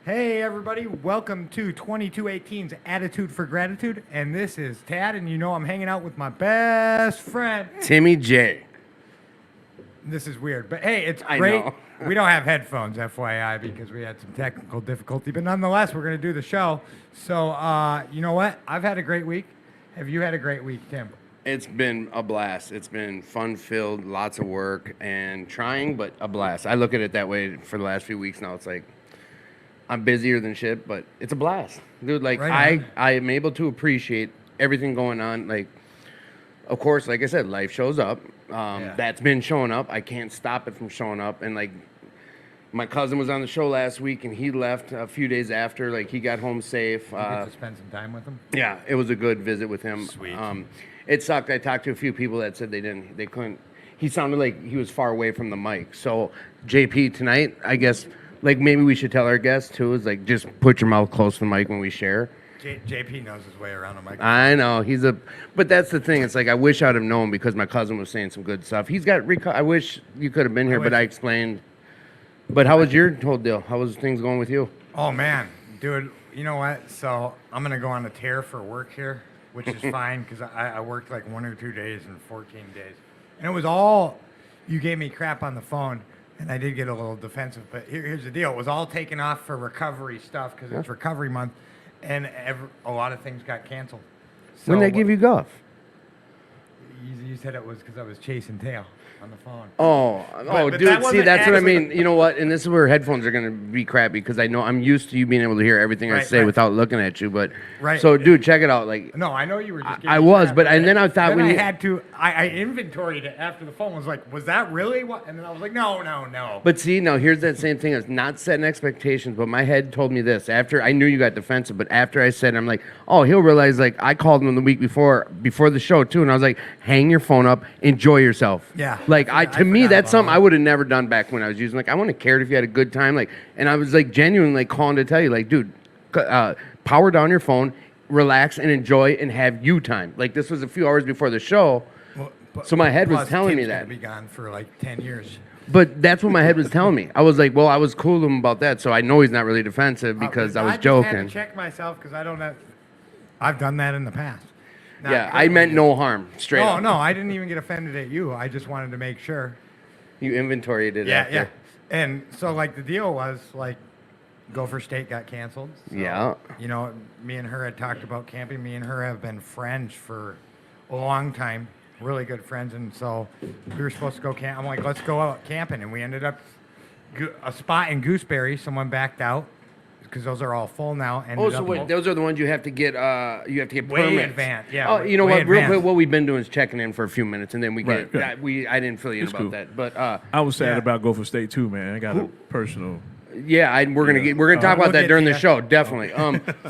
Hey everybody, welcome to 2218's Attitude for Gratitude, and this is Tad, and you know I'm hanging out with my best friend. Timmy J. This is weird, but hey, it's I great. know. We don't have headphones, FYI, because we had some technical difficulty, but nonetheless, we're going to do the show. So, you know what? I've had a great week. Have you had a great week, Tim? It's been a blast. It's been fun-filled, lots of work, and trying, but a blast. I look at it that way for the last few weeks now. It's like I'm busier than shit, but it's a blast. Dude, like Right on. I am able to appreciate everything going on. Like, of course, like I said, life shows up. Yeah. That's been showing up. I can't stop it from showing up. And like my cousin was on the show last week, and he left a few days after. Like he got home safe. You get to spend some time with them? Yeah, it was a good visit with him. Sweet. It sucked. I talked to a few people that said they couldn't. He sounded like he was far away from the mic. So JP tonight, I guess, like maybe we should tell our guests too, is like just put your mouth close to the mic when we share. JP knows his way around a microphone. I know but that's the thing. It's like I wish I'd have known because my cousin was saying some good stuff. He's got. I wish you could have been here, but I explained. But how was your whole deal? How was things going with you? Oh man, dude, you know what? So I'm gonna go on a tear for work here, which is fine because I worked like 1 or 2 days in 14 days, and it was all you gave me crap on the phone, and I did get a little defensive. But here's the deal: it was all taken off for recovery stuff because it's recovery month, and a lot of things got canceled. So When did I give you off? You said it was because I was chasing tail on the phone. Oh, but dude, that see, wasn't that's what I actually mean. You know what? And this is where headphones are going to be crappy because I know I'm used to you being able to hear everything I Right, say right. without looking at you. But Right. so, dude, check it out. Like, No, I know you were just. Giving I me was, crap, but and then I thought then when I you had to. I inventoried it after the phone was like, was that really what? And then I was like, no. But see, now here's that same thing. It's not setting expectations, but my head told me this. After I knew you got defensive, but after I said, I'm like, oh, he'll realize. Like I called him the week before the show too, and I was like, hang your phone up, enjoy yourself. Yeah. Like I to me, forgot that's about something that. I would have never done back when I was using. Like I wouldn't have cared if you had a good time. Like, and I was like genuinely like calling to tell you, like, dude, power down your phone, relax, and enjoy, and have you time. Like this was a few hours before the show. So my head was Plus, telling me Tim's gonna that. be gone for like 10 years. But that's what my head was telling me. I was like, well, I was cool to him about that, so I know he's not really defensive because I was just joking. had to check myself because I don't have. I've done that in the past. Not Yeah, I currently. meant no harm, straight No, up. no, I didn't even get offended at you. I just wanted to make sure. You inventoried it Yeah, after. yeah. And so like the deal was like, Gopher State got canceled. So, Yeah. You know, me and her had talked about camping. Me and her have been friends for a long time, really good friends. And so we were supposed to go camp. I'm like, let's go out camping. And we ended up a spot in Gooseberry. Someone backed out because those are all full now. Oh, so wait, those are the ones you have to get. You have to get Way permits. advanced, yeah, Oh, you know way what? Real advanced. quick, what we've been doing is checking in for a few minutes, and then we Right, get. yeah. I didn't fill you in It's about cool. that, but I was sad Yeah. about Gopher State too, man. I got a personal. yeah, we're gonna talk We'll about that get during to the ya. show, definitely.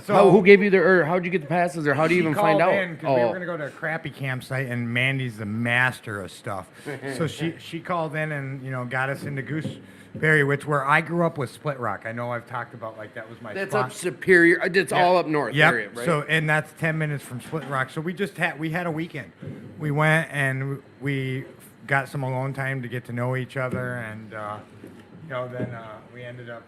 So- who gave you or how'd you get the passes, or how do you even find out? Because we were gonna go to a crappy campsite, and Mandy's the master of stuff. So she called in and got us into Gooseberry, which where I grew up was Split Rock. I know I've talked about like that was my That's spot. up Superior. It's all up north Yep. area, right? So and that's 10 minutes from Split Rock. So we had a weekend. We went and we got some alone time to get to know each other, and then we ended up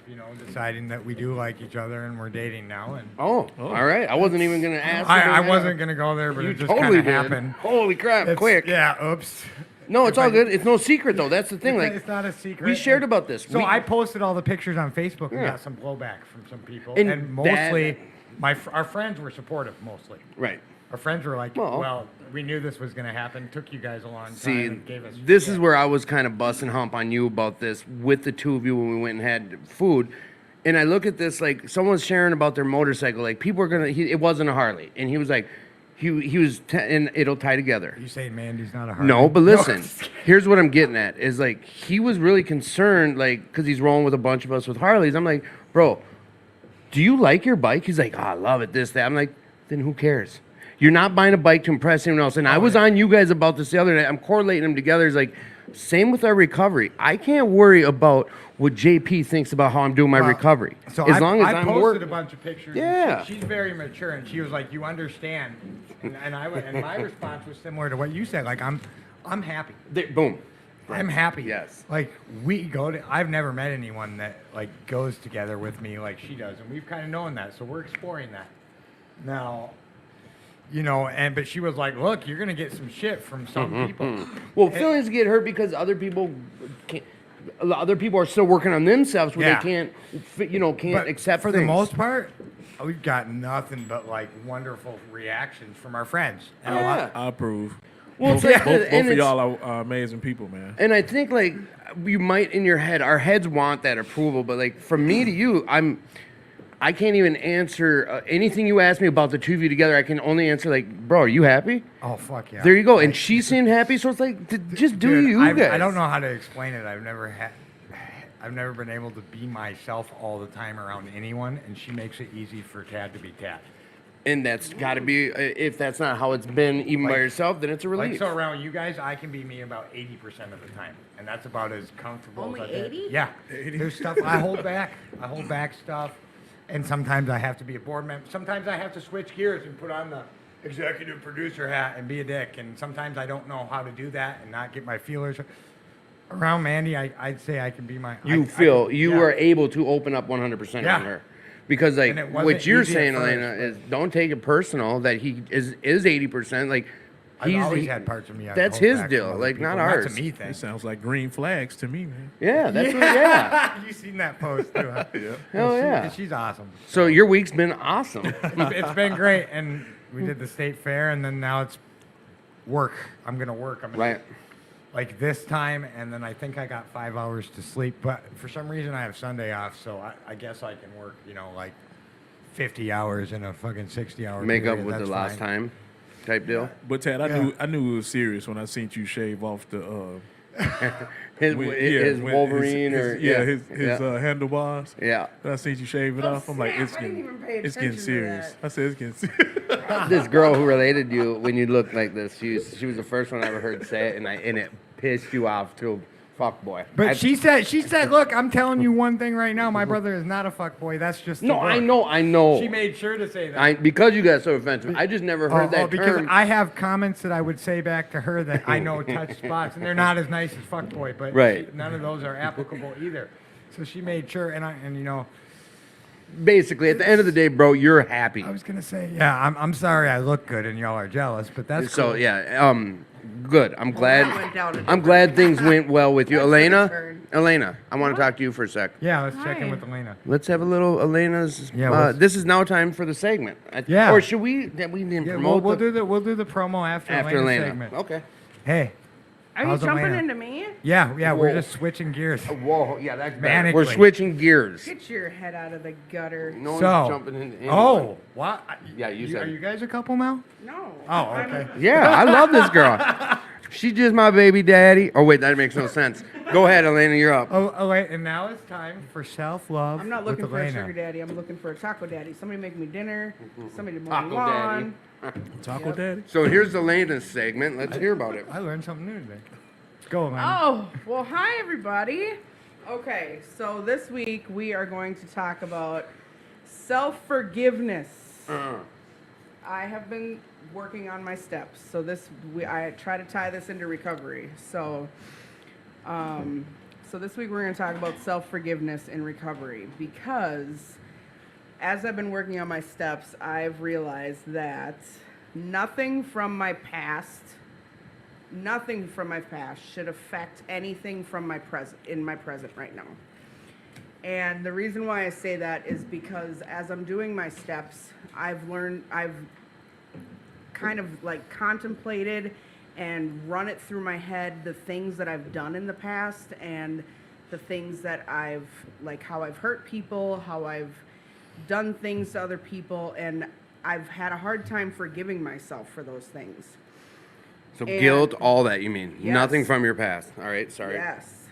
deciding that we do like each other and we're dating now. And all right. I wasn't even gonna ask. I you that. wasn't gonna go there, but You it just totally kind of did. happened. Holy crap! It's- Quick. Yeah. Oops. No, it's If all I- good. It's no secret though. That's the thing. Like It's not a secret. we shared about this. So We- I posted all the pictures on Facebook and Yeah. got some blowback from some people, And and mostly our friends were supportive. Mostly, right. our friends were like, Well- "Well, we knew this was going to happen. Took you guys a long time See, and gave us." this shit." is where I was kind of busting hump on you about this with the two of you when we went and had food. And I look at this like someone's sharing about their motorcycle. Like people are gonna. It wasn't a Harley, and he was like, he was, and it'll tie together. You saying Mandy's not a Harley? No, but listen, here's what I'm getting at is like he was really concerned, like because he's rolling with a bunch of us with Harleys. I'm like, bro, do you like your bike? He's like, oh, I love it, this, that. I'm like, then who cares? You're not buying a bike to impress anyone else. And I was on you guys about this the other night. I'm correlating them together. It's like, same with our recovery. I can't worry about what JP thinks about how I'm doing my recovery. So as I, long as I I'm posted working. a bunch of pictures. Yeah. She's very mature, and she was like, "You understand," and my response was similar to what you said. Like, I'm happy. Boom. I'm happy. Yes. Like I've never met anyone that like goes together with me like she does, and we've kind of known that, so we're exploring that. Now, but she was like, "Look, you're gonna get some shit from some people." Well, feelings get hurt because other people can't. Other people are still working on themselves where Yeah. they can't But accept for the things. most part, we've got nothing but like wonderful reactions from our friends. And a lot, Yeah. I approve. Well, both, it's like- both, and both of it's- y'all are amazing people, man. And I think like you might in your head, our heads want that approval, but like from me to you, I can't even answer anything you ask me about the two of you together. I can only answer like, bro, are you happy? oh fuck yeah! There you go. And she seemed happy, so it's like, just do Dude, you guys. I don't know how to explain it. I've never been able to be myself all the time around anyone, and she makes it easy for Tad to be Tad. And that's got to be, if that's not how it's been, even by Like- yourself, then it's a relief. Like so around you guys, I can be me about 80% of the time, and that's about as comfortable. Only as I get. 80? Yeah. There's stuff I hold back. I hold back stuff, and sometimes I have to be a board member. Sometimes I have to switch gears and put on the executive producer hat and be a dick. And sometimes I don't know how to do that and not get my feelers. Around Mandy, I'd say I can be my. You feel you yeah. are able to open up 100% Yeah. on her. Because like And it wasn't what you're easy at saying, first, Elena, is don't take it personal that he is 80%. Like I've always had parts of me. I've that's held his back deal, from other like, not people. ours. That's a me thing. It sounds like green flags to me, man. yeah, that's what, yeah. You seen that post too? Huh? Hell yeah. She's awesome. So your week's been awesome. It's been great, and we did the state fair, and then now it's work. I'm gonna work. I'm gonna Right. like this time, and then I think I got 5 hours to sleep. But for some reason, I have Sunday off, so I guess I can work. Like 50 hours in a fucking 60-hour. Make up period. with the That's last fine. time type deal. But Tad, Yeah. I knew it was serious when I seen you shave off the His when Wolverine or his yeah. handlebars. Yeah. When I seen you shave it Oh, off, I'm like, snap, it's I didn't getting even pay it's getting attention to serious. that. I said it's getting serious. This girl who related to you when you looked like this, she was the first one I ever heard say it, and it pissed you off to fuck boy. But she said, look, I'm telling you one thing right now. My brother is not a fuck boy. That's just the No, I word." know. She made sure to say that. Because you got so offensive. I just never heard that because term. I have comments that I would say back to her that I know touch spots, and they're not as nice as fuckboy, but Right. none of those are applicable either. So she made sure, and Basically, at the end of the day, bro, you're happy. I was gonna say, yeah, I'm sorry I look good and y'all are jealous, but that's So cool. yeah, good. I'm glad. that went down a I'm different glad things went well with you, That's my Elena. turn. Elena, I want to talk to you for a sec. Yeah, let's check in Hi. with Elena. Let's have a little Elena's. Yeah, let's- this is now time for the segment. Yeah. Or should we? That we didn't Yeah, promote. we'll do the promo after after Elena's Elena. segment. Okay. Hey, Are you How's jumping Elena? into me? yeah, we're Whoa. just switching gears. Whoa, yeah, that's better. Manically. We're switching gears. Get your head out of the gutter. No one's So, jumping into anyone. oh, what? Yeah, you said Are it. you guys a couple now? No. Oh, I'm- okay. Yeah, I love this girl. She's just my baby daddy. Oh wait, that makes no sense. Go ahead, Elena, you're up. Oh, wait, and now it's time for self-love. I'm not with looking for a Elena. sugar daddy. I'm looking for a taco daddy. Somebody make me dinner. Somebody mow Taco my lawn. Taco Daddy. So here's Elena's segment. Let's hear about it. I learned something new today. Let's go, Elena. Oh, well, hi, everybody. Okay, so this week we are going to talk about self-forgiveness. I have been working on my steps, so I try to tie this into recovery. So this week we're going to talk about self-forgiveness in recovery because as I've been working on my steps, I've realized that nothing from my past should affect anything from my present right now. And the reason why I say that is because as I'm doing my steps, I've kind of like contemplated and run it through my head the things that I've done in the past and the things that how I've hurt people, how I've done things to other people, and I've had a hard time forgiving myself for those things. So And- guilt, all that you mean. Yes. Nothing from your past. All right, sorry. Yes.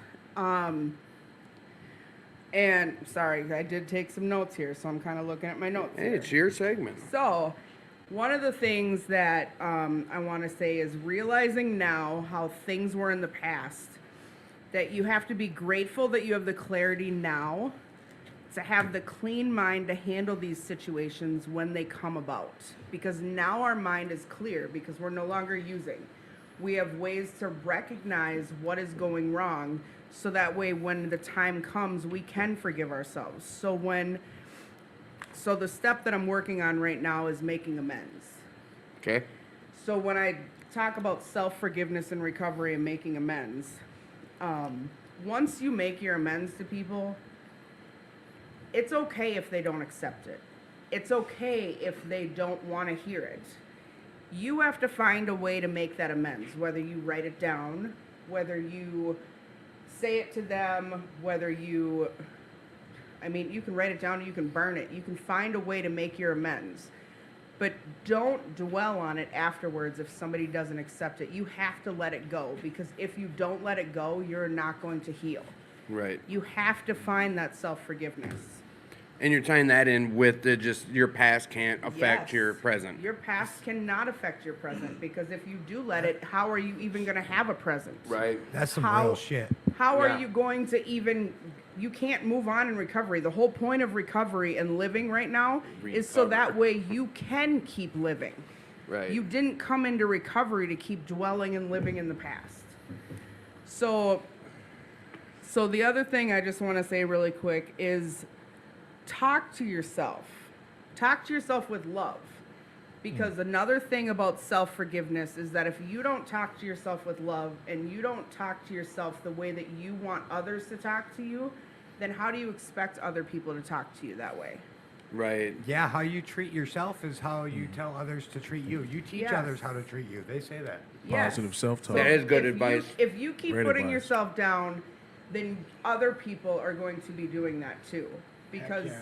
And sorry, I did take some notes here, so I'm kind of looking at my notes. Hey, here. it's your segment. So, one of the things that I want to say is realizing now how things were in the past, that you have to be grateful that you have the clarity now to have the clean mind to handle these situations when they come about. Because now our mind is clear because we're no longer using. We have ways to recognize what is going wrong, so that way when the time comes, we can forgive ourselves. So the step that I'm working on right now is making amends. Okay. So when I talk about self-forgiveness and recovery and making amends, once you make your amends to people, it's okay if they don't accept it. It's okay if they don't want to hear it. You have to find a way to make that amends, whether you write it down, whether you say it to them, you can write it down or you can burn it. You can find a way to make your amends. But don't dwell on it afterwards if somebody doesn't accept it. You have to let it go, because if you don't let it go, you're not going to heal. Right. You have to find that self-forgiveness. And you're tying that in with the just your past can't affect Yes. your present. Your past cannot affect your present, because if you do let it, how are you even going to have a present? Right. That's some How- real shit. How Yeah. are you going to even, you can't move on in recovery. The whole point of recovery and living right now is so that Recover. way you can keep living. Right. You didn't come into recovery to keep dwelling and living in the past. So the other thing I just want to say really quick is talk to yourself. Talk to yourself with love. Because another thing about self-forgiveness is that if you don't talk to yourself with love and you don't talk to yourself the way that you want others to talk to you, then how do you expect other people to talk to you that way? Right. Yeah, how you treat yourself is how you tell others to treat you. You teach Yes. others how to treat you. They say that. Yes. Positive self-talk. That is good if you- advice. If you keep Great putting advice. yourself down, then other people are going to be doing that too. Because yeah.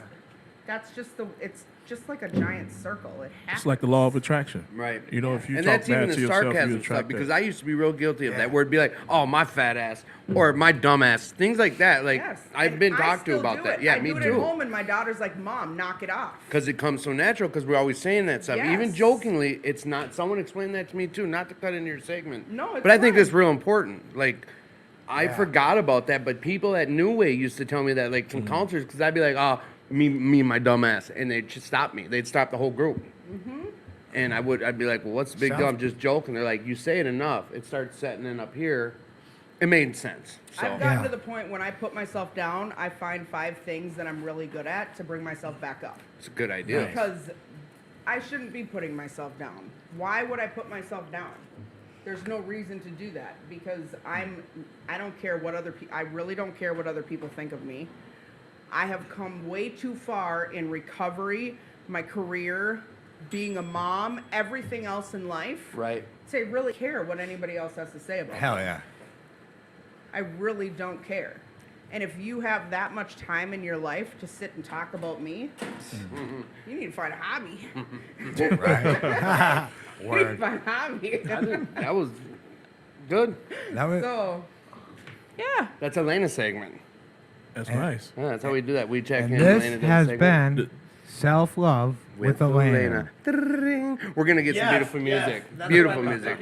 that's it's just like a giant circle. It happens. It's like the law of attraction. Right. You know, if you And talk that's even bad the to yourself, you sarcasm stuff, attract because that. I used to be real guilty of Yeah. that, where it'd be like, oh, my fat ass, or my dumb ass, things like that. Like, Yes. I've And been I talked to still about do that. it. Yeah, I me do it too. at home, and my daughter's like, "Mom, knock it off." Because it comes so natural, because we're always saying that stuff. Even Yes. jokingly, it's not, someone explained that to me too, not to cut into your segment. No, it's But I think fine. that's real important. Like, I Yeah. forgot about that, but people at New Way used to tell me that, like, some counselors, because I'd be like, oh, me and my dumb ass, and they'd just stop me. They'd stop the whole group. And I'd be like, well, what's the big deal? Sounds- I'm just joking. They're like, you say it enough, it starts setting in up here. It made sense. So I've gotten Yeah. to the point when I put myself down, I find 5 things that I'm really good at to bring myself back up. it's a good idea. Because I shouldn't be putting myself down. Why would I put myself down? There's no reason to do that, because I don't care what I really don't care what other people think of me. I have come way too far in recovery, my career, being a mom, everything else in life, Right. to really care what anybody else has to say about Hell me. yeah. I really don't care. And if you have that much time in your life to sit and talk about me, you need to find a hobby. Right. You need to Word. find a hobby. That was good. That was, So, yeah. That's Elena's segment. That's nice. Yeah, that's how we do that. We check and in. this Elena does a has segment. been Self-Love with Elena. Ding. We're gonna get some beautiful music. Beautiful music.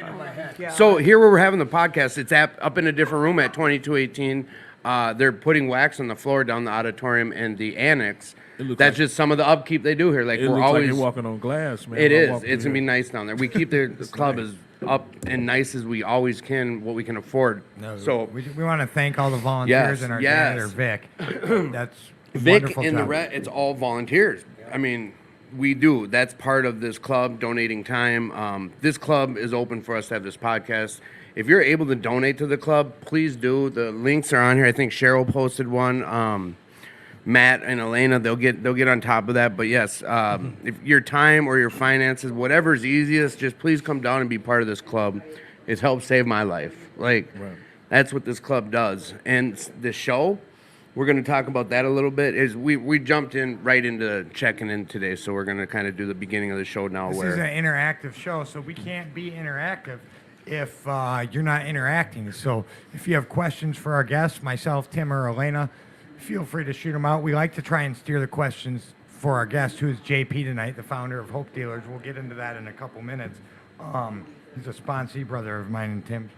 Yeah. So here where we're having the podcast, it's up in a different room at 2218. They're putting wax on the floor down the auditorium and the annex. It looks That's like- just some of the upkeep they do here. Like It we're looks like always. you're walking on glass, man. It When I is. walk It's through gonna be here. nice down there. We keep the club as up and nice as we always can, what we can afford. So we want to thank all the volunteers Yes, and our yes. janitor, Vic. That's Vic wonderful and the job. it's all volunteers. I mean, we do. That's part of this club, donating time. This club is open for us to have this podcast. If you're able to donate to the club, please do. The links are on here. I think Cheryl posted one. Matt and Elena, they'll get on top of that. But yes, if your time or your finances, whatever's easiest, just please come down and be part of this club. It's helped save my life. Like that's what this club does. And the show, we're going to talk about that a little bit. Is we jumped in right into checking in today, so we're going to kind of do the beginning of the show now. This is an interactive show, so we can't be interactive if you're not interacting. So if you have questions for our guests, myself, Tim, or Elena, feel free to shoot them out. We like to try and steer the questions for our guest, who is JP tonight, the founder of Hope Dealers. We'll get into that in a couple minutes. He's a sponsee brother of mine and Tim.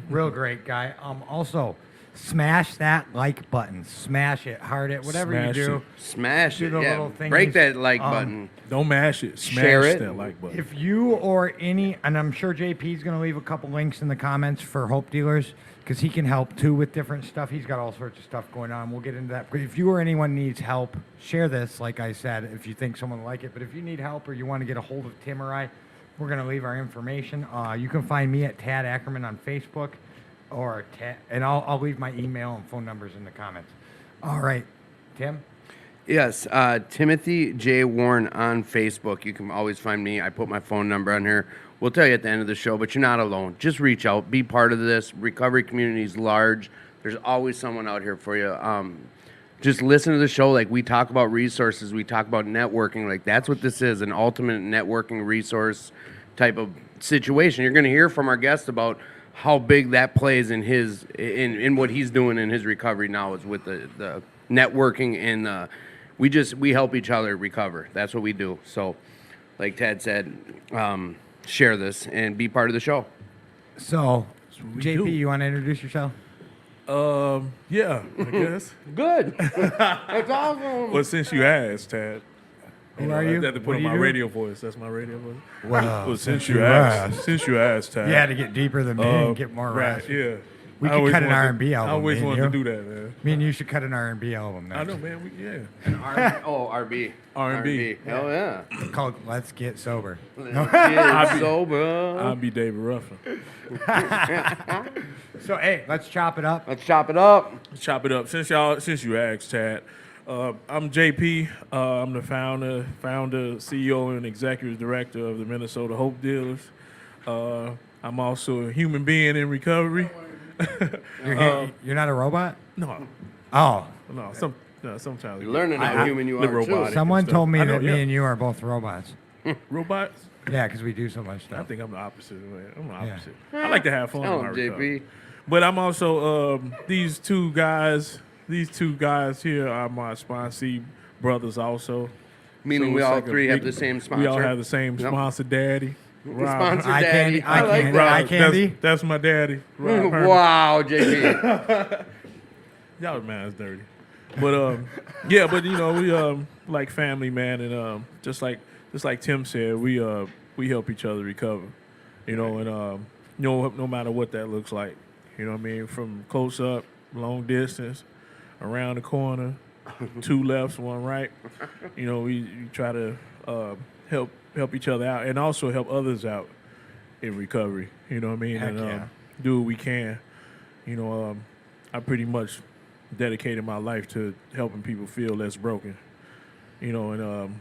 Real great guy. Also, smash that like button. Smash it, heart it, whatever Smash you do. it. Smash Do it. the Yeah. little Break thingies. that like button. Don't mash it. Smash Share it. that like button. If you or any, and I'm sure JP's going to leave a couple links in the comments for Hope Dealers because he can help too with different stuff. He's got all sorts of stuff going on. We'll get into that. But if you or anyone needs help, share this, like I said, if you think someone will like it. But if you need help or you want to get a hold of Tim or I, we're going to leave our information. You can find me at Tad Ackerman on Facebook, or and I'll leave my email and phone numbers in the comments. All right, Tim? Yes, Timothy J. Warren on Facebook. You can always find me. I put my phone number on here. We'll tell you at the end of the show, but you're not alone. Just reach out. Be part of this. Recovery community is large. There's always someone out here for you. Just listen to the show. Like, we talk about resources. We talk about networking. Like, that's what this is, an ultimate networking resource type of situation. You're going to hear from our guest about how big that plays in his in what he's doing in his recovery now is with the networking and we help each other recover. That's what we do. So, like Tad said, share this and be part of the show. So, what we JP, do. you want to introduce yourself? Yeah, I guess. Good. That's awesome. Well, since you asked, Tad. Who are you? I had to What put do on you my do? radio voice. That's my radio voice. Wow, Well, since you asked, Tad. You had to get deeper than me and get more right. raspy. Yeah. We I could always cut an wanted to- R&B album, I always me and wanted to you. do that, man. Me and you should cut an R&B album next. I know, man. Yeah. RB. R&B. Hell yeah. It's called Let's Get Sober. Get sober. I'll be David Ruffin. So, hey, let's chop it up. Let's chop it up. Let's chop it up. Since you asked, Tad, I'm JP. I'm the founder, CEO, and executive director of the Minnesota Hope Dealers. I'm also a human being in recovery. You're not a robot? No, Oh. sometimes You're learning how human you live are, too. robotic and Someone stuff. told me I know, that yeah. me and you are both robots. robots. Yeah, because we do so much I stuff. think I'm the opposite. Man. I'm the Yeah. opposite. I like to have fun. Tell in my him, recovery. JP. But I'm also these two guys. These two guys here are my sponsee brothers also. Meaning So we it's all like a three have big- the same sponsor. We all have the same Yep. sponsor, Daddy. Rob. Sponsor Eye daddy. candy, eye I like candy. that. Eye candy. That's my daddy. Rob Herman. Wow, JP. Y'all man's dirty. But yeah, but you know, we like family, man, and just like Tim said, we help each other recover. You know, and no matter what that looks like. You know what I mean? From close up, long distance, around the corner, two lefts, one right. You know, we try to help each other out and also help others out in recovery. You know what I mean? Heck and yeah. do what we can. You know, I pretty much dedicated my life to helping people feel less broken. You know, and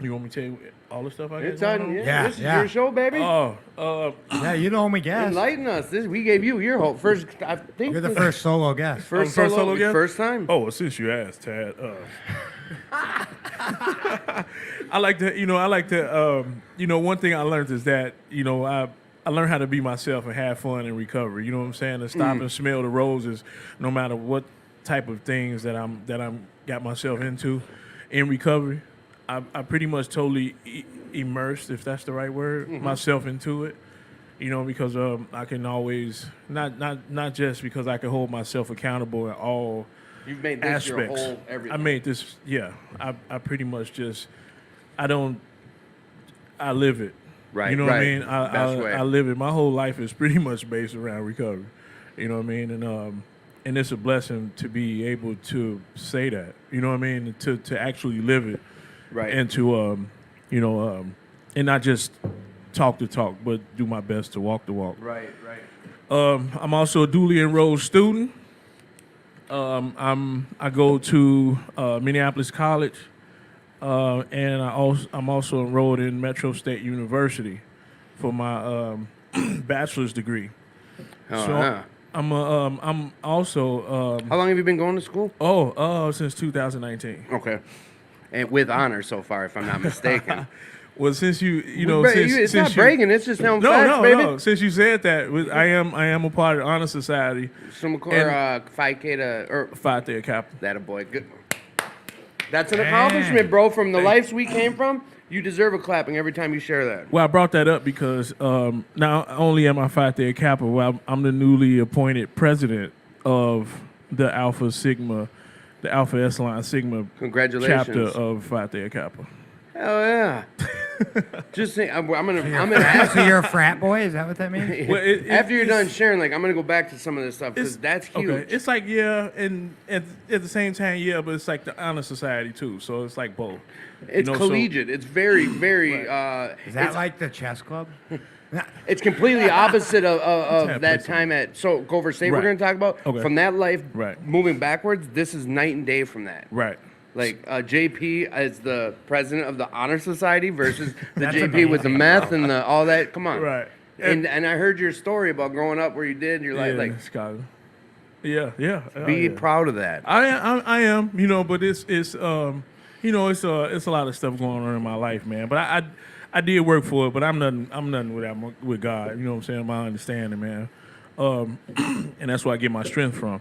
you want me to tell you all the stuff I got It's going on. on? Yeah, this is yeah. your show, baby. Yeah, you're the only guest. Enlighten us. We gave you your hope. First, I think. You're the first solo guest. First first solo, solo guest? First time. Oh, well, since you asked, Tad, I like to, one thing I learned is that, I learned how to be myself and have fun in recovery. You know what I'm saying? To stop and smell the roses, no matter what type of things that I'm got myself into in recovery. I pretty much totally immersed, if that's the right word, myself into it. You know, because I can always not just because I can hold myself accountable in all You've made this your aspects. whole everything. I made this, yeah. I pretty much just, I live it. Right, You know what I right. mean? Best way. I live it. My whole life is pretty much based around recovery. You know what I mean? And it's a blessing to be able to say that. You know what I mean? To actually live it. Right. And to, and not just talk the talk, but do my best to walk the walk. Right, right. I'm also a duly enrolled student. I go to Minneapolis College, and I'm also enrolled in Metro State University for my bachelor's degree. Oh, So yeah. I'm also How long have you been going to school? since 2019. Okay. And with honor so far, if I'm not mistaken. Well, since you know, But since, it's since not you, bragging. It's just telling No, facts, no, baby. no. Since you said that, I am a part of the Honor Society, Some core And- 5K to or Phi Theta Kappa. that a boy. Good. That's an accomplishment, bro. From the lives we came from, you deserve a clapping every time you share that. Well, I brought that up because not only am I Phi Theta Kappa, well, I'm the newly appointed president of the Alpha Epsilon Sigma Congratulations. chapter of Phi Theta Kappa. Hell yeah. Just think, I'm gonna So you're a frat boy? Is that what that means? Well, after you're it's- done sharing, like I'm gonna go back to some of this stuff because that's huge. Okay, it's like and at the same time, but it's like the honor society too. So it's like both. It's so- collegiate. It's very, very. Is that like the chess club? It's completely opposite of Yeah, that please. time at Gopher State. We're Right. going to talk about Okay. from that life. Right. Moving backwards, this is night and day from that. Right. Like JP as the president of the honor society versus the That's JP with the amazing, meth and the all that. Come on. Right. And I heard your story about growing up where you did. And you're like Chicago. Yeah. be yeah. proud of that. I am, but it's it's a lot of stuff going on in my life, man. But I did work for it, but I'm nothing with God. You know what I'm saying? My understanding, man. And that's where I get my strength from.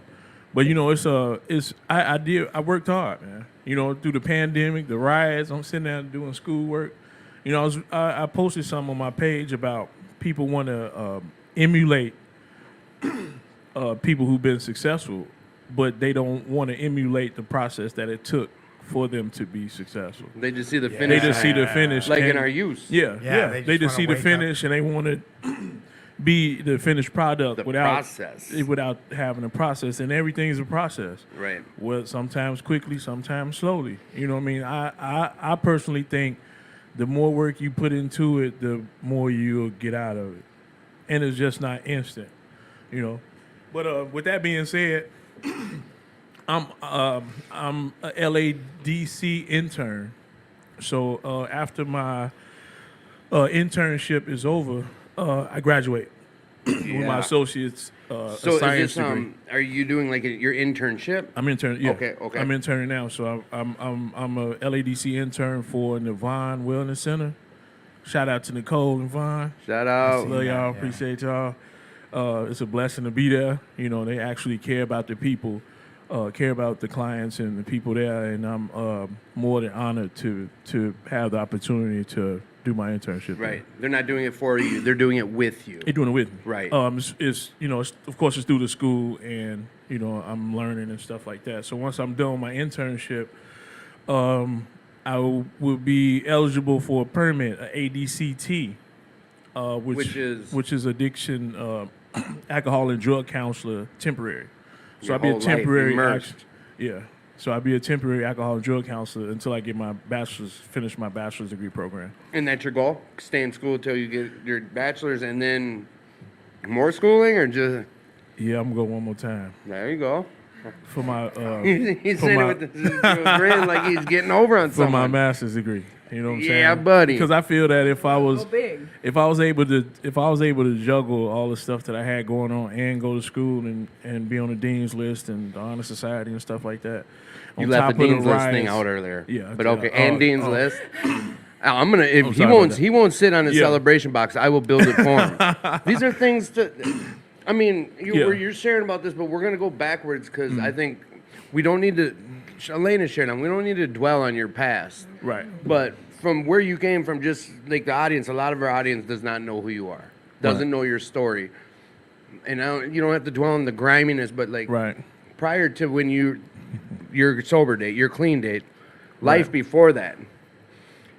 But I worked hard, man. Through the pandemic, the riots, I'm sitting there doing schoolwork. I posted something on my page about people want to emulate people who've been successful, but they don't want to emulate the process that it took for them to be successful. They just see the They finish. just see the finish, like in and- our youth. Yeah, Yeah, yeah. they They just just see wanna the wake up. finish, and they want to be the finished product The without process. without having a process. And everything is a process. Right. Well, sometimes quickly, sometimes slowly. You know what I mean? I personally think the more work you put into it, the more you'll get out of it, and it's just not instant. But with that being said, I'm a LADC intern. So after my internship is over, I graduate with Yeah. my associate's So science is this degree. are you doing like your internship? I'm interning. Yeah. Okay, okay. I'm interning now, so I'm a LADC intern for Navon Wellness Center. Shout out to Nicole and Vaughn. Shout Love out. y'all. yeah. Appreciate y'all. It's a blessing to be there. They actually care about the people, care about the clients and the people there, and I'm more than honored to have the opportunity to do my internship. there. Right. They're not doing it for you. They're doing it with you. They're doing it with me. Right. It's of course it's through the school, and I'm learning and stuff like that. So once I'm done with my internship, I will be eligible for a permit, a ADCT, which is addiction, alcohol and drug counselor, temporary. So Your I'll be a whole life temporary. immersed. Yeah. So I'll be a temporary alcohol and drug counselor until I get finish my bachelor's degree program. And that's your goal? Stay in school until you get your bachelor's and then more schooling or just Yeah, I'm gonna go one more time there you go. for my He's for saying my- it with the grin like he's getting over on for my someone. master's degree. You know what I'm saying? Yeah, buddy. Because I feel that if I was Go big. if I was able to juggle all the stuff that I had going on and go to school and be on the dean's list and the honor society and stuff like that. You on left top the of dean's list thing riots- out earlier. Yeah, I But did. okay, and dean's oh. list. I'm gonna if I'm he sorry won't about that. he won't sit on his Yeah. celebration box, I will build it for him. These are things to I mean, Yeah. you're sharing about this, but we're gonna go backwards because Mm. I think we don't need to Elena shared on, we don't need to dwell on your past. Right. But from where you came from, just like the audience, a lot of our audience does not know who you are, doesn't Right. know your story. And you don't have to dwell on the griminess, but like Right. prior to when your sober date, your clean date, life Right. before that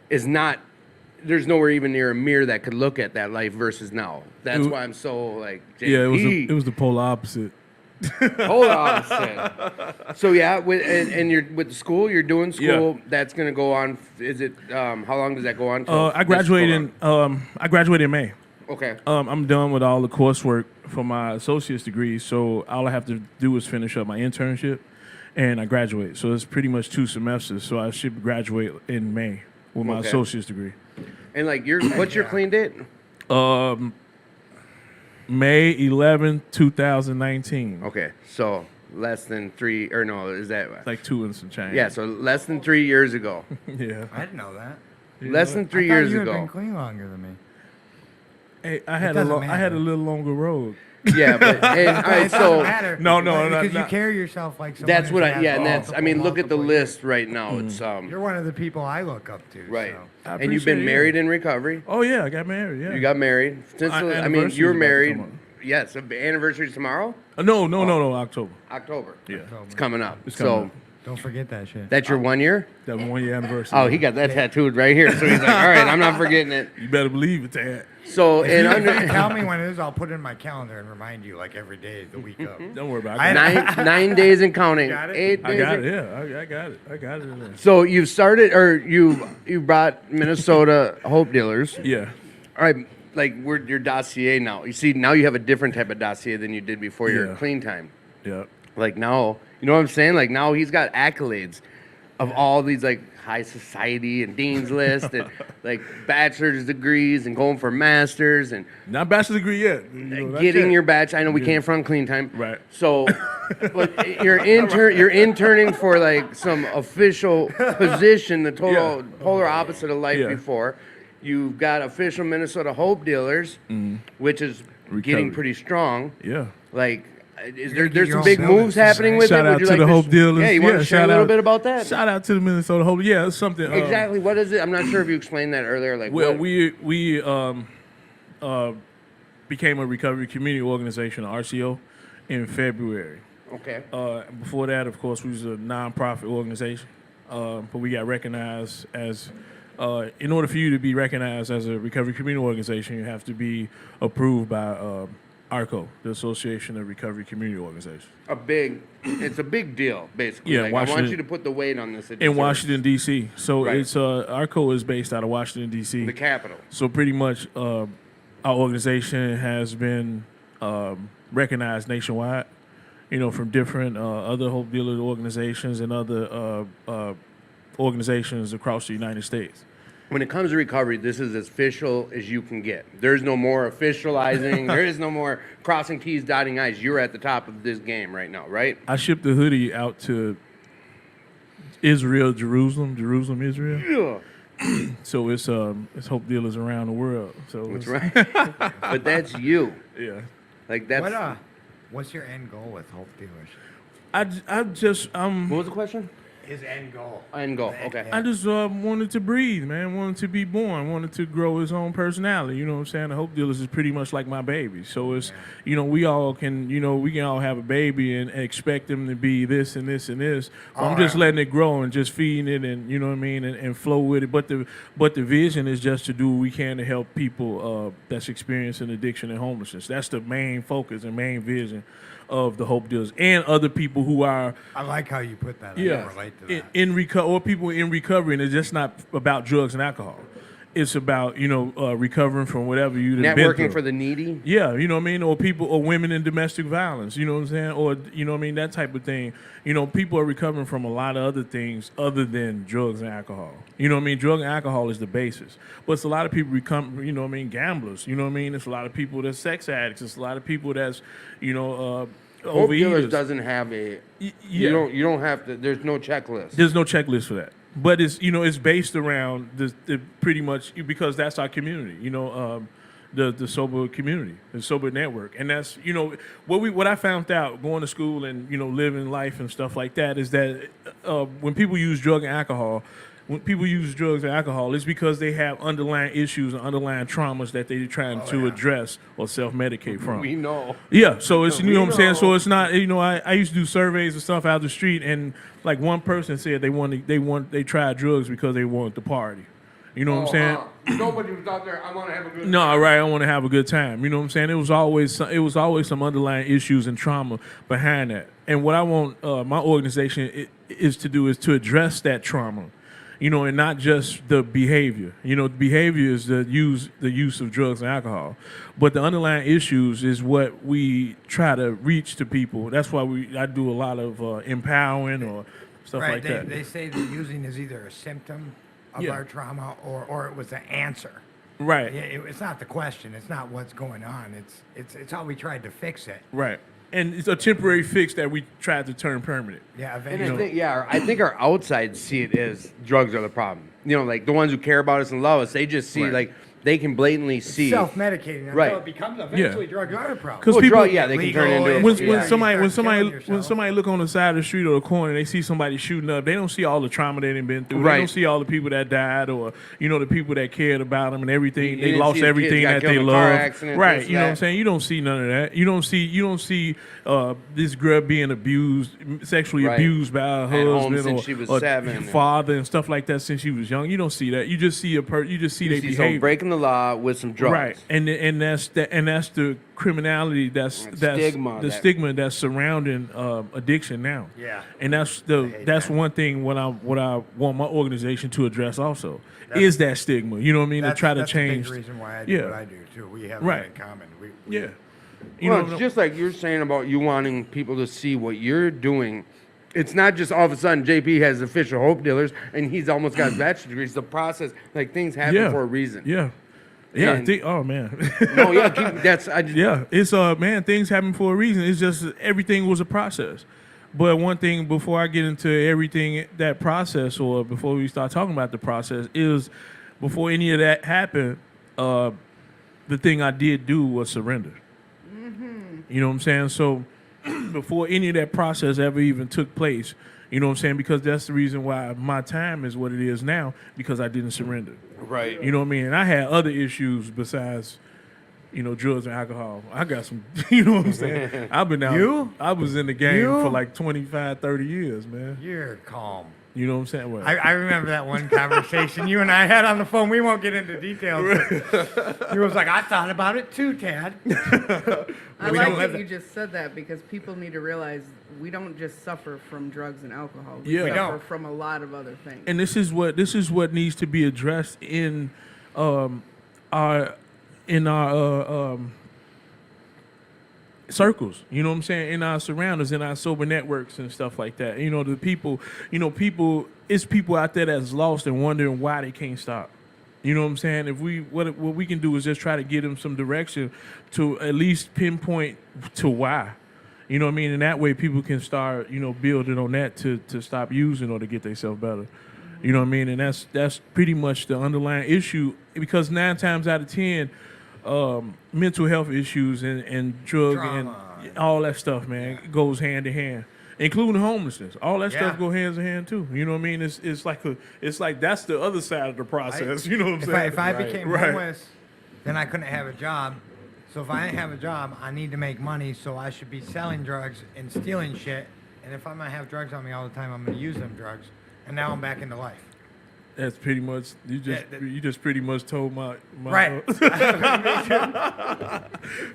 is not. There's nowhere even near a mirror that could look at that life versus now. That's was- why I'm so like. Yeah, JP, it was the polar opposite. Hold on. So yeah, and you're with the school. You're doing school. Yeah. That's gonna go on. Is it? How long does that go on? till? I graduated in May. Okay. I'm done with all the coursework for my associate's degree, so all I have to do is finish up my internship, and I graduate. So it's pretty much 2 semesters. So I should graduate in May with my Okay. associate's degree. And like what's your clean date? May 11, 2019. Okay, so less than 3 or no? Is that? Like 2 and some change. Yeah, so less than 3 years ago. Yeah. I didn't know that. Less than 3 I thought years you had ago. been clean longer than me. Hey, I had doesn't I had a matter. little longer road. Yeah, but and, all right, It doesn't so matter. No, no, because not- you carry yourself like someone that's who's what I had yeah, and that's I mean look at the multiple years. list right now. It's You're one of the people I look up to. right, So. I and you've been appreciate it. married in recovery. Oh yeah, I got married. Yeah. You got married since I mean Anniversary you were is about to married. come up. Yes, the anniversary tomorrow. No, October. October. Yeah, It's coming up. It's coming So up. Don't forget that shit. that's your 1 year. That 1 year anniversary. Oh, he got that tattooed right here. So he's like, all right, I'm not forgetting it. You better believe it, Tad. So and If you under tell me when it is, I'll put it in my calendar and remind you like every day, the week of. Don't worry about I- it. nine days and counting. Got it? 8 I days. got it. Yeah, I got it. I got it in there. So you've started, or you brought Minnesota Hope Dealers. Yeah. All right, like we're your dossier now. You see, now you have a different type of dossier than you did before your Yeah. clean time. Yeah. Like now, you know what I'm saying? Like now he's got accolades of all these like high society and dean's list and like bachelor's degrees and going for masters and Not bachelor's degree yet. You know, not getting yet. your batch. I know we Yeah. can't front clean time. Right. So, but you're interning for like some official position, the total polar opposite of life Yeah. before. You've got official Minnesota Hope Dealers, which is getting Recovery. pretty strong. Yeah. Like, is You're gonna there's get some your big own moves building happening with Shout it? out Would you to like the Hope sh- Dealers. Yeah, you want to share a shout little out- bit about that? Shout out to the Minnesota Hope. Yeah, it's something. Exactly. What is it? I'm not sure if you explained that earlier. Like, Well, what- we became a recovery community organization, RCO, in February. okay. Before that, of course, we was a nonprofit organization, but we got recognized as. In order for you to be recognized as a recovery community organization, you have to be approved by ARCO, the Association of Recovery Community Organizations, It's a big deal, basically. Yeah, Like, I want Washington- you to put the weight on this. It in deserves. Washington D.C. So Right. it's ARCO is based out of Washington D.C. the capital. So pretty much, our organization has been recognized nationwide. You know, from different other Hope Dealer organizations and other organizations across the United States. When it comes to recovery, this is as official as you can get. There's no more officializing. There is no more crossing T's, dotting I's. You're at the top of this game right now, right? I shipped the hoodie out to Israel, Jerusalem, Israel. Yeah. So it's Hope Dealers around the world. So That's it's- right. But that's you. Yeah. Like that's. What's your end goal with Hope Dealers? I just What was the question? His end goal. End goal. Okay. I just wanted to breathe, man. Wanted to be born. Wanted to grow his own personality. You know what I'm saying? The Hope Dealers is pretty much like my baby. So it's, you know, we all can, you know, we can all have a baby and expect them to be this and this and this. But I'm just letting it grow and just feeding it and, you know what I mean, and flow with it. But the vision is just to do what we can to help people that's experiencing addiction and homelessness. That's the main focus and main vision of the Hope Dealers and other people who are I like how you put that. I yeah, can relate to that. in recovery or people in recovery, and it's just not about drugs and alcohol. It's about recovering from whatever you've been Networking through. for the needy. Yeah, you know what I mean, or people or women in domestic violence. You know what I'm saying, or you know what I mean, that type of thing. You know, people are recovering from a lot of other things other than drugs and alcohol. You know what I mean, drug and alcohol is the basis, but it's a lot of people become, you know what I mean, gamblers. You know what I mean, it's a lot of people that's sex addicts. It's a lot of people that's, you know, Hope Dealers overeaters. doesn't have a. Yeah. You don't have to. There's no checklist. There's no checklist for that, but it's it's based around the pretty much because that's our community. The sober community, the sober network, and that's what I found out going to school and living life and stuff like that is that when people use drug and alcohol. When people use drugs and alcohol, it's because they have underlying issues and underlying traumas that they're trying to address or self-medicate from. We know. Yeah, so it's We what I'm saying. So know. it's not I used to do surveys and stuff out the street, and like one person said they tried drugs because they wanted to party. You know what I'm saying? Nobody was out there. I want to have a good. No, right. I want to have a good time. You know what I'm saying? It was always some underlying issues and trauma behind that. And what I want my organization is to address that trauma. And not just the behavior. The behavior is the use of drugs and alcohol, but the underlying issues is what we try to reach to people. That's why I do a lot of empowering or stuff Right. like They, that. they say that using is either a symptom of Yeah. our trauma or it was the answer. Right. Yeah, it's not the question. It's not what's going on. It's how we tried to fix it. Right. And it's a temporary fix that we tried to turn permanent. Yeah, And eventually. I think our outside see it as drugs are the problem. Like the ones who care about us and love us, they just see Right. like they can blatantly see. Self-medicating until Right. it becomes eventually drugs are a problem. 'Cause Well, people- they can turn Legal, into. when, Yeah, when you somebody when start killing somebody when yourself. somebody look on the side of the street or the corner, they see somebody shooting up. They don't see all the trauma they done been through. They Right. don't see all the people that died, or the people that cared about them and everything. You They didn't lost see the kids everything got that killed they in a car loved. accident, Right? this, You know what I'm that. saying? You don't see none of that. You don't see this girl being abused, sexually Right. abused by her At home husband since or, she was or 7. father and stuff like that since she was young. You don't see that. You just see you just see You their see someone behavior. breaking the law with some drugs. Right, and that's the criminality that's stigma the that- stigma that's surrounding addiction now. Yeah. and that's hate that. one thing what I want my organization to address also is that stigma. You know what I mean? To try to that's change. a big reason why I do Yeah. what I do too. We have Right. that in common. We, Yeah, you Well, know, it's just like you're saying about you wanting people to see what you're doing. It's not just all of a sudden JP has official hope dealers and he's almost got a bachelor's degree. It's the process. Like things happen yeah, for a reason. Yeah, yeah. And- Oh man. No, yeah, that's I just, Yeah, it's man, things happen for a reason. It's just everything was a process. But one thing before I get into everything that process, or before we start talking about the process, is before any of that happened, the thing I did do was surrender. You know what I'm saying? So before any of that process ever even took place, you know what I'm saying? Because that's the reason why my time is what it is now, because I didn't surrender. right. You know what I mean? And I had other issues besides, drugs and alcohol. I got some, you know what I'm saying? I've been out. You? I was in the game You? for like 25, 30 years, man. You're calm. You know what I'm saying? Well, I remember that one conversation you and I had on the phone. We won't get into details. He was like, I thought about it too, Tad. I We like don't have that you just said that because people need to realize we don't just suffer from drugs and alcohol. Yeah. We suffer don't. from a lot of other things. and this is what needs to be addressed in our circles, you know what I'm saying, in our surroundings, in our sober networks and stuff like that. The people, it's people out there that's lost and wondering why they can't stop. You know what I'm saying? If what we can do is just try to give them some direction to at least pinpoint to why. You know what I mean? And that way people can start, building on that to stop using or to get themselves better. You know what I mean? And that's pretty much the underlying issue, because 9 times out of 10, mental health issues and drug Trauma. and all that stuff, man, goes hand in hand, including homelessness. All that stuff Yeah. go hands in hand too. You know what I mean? It's like that's the other side of the process. You know what I'm saying? If I became Right. homeless, then I couldn't have a job. So if I didn't have a job, I need to make money. So I should be selling drugs and stealing shit. And if I'm gonna have drugs on me all the time, I'm gonna use them drugs. And now I'm back into life. That's pretty much you just pretty much told my Right.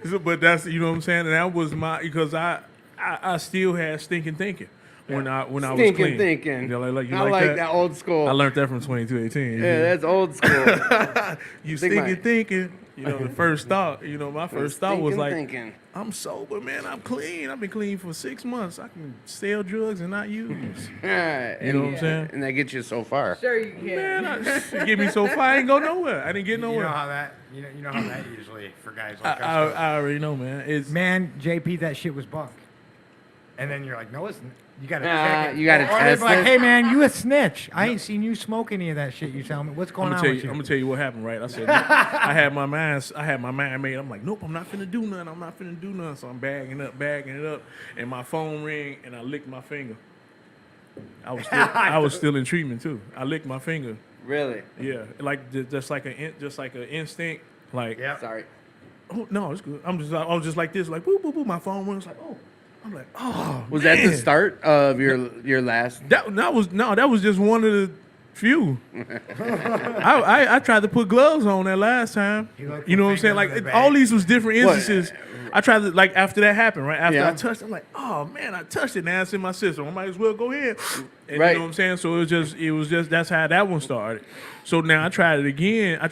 So, but that's, you know what I'm saying, and that was because I still had stinking thinking when I was Stinking clean. thinking. You know, you I like that old school. I learned that from 2218. Yeah, that's old school. You Think stinking my- thinking. The first thought. My first thought was Stinking like, thinking. I'm sober, man. I'm clean. I've been clean for 6 months. I can sell drugs and not use. Yeah, You know what I'm saying? And that gets you so far. Sure you can. Man, it get me so far. I ain't go nowhere. I didn't get You know nowhere. how that you know how that usually for guys like I, us. I already know, man. It's Man, JP, that shit was bunk. And then you're like, no, it's you gotta Nah, check it. you gotta Or they'd test be like, it. hey man, you a snitch. I ain't seen you smoke any of that shit you tell me. What's going on with you? I'm gonna tell you what happened, right? I said I had my mind made. I'm like, nope, I'm not finna do nothing. I'm not finna do nothing. So I'm bagging it up, and my phone rang, and I licked my finger. I was still in treatment too. I licked my finger. Really? Yeah, like just like an instinct. Like, Yeah. Sorry. oh no, it's good. I was just like this, like boop boop boop. My phone rings, like oh. I'm like, oh. Was that the man. start of your last? That was just one of the few. I tried to put gloves on that last time. You know what I'm saying? Like all these was different What? instances. I tried to, like, after that happened, right? After Yeah. I touched, I'm like, oh man, I touched it. Now it's in my system. I might as well go ahead. And Right. you know what I'm saying? So it was just that's how that one started. So now I tried it again. I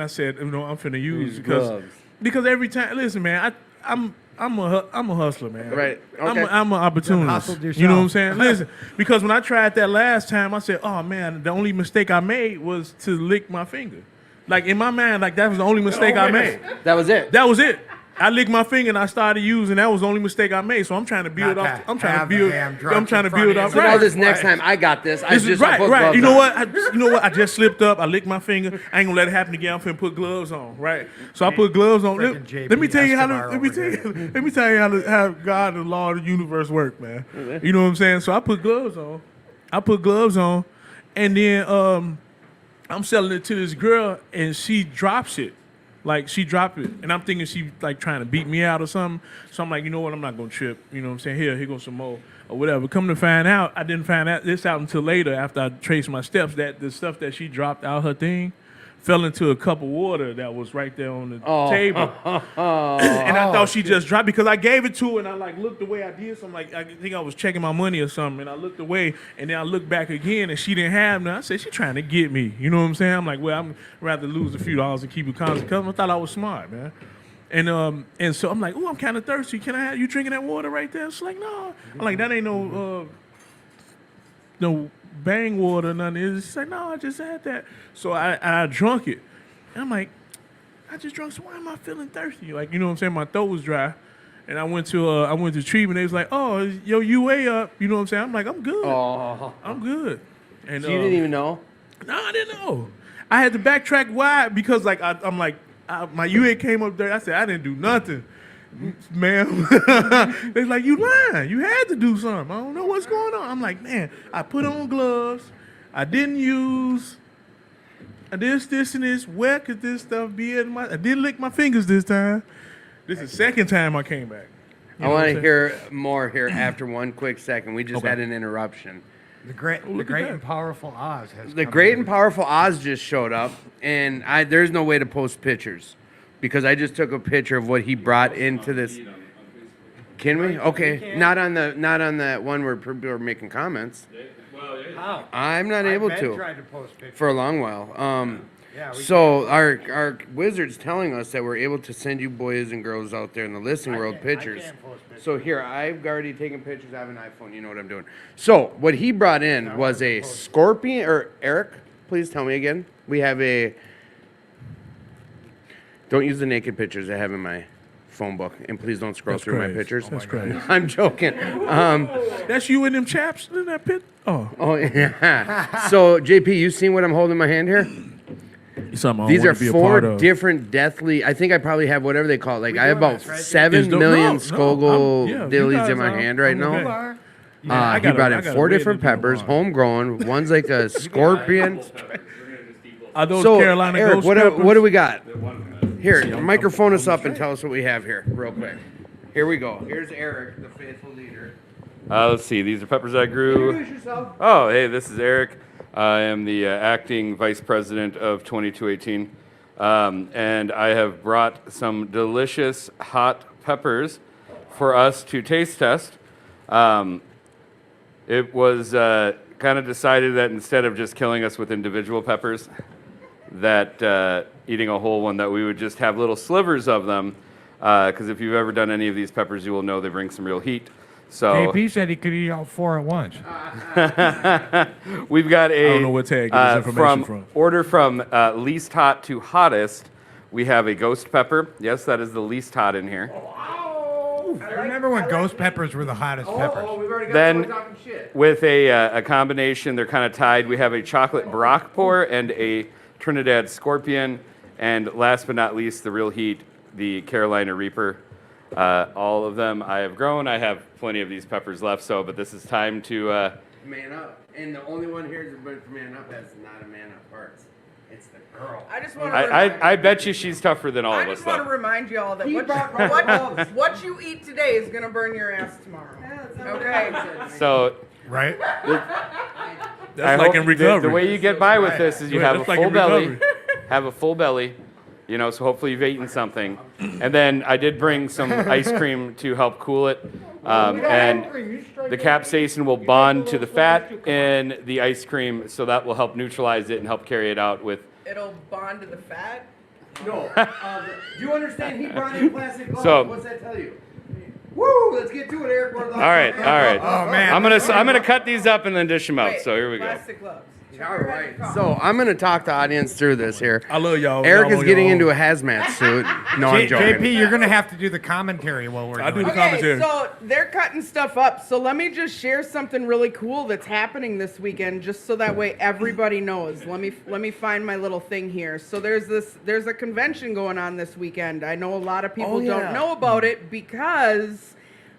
said, I'm finna use Use because gloves. every time, listen, man, I'm a hustler, man. Right. I'm Okay. an opportunist. hustled You know what I'm yourself. saying? Listen, because when I tried that last time, I said, "Oh man, the only mistake I made was to lick my finger." Like in my mind, like that was the only mistake I made. That was it. That was it. I licked my finger and I started using. That was the only mistake I made. So I'm trying to build Not off. to I'm trying to have the build. damn I'm drunk trying to in front build of off. you. So now Right. this next time, I got this. I This just is right, put right. gloves You know on. what? You know what? I just slipped up. I licked my finger. I ain't gonna let it happen again. I'm finna put gloves on, right? So I put gloves on. Freaking Let, JP let me tell you how. Escobar Let me over tell here. you. Let me tell you how God and the law of the universe work, man. You know what I'm saying? So I put gloves on. And then I'm selling it to this girl, and she drops it. Like, she dropped it. And I'm thinking she, like, trying to beat me out or something. So I'm like, you know what? I'm not going to trip. You know what I'm saying? Here goes some more or whatever. Come to find out, I didn't find out this out until later after I traced my steps that the stuff that she dropped out her thing fell into a cup of water that was right there on the table. And I thought she just dropped because I gave it to her and I like looked away. I did something like I think I was checking my money or something and I looked away and then I looked back again and she didn't have none. I said, she trying to get me. You know what I'm saying? I'm like, well, I'm rather lose a few dollars and keep it constant. I thought I was smart, man. And so I'm like, oh, I'm kind of thirsty. Can I have you drinking that water right there? She's like, no. I'm like, that ain't no bang water or nothing. She's like, no, I just had that. So I drunk it. And I'm like, I just drunk, so why am I feeling thirsty? Like, you know what I'm saying? My throat was dry. And I went to treatment. They was like, oh, yo, UA up. You know what I'm saying? I'm like, I'm good. Oh, I'm good. And so you didn't even know? no, I didn't know. I had to backtrack why because like I'm like my UA came up there. I said I didn't do nothing, ma'am. They like you lying. You had to do something. I don't know what's going on. I'm like, man, I put on gloves. I didn't use this, and this. Where could this stuff be in my? I didn't lick my fingers this time. This is the second time I came back. You I know what want I'm to saying? hear more here after one quick second. We just Okay. had an interruption. The great at that. and powerful Oz has The come great in. and powerful Oz just showed up, and there's no way to post pictures because I just took a picture of what he brought into this. Can we? Okay, not on that one where people are making comments. How? I'm not I able bet to tried to post pictures. for a long while. Yeah, we So our wizard's telling us that we're able to send you boys and girls out there in the listening world can't- pictures. I can't post pictures. So here, I've already taken pictures. I have an iPhone. You know what I'm doing. So what he brought in was a scorpion. Or Eric, please tell me again. We have a. Don't use the naked pictures I have in my phone book, and please don't scroll That's through crazy. my pictures. That's crazy. I'm joking. That's you and them chaps in that pit. Oh, Oh yeah. So JP, you seen what I'm holding in my hand here? something I These wanna are be a part four of. different deathly. I think I probably have whatever they call it. Like We I have doing about this, right? 7 Is the- million no, Skogel I'm- yeah, you dillies guys in my are- hand right I'm now. okay. You are. Yeah, I He got brought a- I in got a 4 red different and a peppers, blue one. homegrown. One's like a scorpion. Are those So Carolina Eric, Ghost what peppers? do we got? Here, microphone us up and tell us what we have here, real quick. Here we go. Here's Eric, the faithful leader. Let's see. These are peppers I grew. Introduce yourself. Oh, hey, this is Eric. I am the acting vice president of 2218. And I have brought some delicious hot peppers for us to taste test. It was kind of decided that instead of just killing us with individual peppers, that eating a whole one, that we would just have little slivers of them. Because if you've ever done any of these peppers, you will know they bring some real heat. So JP said he could eat all 4 at once. we've got a. I don't know what tag this information from. Order from least hot to hottest. We have a ghost pepper. Yes, that is the least hot in here. I remember when ghost peppers were the hottest peppers. we've already got Then- someone talking shit. With a combination, they're kind of tied. We have a chocolate Barack pour and a Trinidad Scorpion, and last but not least, the real heat, the Carolina Reaper. All of them I have grown. I have plenty of these peppers left. But this is time to. Man up. And the only one here is for man up that's not a man up parts. It's the girl. I just want to. I bet you she's tougher than all I of us, just want to though. remind you all that He what, brought my gloves. what you eat today is gonna burn your ass tomorrow. Okay. So Right? That's I like hope in recovery. The way you get by with this is you Yeah, have a that's like full in belly, recovery. have a full belly, so hopefully you've eaten something. And then I did bring some ice cream to help cool it. And the capsaicin will bond to the fat in the ice cream, so that will help neutralize it and help carry it out with. It'll bond to the fat. No. Do you understand? He brought in plastic gloves. So- What's that tell you? Woo! Let's get to it, Eric. All right, all right. Oh, man. I'm gonna cut these up and then dish them out. Wait, So here we go. Plastic gloves. All right. So I'm gonna talk the audience through this here. I love y'all. Eric Y'all is on getting your into a own. hazmat suit. No, I'm joking. JP, you're gonna have to do the commentary while we're I do doing the it. commentary. So they're cutting stuff up. So let me just share something really cool that's happening this weekend, just so that way everybody knows. Let me find my little thing here. So there's a convention going on this weekend. I know a lot of people yeah. don't know about it because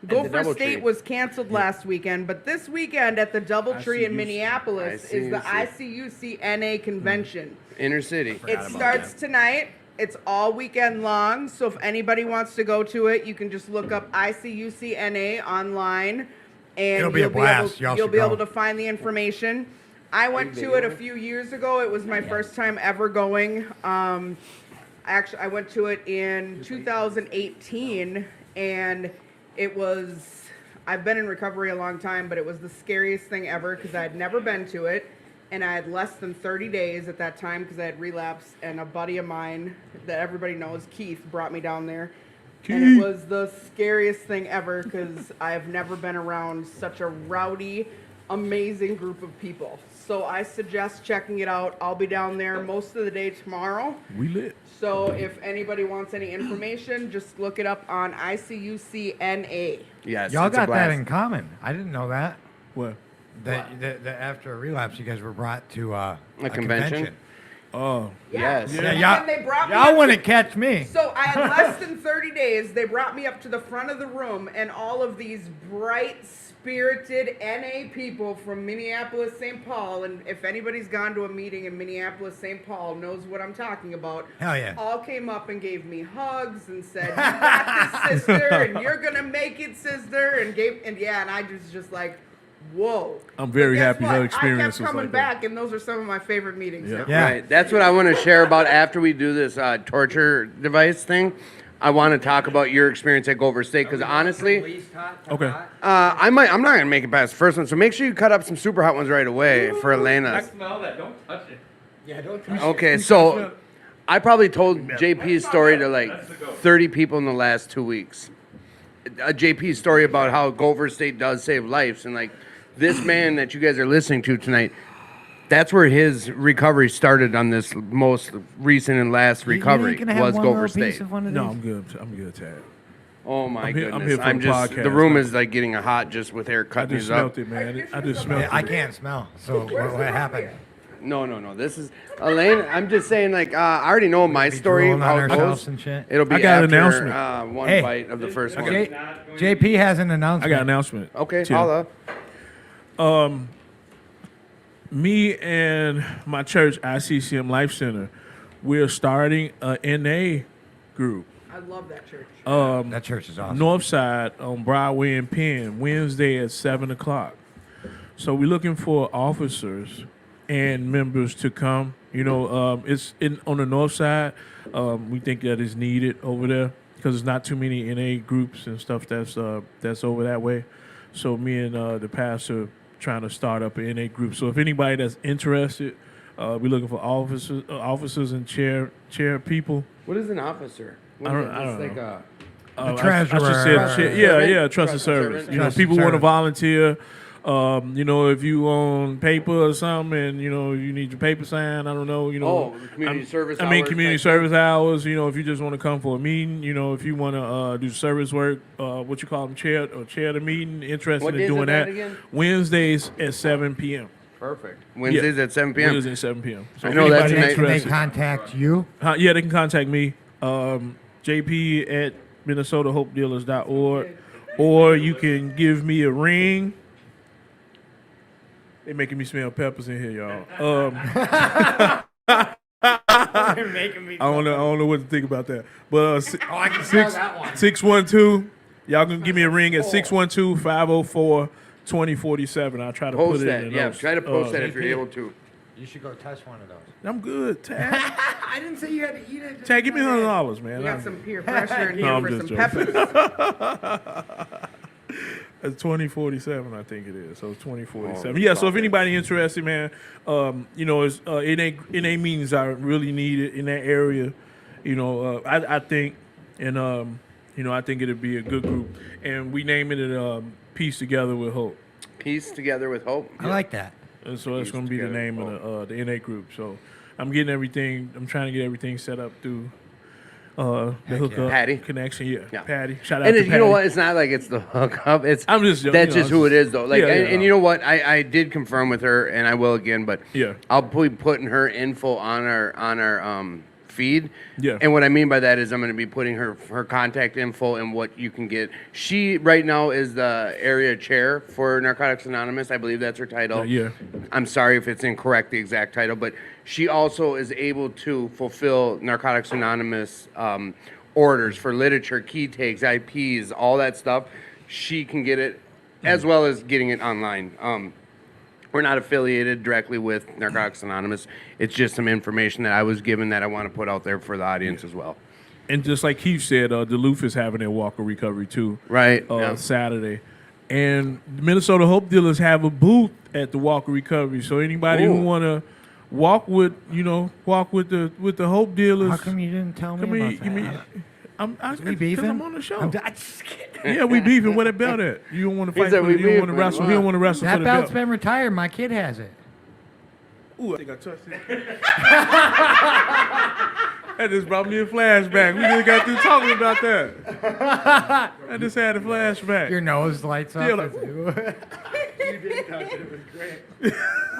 Gopher Doubletree. State was canceled last weekend, but this weekend at the DoubleTree in ICUC. Minneapolis is the ICUC NA convention. Inner city. It starts tonight. It's all weekend long. So if anybody wants to go to it, you can just look up ICUC NA online, and It'll be a blast. Y'all you'll should be go. able to find the information. I went to it a few years ago. It was my first time ever going. Actually, I went to it in 2018, and it was. I've been in recovery a long time, but it was the scariest thing ever because I had never been to it. And I had less than 30 days at that time because I had relapsed, and a buddy of mine that everybody knows, Keith, brought me down there. And it was the scariest thing ever because I've never been around such a rowdy, amazing group of people. So I suggest checking it out. I'll be down there most of the day tomorrow. We lit. So if anybody wants any information, just look it up on ICUCNA. Yes. Y'all it's a got that blast. in common. I didn't know that. What? That after a relapse, you guys were brought to a convention? Oh, Yes. Yeah, And y'all, they brought me y'all up wouldn't catch me. So I had less than 30 days. They brought me up to the front of the room, and all of these bright, spirited NA people from Minneapolis, St. Paul, and if anybody's gone to a meeting in Minneapolis, St. Paul, knows what I'm talking about. Hell yeah. All came up and gave me hugs and said, "You got this, sister, and you're gonna make it, sister," and I was just like, whoa. I'm very But guess happy what? her experience I kept was coming like that. back, and those are some of my favorite meetings. Yeah. Yeah. Right. That's what I want to share about after we do this torture device thing. I want to talk about your experience at Gopher State because honestly, Okay. I'm not gonna make it past the first one. So make sure you cut up some super hot ones right away for Elena. Smell that. Don't touch it. Yeah, don't touch Okay, so I probably told JP's story to like 30 people in the last 2 weeks. A JP's story about how Gopher State does save lives, and like this man that you guys are listening to tonight, that's where his recovery started on this most recent and last recovery was Gopher State. No, I'm good. I'm good, Tad. Oh my I'm here goodness! for the just podcast, the room man. is like getting hot just with Eric I cutting just his up. smelt it, man. I just smelt it. I can't smell. So what happened? No. This is Elaine. I'm just saying, like I already know my Be story drooling how on it ourselves goes. and shit. It'll be I got an after announcement. one Hey. bite of the first one. JP has an I announcement. got an announcement. Okay, Chill. holla. Me and my church, ICCM Life Center, we're starting a NA group. I love that church. That church is awesome. Northside on Broadway and Penn, Wednesday at 7 o'clock. So we're looking for officers and members to come. You know, it's on the north side. We think that is needed over there because there's not too many NA groups and stuff that's over that way. So me and the pastor trying to start up an NA group. So if anybody that's interested, we're looking for officers and chair people. What is an officer? What I is don't- it? I It's don't like know. a I should treasurer. say, trusted Trusted service. servant. You know, Trusted people want to service. volunteer. You know, if you own paper or something, and you know you need your paper signed. I don't know. You know, community service I mean, hours community type service hours. You know, if you just want to come for a meeting. You know, if you want to do service work, what you call them, chair the meeting. Interested What in days doing are that that? again? Wednesdays at 7 p.m. Perfect. Wednesdays Yeah. at 7 p.m. Wednesdays at 7 p.m. So I if know that's anybody nice. Can they interested- contact you? Yeah, they can contact me, JP at MinnesotaHopeDealers.org, or you can give me a ring. They making me smell peppers in here, y'all. I don't know what to think about that. But I can smell that one. 612, y'all can give me a ring at 612-504-2047. I'll try to Post put it that. in the Yeah, notes. try to post that if you're able to. You should go touch one of those. I'm good, Tag. I didn't say you had to eat it. Tag, give me $100, man. We got some peer pressure in here No, I'm for just some joking. peppers. It's 2047, I think it is. So it's 2047. Yeah. So if anybody interested, man, you know, it's NA meetings are really needed in that area. You know, I think, and you know, I think it'd be a good group, and we naming it Peace Together with Hope. Peace together with hope. I like that. And so that's Pieced going to be the together. name of the NA group. So I'm getting everything. I'm trying to get everything set up through the hookup Patty? connection. Yeah, Yeah. Patty. Shout out And to it, Patty. you know what? It's not like it's the hookup. It's I'm just joking, that's you know, just who it is though. Like, Yeah, and yeah. you know what? I did confirm with her, and I will again. But Yeah. I'll be putting her info on our feed. Yeah. And what I mean by that is I'm going to be putting her contact info and what you can get. She right now is the area chair for Narcotics Anonymous. I believe that's her title. Yeah. I'm sorry if it's incorrect, the exact title, but she also is able to fulfill Narcotics Anonymous orders for literature, key takes, IPs, all that stuff. She can get it as well as getting it online. We're not affiliated directly with Narcotics Anonymous. It's just some information that I was given that I want to put out there for the audience as well. And just like Keith said, Duluth is having their Walker Recovery too. Right. Yeah. Saturday. And the Minnesota Hope Dealers have a booth at the Walker Recovery. So anybody Ooh. who want to walk with the Hope Dealers. How come you didn't tell me Come about here, that? give me. We beefing? I'm on the show. I'm just kidding. Yeah, we beefing. Where that belt at? You don't want to He fight said for we it. You don't want to beefing. wrestle. He don't want to wrestle That for the belt's belt. been retired. My kid has it. Ooh, I think I touched it. That just brought me a flashback. We just got through talking about that. I just had a flashback. Your nose lights up. Yeah, like-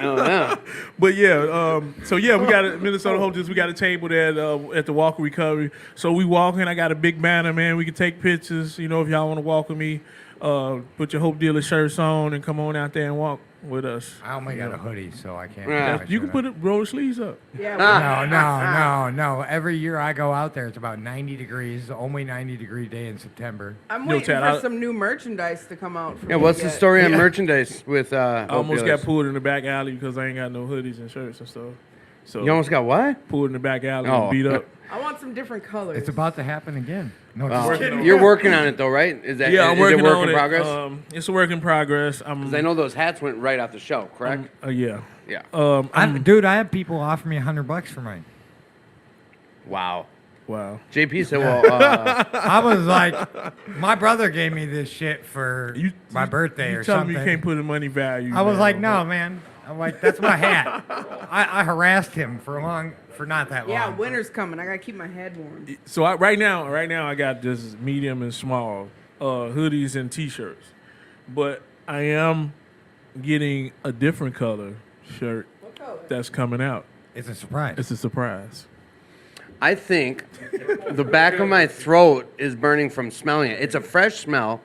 Oh, yeah. But yeah, so yeah, we got a Minnesota Hope Dealers. We got a table there at the Walker Recovery. So we walk in. I got a big banner, man. We can take pictures. You know, if y'all want to walk with me, put your Hope Dealer shirts on and come on out there and walk with us. I only got a hoodie, so I can't. Yeah. put my You can shirt put it, roll the sleeves up. Yeah. No. Every year I go out there, it's about 90 degrees. Only 90-degree day in September. I'm Yo, waiting Chad, for I- some new merchandise to come out. For Yeah, me what's the yet. story on merchandise with I almost Dealers? got pulled in the back alley because I ain't got no hoodies and shirts and stuff. So You almost got what? pulled in the back alley Oh. and beat up. I want some different colors. It's about to happen again. No, Oh, just kidding. you're working on it though, right? Is that Yeah, I'm is working it work on in it. progress? It's a work in progress. Because I know those hats went right off the shelf, correct? Yeah. Yeah. Dude, I have people offer me $100 for mine. Wow. Wow. JP said, well, I was like, my brother gave me this shit for my birthday You or tell something. me you can't put a money value. I was man, like, on no, that. man. I'm like, that's my hat. I harassed him for not that long. yeah, winter's coming. I gotta keep my head warm. So right now I got just medium and small hoodies and t-shirts, but I am getting a different color shirt What color? that's coming out. It's a surprise. It's a surprise. I think the back of my throat is burning from smelling it. It's a fresh smell.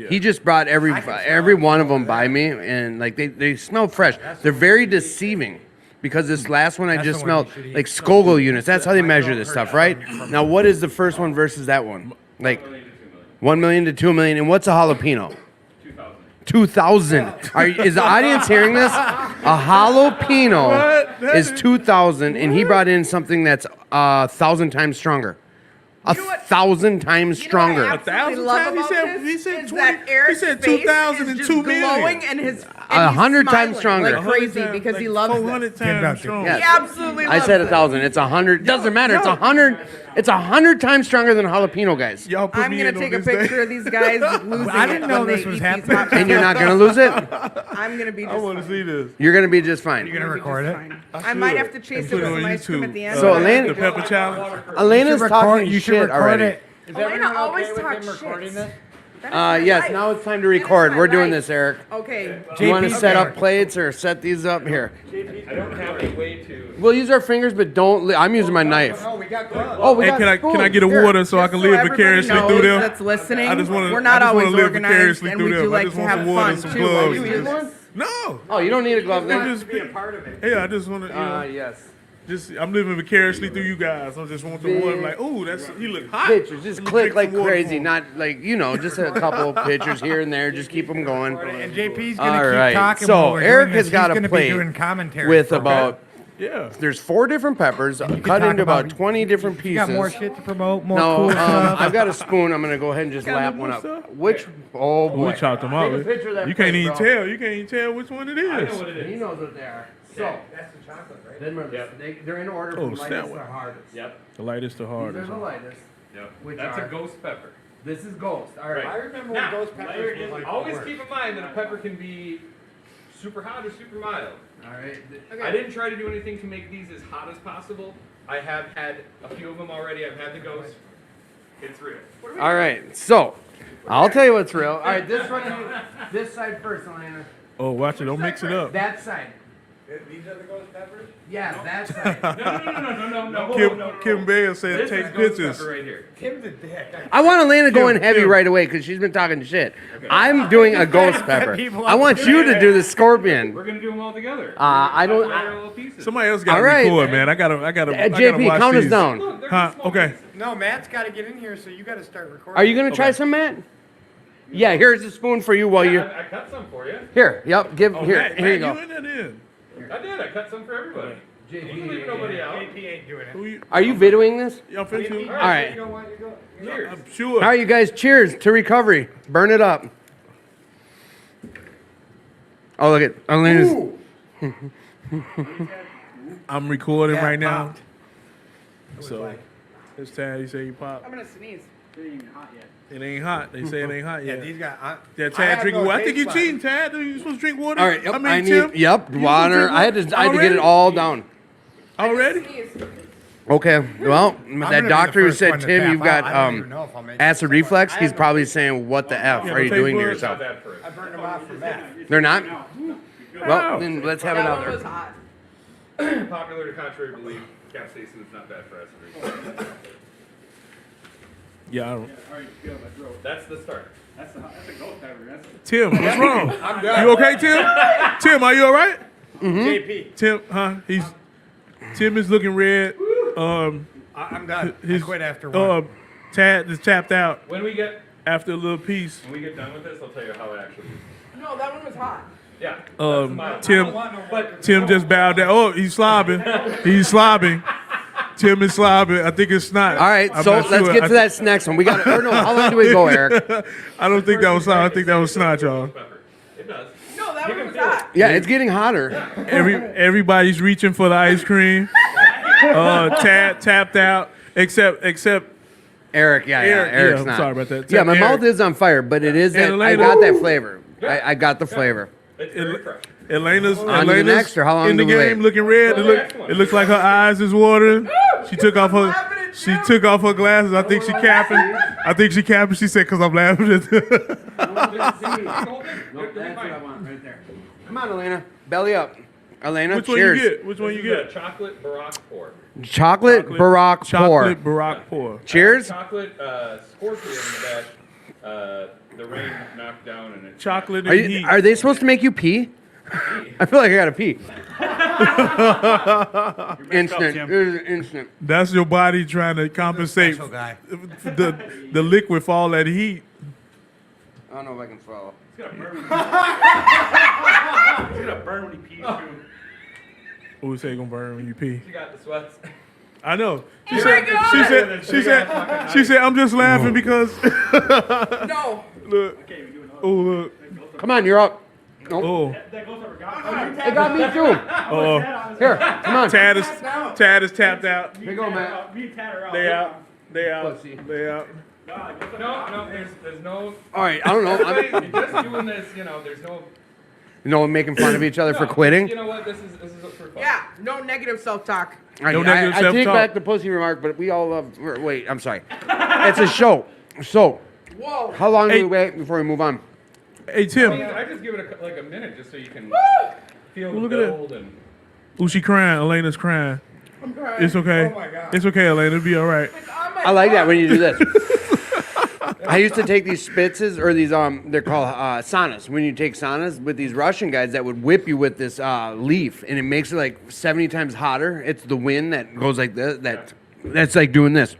He just brought every one of them by me, and like they smell fresh. They're very deceiving because this last one I That's just the one smelled you should eat. like Scoville units. That's how they measure this stuff, right? Now, what is the first one versus that one? Like 1 million to 2 million, and what's a jalapeno? 2,000. Is the audience hearing this? A jalapeno is 2,000, and he brought in something that's 1,000 times stronger. A know what? 1,000 times You know stronger. what I absolutely 1,000 love times? He about said- this he said is 20 that Eric's he said face 2,000 is and just 2 million. glowing and his 100 times smiling stronger. like crazy 100 because he like loves 400 it. Get it out times there. strong. Yeah. He absolutely loves I said it. 1,000. It's 100. Doesn't matter. It's 100. It's 100 times stronger than a jalapeno, guys. Y'all put I'm me gonna in on take a this day. picture of these guys losing I didn't it know when this they was eat happening. these hot And you're not gonna lose it. I'm gonna be just I want to fine. see this. You're gonna be just fine. You're gonna Be just record it. fine. I might have to chase it Put with it on some ice cream at the YouTube. end. So but- Elaine- the pepper challenge. Elena's talking You should shit record already. it. Elena always talks shit. Yes. Now it's time to record. We're doing this, Eric. Okay. Do you want to JP, set okay. up plates or set these up here? I don't have a way to. We'll use our fingers, but don't. I'm using my knife. Oh, we got gloves. Oh, we Hey, got can I spoons. get a Here. water so I Just can so live everybody vicariously knows through them? that's listening, I just wanna- we're I not just wanna always live organized, vicariously and through we them. do I like just to want have some water fun and some too. gloves. while we do this. No. Oh, you don't need a glove then. Just be a part of it. Yeah, I just want to. Yes. Just I'm living vicariously through you guys. I just want the one like, ooh, that's he look hot. Pictures, just Let me click drink like some water crazy. for him. Not like just a couple pictures here and there. Just keep them going. And JP's All gonna keep right. talking So, while we're Eric doing has this. got He's a gonna plate be doing commentary with for about. Yeah. There's 4 different peppers. Cut talk into about about- 20 different You pieces. got more shit to promote, more No, cool stuff. I've got a spoon. I'm gonna go ahead and just Got lap any one more up. stuff? Which? Oh boy. We chopped them out. Take a picture of that You can't plate, even bro. tell. You can't even tell which one it is. He knows what they are. So That's the chocolate, right? then they're in order Oh, from snap lightest to one. hardest. Yep. The lightest to These are hardest. the lightest. Yep. Which That's are- a ghost pepper. This is ghost. All right. I remember Now, when those peppers were like always the keep in mind that a pepper can be super hot or super mild. All right. I didn't try to do anything to make these as hot as possible. I have had a few of them already. I've had the ghost. It's real. All right. So, I'll tell you what's real. All right, this side first, Elena. Oh, watch it. Don't mix it up. That side. These are the ghost peppers? Yeah, that side. No. Kim Bale said This take is ghost pictures. pepper right here. Tim's a dick. I want Elena going Kim, heavy Kim. right away because she's been talking shit. I'm doing a ghost pepper. People I want you to do the scorpion. We're gonna do them all together. I don't. Parallel pieces. Somebody else got to All right. record, man. I gotta JP, watch count us these. down. Look, they're Huh? small Okay. pieces. No, Matt's got to get in here, so you got to start recording. Are you gonna try some, Matt? Yeah, here's a spoon for you while Yeah, you. I cut some for you. Here, yep. Give Oh, here. Matt, Here you Matt, go. in that in. I did. I cut some for everybody. You can leave nobody out. JP ain't doing it. Who you? Are you videoing this? Y'all finna All All right. You know what? You go. Cheers. I'm sure. All right, you guys. Cheers to recovery. Burn it up. Oh, look at Elena's. I'm recording Yeah, right now. popped. So, it's Tad. He say you pop. I'm gonna sneeze. It ain't hot. They say it ain't hot Yeah, yet. these guys. Yeah, I Tad have drinking no water. I think taste you buds. cheating, Tad. You supposed to drink water? All right. Yep. I mean, I need. Tim, Yep. you Water. drink I had to get already? it all down. Already? Sneeze. Okay. Well, I'm that gonna be doctor the who first said, one to Tim, tap you've out. got I don't even know if I'll make it. acid reflux. He's probably saying, "What the f Yeah, are you take doing to blood. yourself?" Not bad for it. I burned them off for Matt. They're not. Wow. Well, then let's have That one another. was hot. Popular to contrary belief, capsaicin is not bad for acid reflux. Yeah, I don't. That's the start. Tim, what's wrong? You okay, Tim? Tim, are you all right? JP, Tim, huh? Tim is looking red. I'm done. His I quit after one. Tad is tapped out When we get after a little piece. done with this, I'll tell you how it actually is. No, that one was hot. Yeah. that's the mild. Tim, But Tim just bowed down. Oh, he's slobbing. He's slobbing. Tim is slobbing. I think it's snot. All right, I'm so not let's sure. get to that next one. We got. Or no, how long do we go, Eric? I don't think that was snot. I think that was snot, y'all. pepper. It does. No, that You one can was feel it. hot. Yeah, it's getting hotter. Everybody's reaching for the ice cream. Tapped out. Except Eric, yeah, Eric, Eric's yeah, not. sorry about that. Yeah, my Eric. mouth is on fire, but it is that And I Elena- got that flavor. I got the flavor. It's very fresh. Elena's On to the next, or how long in the do we wait? game looking red. It looks like her eyes is watering. She took off her glasses. I think she capping. She said, "Cause I'm laughing." At Come on, Elena. Belly up. Elena, Which one cheers. you get? Which one This you is a get? chocolate Barack pour. Chocolate Barack pour. Chocolate Barack pour. Cheers. Chocolate scorpion that the rain knocked down and it. Chocolate Are, and you, heat. are they supposed to make you pee? I feel like I gotta pee. Instant. That's your body trying to compensate Special guy. the liquid for all that heat. I don't know if I can swallow. Who say gonna burn when you pee? You got the sweats. I know. She my said, God. she said, I'm just laughing because No. look. Oh look. Come on, you're up. Oh. It got me too. Here, come on. Tad is tapped out. Here you go, Matt. They out. They out. Pussy. They out. No, there's no. All right, I don't know. You're just doing this, there's no. Making fun of each other for quitting. You know what? This is for fun. Yeah, no negative self-talk. No negative I take self-talk. back the pussy remark, but we all love. Wait, I'm sorry. It's a show. So, Whoa. how long do Hey. we wait before we move on? Hey Tim. I just give it a minute just so you can feel the Look at that. build and. Ooh, she crying. Elena's crying. It's okay. Oh my God. It's okay, Elena. It'll be all right. I like that when you do this. I used to take these spitzes or these they're called saunas. When you take saunas with these Russian guys that would whip you with this leaf, and it makes it like 70 times hotter. It's the wind that goes like this. That's like doing this.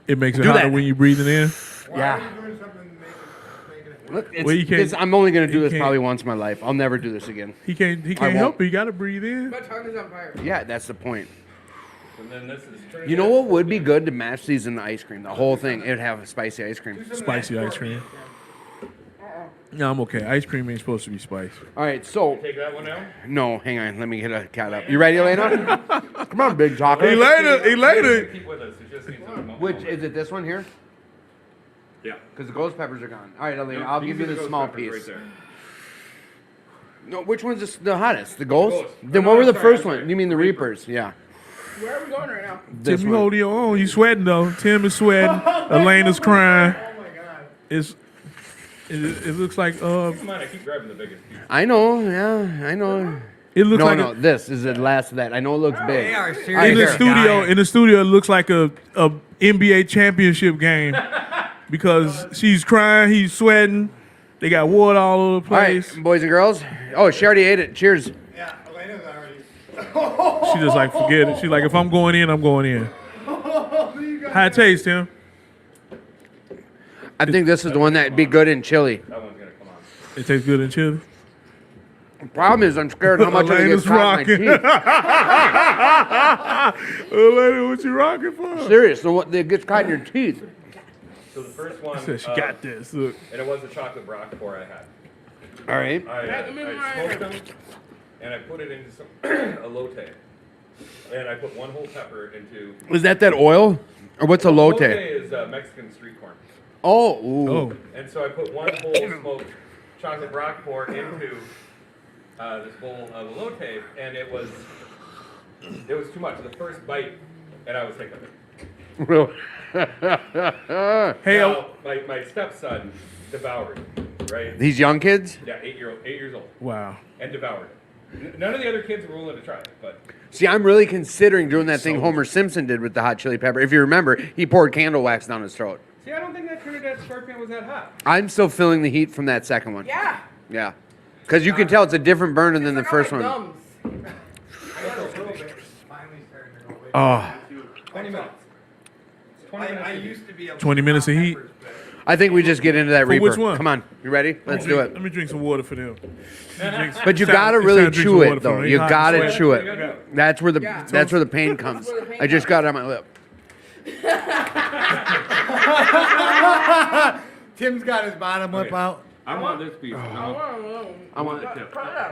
It makes it Do hotter that. when you breathing in. Why Yeah. are you doing something to make it? Look, Well, you can't- I'm only gonna do you this can't- probably once in my life. I'll never do this again. He can't won't. help it. You gotta breathe in. My tongue is on fire. Yeah, that's the point. And then this is. You know what would be good to match these in the ice cream? The whole thing. It would have a spicy ice cream. Spicy ice cream. No, I'm okay. Ice cream ain't supposed to be spicy. All right, so Take that one out. no, hang on. Let me get a cat up. You ready, Elena? Come on, big chocolate. Elena. Keep with us. It just needs a moment. Which is it? This one here? Yeah. Because the ghost peppers are gone. All right, Elena, I'll give you the small piece. Right there. No, which one's the hottest? The Ghost? Ghost. Then No, what were the sorry, first I'm one? sorry. You mean the Reapers? Yeah. Where are we going right now? Tim, This you one. holding your own. You sweating though. Tim is sweating. Elena's crying. Oh my god. It looks like Come on, I keep grabbing the biggest piece. I know. Yeah, I know. it looks No, like no. This is the last of that. I know it looks big. They are All right, in the serious. here. studio. Dying. In the studio, it looks like a NBA championship game because she's crying. He's sweating. They got water all over the All right, place. boys and girls. Oh, she already ate it. Cheers. Yeah, Elena's already. She just like forget it. She's like, if I'm going in, I'm going in. How it taste, Tim? I think this is the one that'd be good in chili. That one's gonna come on. It tastes good in chili. Problem is, I'm scared how much I'm gonna Elena's get caught in my rocking. teeth. Elena, what you rocking for? Serious, so what? It gets caught in your teeth. So the first one, Said she got this. Look. and it was a chocolate brock pour I had. All right. I smoked them, and I put it into some elote. And I put one whole pepper into. Is that oil, or what's elote? Elote is Mexican street corn. Oh, ooh. Oh, And so I put one whole smoked chocolate brock pour into this bowl of elote, and it was too much. The first bite, and I was sick of it. hey, Now, my stepson devoured it, right? These young kids. Yeah, 8 years old, wow. and devoured it. None of the other kids were willing to try it, but See, I'm really considering doing that thing Homer Simpson did with the hot chili pepper. If you remember, he poured candle wax down his throat. see, I don't think that Trinidad scorpion was that hot. I'm still feeling the heat from that second one. Yeah. Yeah. Because you can tell it's a different burner than the Check out first my one. gums. Finally starting to go away. Oh, 20 minutes. I used to be able 20 minutes of heat. I think we just get into that Reaper. which one? Come on, you ready? Let's do Let it. me drink some water for them. But you gotta really chew it though. You gotta chew it. That's where the pain comes. where the pain I just got it on my lip. Tim's got his bottom lip out. I want this piece. I want it.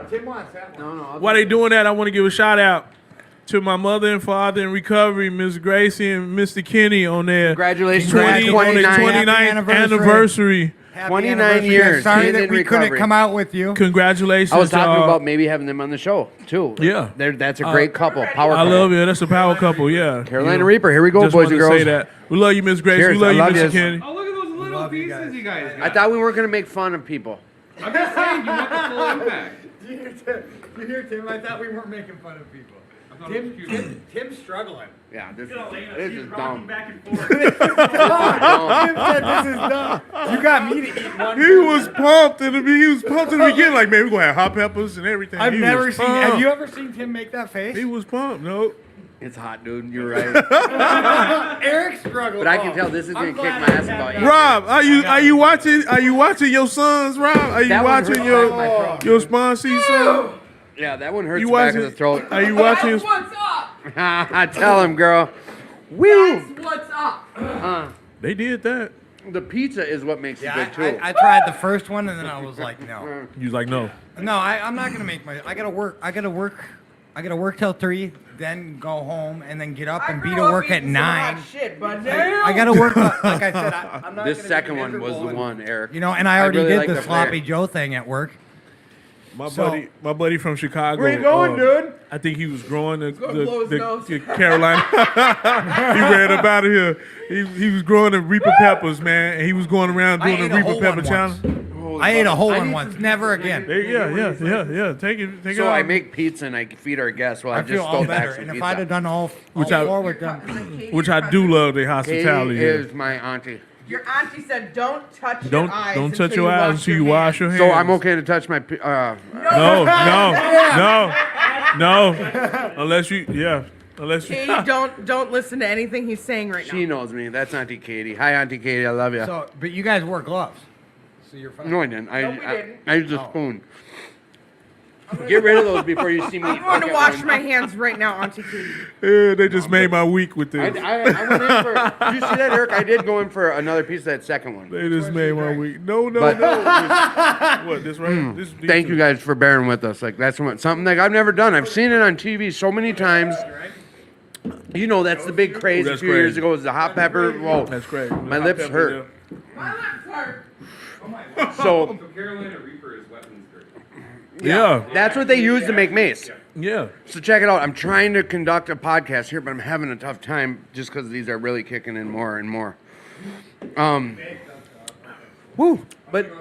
Tim wants that one. No. While they doing that, I want to give a shout out to my mother and father in recovery, Miss Gracie and Mr. Kenny, on their Congratulations. 20 on their 29. 29th Happy anniversary. Happy 29 anniversary. years, Sorry being that in we couldn't recovery. come out with you. Congratulations. I was talking y'all. about maybe having them on the show too. Yeah. That's a great couple. Power I couple. love you. That's a power couple. Yeah. Carolina Reaper. Here we go, Just boys wanted and to girls. say that. We love you, Miss Gracie. Cheers. We love I you, love Mr. yous. Kenny. Oh, look at those little Love you pieces guys. you guys got. I thought we weren't gonna make fun of people. I'm just saying, you want the full impact. You hear Tim? I thought we weren't making fun of people. thought it was cute. Tim's struggling. Yeah, this is dumb. Tim said this is dumb. You got me to eat one. He was pumped in the beginning, like, man, we're gonna have hot peppers and everything. I've He never was seen. Have pumped. you ever seen Tim make that face? He was pumped. No. It's hot, dude. You're right. Eric struggled. But I can tell this is gonna kick my ass about you. Rob, are you watching your sons, Rob? Are you That one watching hurts my throat. your sponsee son? Yeah, that one hurts You the back watching? of the throat. Are you watching? That's what's up. I tell him, girl. Woo! That's what's up. They did that. The pizza is what makes Yeah, it good too. I tried the first one and then I was like, no, You was like, no. no, I'm not gonna make my. I gotta work till 3, then go home and then get up and be to work at 9. Shit, but damn. I gotta work. Like I said, I'm not. This gonna be second one was miserable the and- one, Eric. You know, and I already really did like the the sloppy flair. Joe thing at work. So- My buddy from Chicago. Where you going, dude? I think he was growing blow his nose. the Carolina. He ran up out of here. He was growing the Reaper peppers, man, and he was going around I doing ate the a Reaper whole pepper one challenge. once. I ate a whole I one need once. some- Never again. Yeah. Take it. So out. I make pizza and I feed our guests while I, I just feel all go back better. some And if pizza. I'd have done all Which I- four with them, which I do love the hospitality. Katie here. is my auntie. Your auntie said, "Don't touch your Don't eyes. don't touch until your you eyes until you wash your hands. So I'm okay to touch my. No. Unless you Katie, don't listen to anything he's saying right She now. knows me. That's Auntie Katie. Hi, Auntie Katie. I love you. so but you guys wore gloves, so you're fine. No, I didn't. No, we didn't. I used a spoon. Get rid of those before you see me. I'm going to fucking wash one. my hands right now, Auntie Katie. Yeah, they just made my week with I this. went in for. Did you see that, Eric? I did go in for another piece of that second one. They just made my week. No. But- What this right? This Thank you guys for bearing with us. Like that's something like I've never done. I've seen it on TV so many times. You know, that's the big craze a That's few years crazy. ago was the hot pepper. Whoa, That's great. My lips hurt. My lips hurt. So So Carolina Reaper is weapons grade. Yeah. That's what they use to make mace. Yeah. So check it out. I'm trying to conduct a podcast here, but I'm having a tough time just because these are really kicking in more and more. Woo. But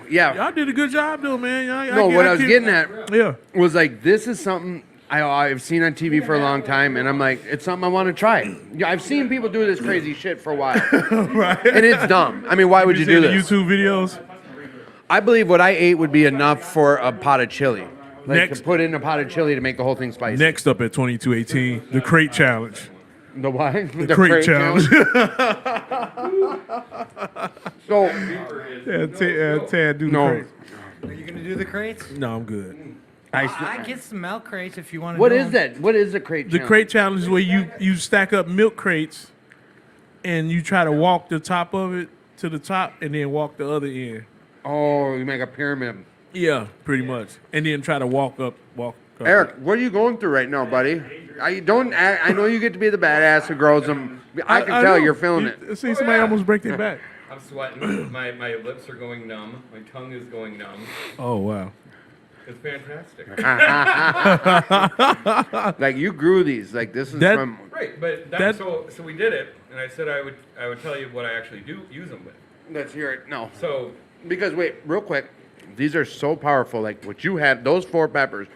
yeah. Y'all did a good job, though, man. No, what I was getting at Yeah. was like, this is something I've seen on TV for a long time, and I'm like, it's something I want to try. Yeah, I've seen people do this crazy shit for a while, Right. and it's dumb. I mean, why would you do the this? YouTube videos? I believe what I ate would be enough for a pot of chili. Like Next. to put in a pot of chili to make the whole thing spicy. Next up at 2218, the crate challenge. The what? The Crate challenge. So, Yeah, Tad do the no. crate. Are you gonna do the crates? No, I'm good. I get some milk crates if you want to. What is that? What is the crate The challenge? crate challenge is where you stack up milk crates and you try to walk the top of it to the top and then walk the other end. Oh, you make a pyramid. Yeah, pretty much. And then try to walk up. Eric, what are you going through right now, buddy? I know you get to be the badass who grows them. I can tell know. you're feeling it. See somebody almost break their back. I'm sweating. My lips are going numb. My tongue is going numb. Oh, wow. It's fantastic. Like you grew these. Like this is That- from. Right, but That- so we did it, and I said I would tell you what I actually do use them with. Let's hear it. No, So because wait, real quick, these are so powerful. Like what you have, those 4 peppers,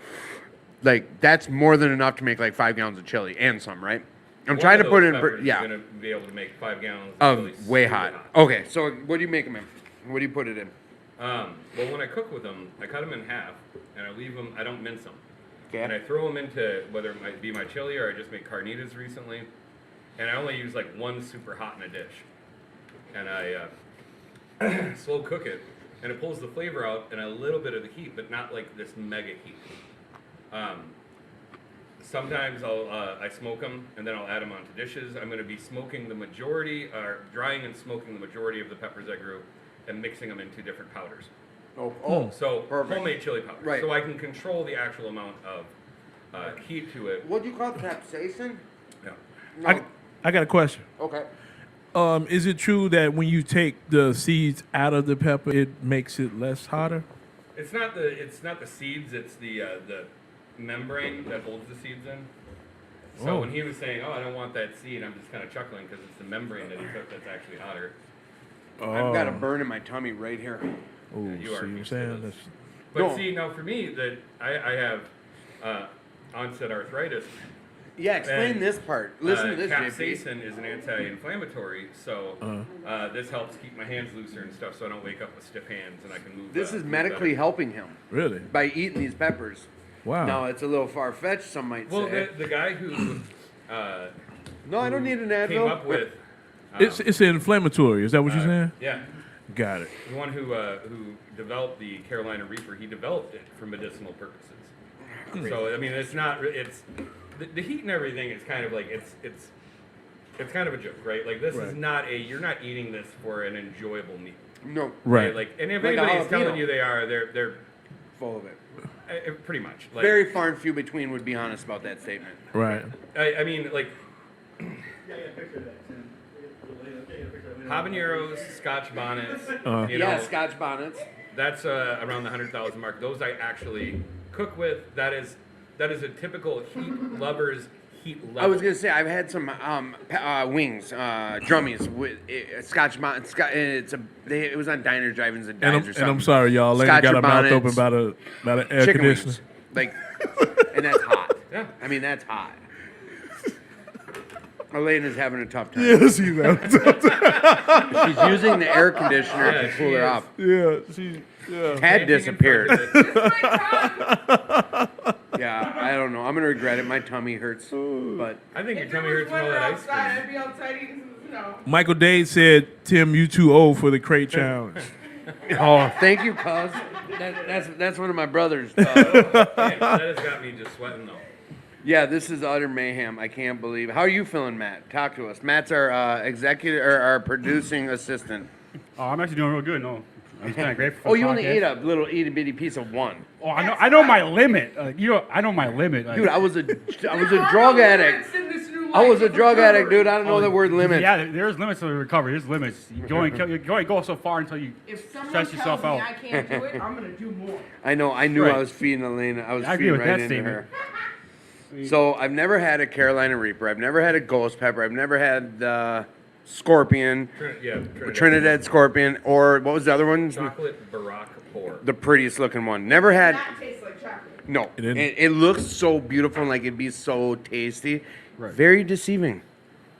like that's more than enough to make like 5 gallons of chili and some, right? I'm trying to put in. Yeah. You're gonna be able to make 5 gallons Of chili way super hot. Okay, so what do you make them in? What do you put it in? Well, when I cook with them, I cut them in half, and I leave them. I don't mince them. Okay. And I throw them into whether it might be my chili or I just make carnitas recently, and I only use like 1 super hot in a dish, and I slow cook it, and it pulls the flavor out and a little bit of the heat, but not like this mega heat. Sometimes I smoke them and then I'll add them onto dishes. I'm going to be smoking the majority, or drying and smoking the majority of the peppers I grew, and mixing them into different powders. Oh, So perfect. homemade chili powder. Right. So I can control the actual amount of heat to it. what do you call it? Capsaicin? Yeah. No. I got a question. Okay. Is it true that when you take the seeds out of the pepper, it makes it less hotter? It's not the seeds. It's the membrane that holds the seeds in. So Oh. when he was saying, "Oh, I don't want that seed," I'm just kind of chuckling because it's the membrane that he took that's actually hotter. I've got a burn in my tummy right here. Oh, you see are what I'm used to saying? this. That's, But No. see, now for me, that I have onset arthritis. Yeah, explain And, this part. Listen to this, JP. Capsaicin is an anti-inflammatory, so this helps keep my hands looser and stuff, so I don't wake up with stiff hands and I can move. This is move medically better. helping him really? by eating these peppers. Wow. Now, it's a little far-fetched, some might Well, say. the guy who No, I don't need an came Advil. up with It's inflammatory. Is that what you're saying? yeah, Got it. the one who developed the Carolina Reaper, he developed it for medicinal purposes. So I mean, it's not it's the heat and everything is kind of like it's kind of a joke, right? Like this is Right. not you're not eating this for an enjoyable meal. No, Right. Like, and if Like a anybody's telling jalapeno. you they are, they're full of it. pretty much. Like, Very far and few between would be honest about that statement. Right. I mean, like habaneros, Scotch bonnets. You know, Yeah, Scotch bonnets. that's around the 100,000 mark. Those I actually cook with. That is a typical heat lover's heat level. I was gonna say I've had some wings, drummies with Scotch bonnet. It was on Diners, Drive-ins, and And Dines I'm, or and something. I'm sorry, y'all. Lady Scotch got or her mouth bonnets, open about an air chicken conditioner. wings, like, and that's hot. Yeah. I mean that's hot. Elena's having a tough time. Yeah, see that. She's using the air conditioner Yeah, to she cool her is. off. Yeah, she. Yeah. Had disappeared. I Yeah, I don't know. I'm gonna regret it. My tummy hurts, but think your tummy hurts from all that ice cream. I'd be outside eating some snow. Michael Dade said, "Tim, you too old for the crate challenge." oh, thank you, cuz. That's one of my brothers. Man, that has got me just sweating though. Yeah, this is utter mayhem. I can't believe. How are you feeling, Matt? Talk to us. Matt's our executive or our producing assistant. Oh, I'm actually doing real good. No, I'm kind of grateful. For Oh, the you only podcast. ate a little itty bitty piece of one. Oh, I know my limit. I know my limit. Like, Dude, I was a drug addict. In this new I was a drug addict, dude. I don't know the word limit. Yeah, there's limits to the recovery. There's limits. You can only go so far until you If someone stress tells yourself me out. I can't do it, I'm gonna do more. I know. I knew I Right. was feeding Elena. I was I agree feeding with right that into her. So I've never had a Carolina Reaper. I've never had a Ghost Pepper. I've never had the Scorpion, Trinidad Scorpion, or what was the other one? Chocolate Barack pour. The prettiest looking one. Never had. That tastes like chocolate. No, It didn't? it looks so beautiful and like it'd be so tasty. Right. Very deceiving.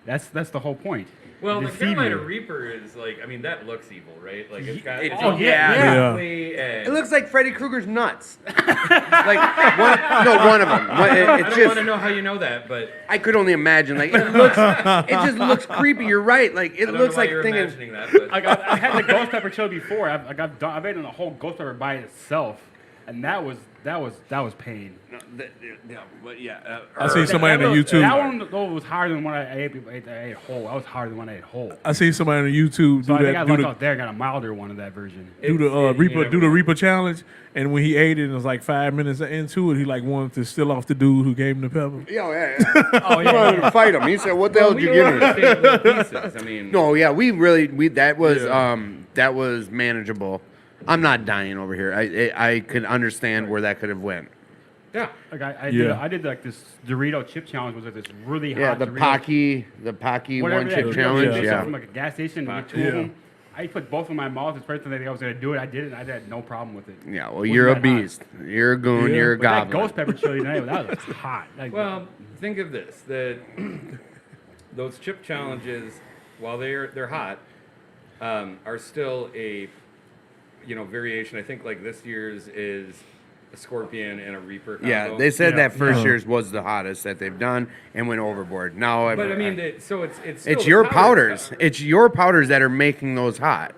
That's the whole point. Well, the Deceive Carolina you. Reaper is like, I mean, that looks evil, right? Like it's got. It- It's oh, all yeah. ugly and- It looks like Freddy Krueger's nuts. like one of them. I It's don't want to just know how you know that, but I could only imagine. Like it just looks creepy. You're right. Like it I don't looks know why like you're thinking. imagining that. But I had the ghost pepper chili before. I've eaten a whole ghost pepper by itself, and that was pain. I seen somebody on the That YouTube. one though was harder than when I ate whole. That was harder than when I ate whole. I seen somebody on the YouTube So I do think I that. Do lucked the, out there and got a milder one of that version. do the It's- Reaper, you do the never- Reaper challenge, and when he ate it, it was like 5 minutes into it. He like wanted to steal off the dude who gave him the pepper. Yeah. Oh, he wanted to fight him. He said, "What the hell did you give me?" pieces. I mean, No, yeah, we that was manageable. I'm not dying over here. I could understand where that could have went. yeah. Like I Yeah. did like this Dorito chip challenge. Was like this really Yeah, hot the Dorito, Pocky whatever one that chip Dorito challenge. chip Yeah. from like a gas station. Pocky. Two of Yeah. them. I put both in my mouth. It's first thing I think I was gonna do it. I did it. And I had no problem with it. Yeah, well, Wasn't you're a that hot. beast. You're a goon. Yeah. You're a But that goblin. ghost pepper chili tonight, that was hot. Like, Well, think of this: that those chip challenges, while they're hot, are still a variation. I think like this year's is a Scorpion and a Reaper combo. Yeah, they said Yeah. that first Yeah. year's was the hottest that they've done and went overboard. Now, But I mean, so it's still it's the your powder powders. stuff. It's your powders that are making those hot.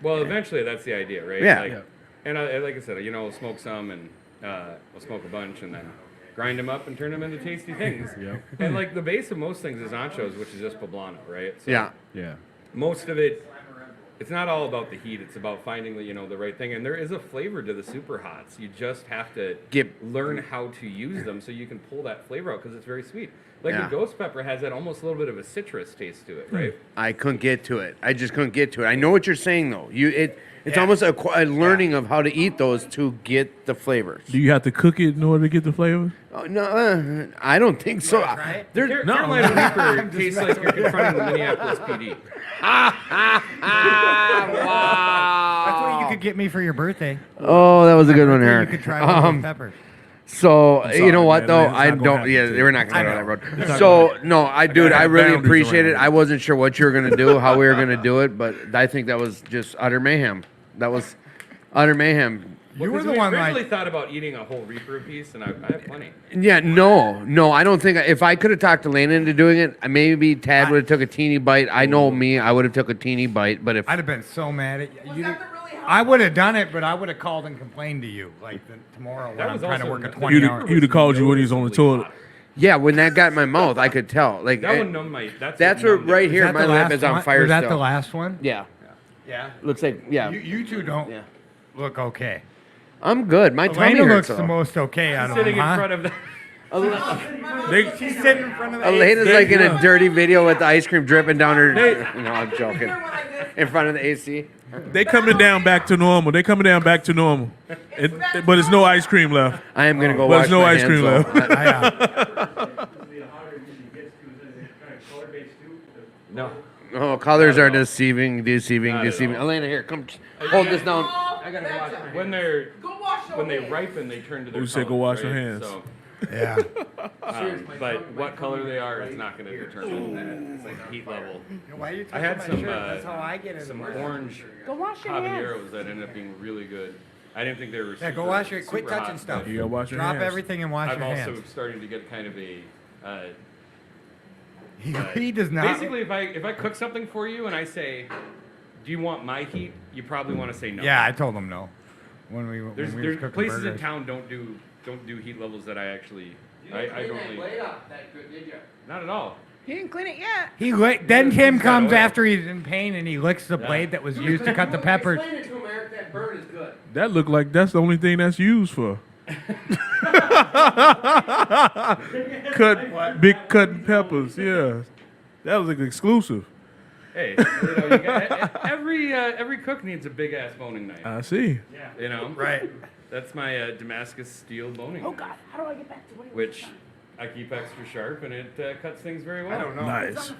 Well, eventually that's the idea, right? Yeah. Like, Yeah. And like I said, we'll smoke some and we'll smoke a bunch and then grind them up and turn them into tasty things. And like the base of most things is anchos, which is just poblano, right? So Yeah. yeah. most of it, it's not all about the heat. It's about finding the right thing. And there is a flavor to the super hots. You just have to learn how to use them so you can pull that flavor out because it's very sweet. Like Yeah. the ghost pepper has that almost a little bit of a citrus taste to it, right? I couldn't get to it. I just couldn't get to it. I know what you're saying though. It's Yeah. almost a learning of how to eat those to get the flavors. Do you have to cook it in order to get the flavor? Oh, no, I don't think so. Right? There- Carolina Reaper tastes like you're confronting the Minneapolis PD. That's what you could get me for your birthday. Oh, that was a good one, You Eric. could try one of those peppers. So sorry, you know what man. though, It's not I gonna don't. happen Yeah, to they you. were not going I to go know. that road. It's not So no, dude, have I really boundaries appreciate it. around it. I wasn't sure what you were going to do, how we were going to do it, but I think that was just utter mayhem. That was utter mayhem. You were Because the we one originally like, thought about eating a whole Reaper piece, and I have plenty. Yeah, no, I don't think if I could have talked Lena into doing it, maybe Tad would have took a teeny bite. I know me, I would have took a teeny bite, but if I'd have been so mad at you. Was that the really hot I would have done it, but I would have called and complained to you like tomorrow when That I'm was trying to also work a the- 20 hour. You'd have called you when he was on the noticeably toilet. hot. yeah, when that got in my mouth, I could tell. Like That one numbed my. that's what where numbed it. right Is here, that my the lip last is on one? fire Was that still. the last one? Yeah, Yeah. looks like You two don't Yeah. look okay. I'm good. My tummy Elena hurts. looks the though. most okay out of Sitting them, in huh? front of the. They, She's sitting in front of the Elena's They- like in yeah. a dirty video with the ice cream dripping down her. They- No, I'm joking. Remember when I did? In front of the AC. they coming down back to normal. They coming down back to normal. But it's no ice cream left. I am gonna go But wash there's no my ice hands, cream though. left. No. Oh, colors Not are at all. deceiving. Not at all. Elena, here, come, hold this down. I gotta go wash my hands. When Go wash your they hands. ripen, they turn to their. Who said go color, wash your right? hands? So, Yeah. but what color they are is not going to determine that. It's like heat level. Why are you I had touching my some shirt? That's how I get in some the orange Go wash your hands. habaneros that ended up being really good. I didn't think they were. Yeah, go super- wash your. Quit super touching hot, stuff. but You gotta wash your Drop hands. everything and wash I'm your also hands. starting to get kind of a. He does not. Basically, if I cook something for you and I say, "Do you want my heat?" You probably want to say no. Yeah, I told him no. When we was There's cooking places in burgers. town don't do heat levels that I actually. I don't really. up that good, did you? Not at all. He didn't clean it yet. He then Tim got comes oil. after he's in pain and he licks the blade that was used to cut the peppers. Explain it to him, Eric. That bird is good. That look like that's the only thing that's used for. Big cutting peppers. Yeah, that was an exclusive. Hey, you got, every cook needs a big ass boning knife. I see. You know, Right. That's my Damascus steel boning knife. God, how do I get back to what Which I keep extra sharp, and it cuts things very well. I don't know. Nice.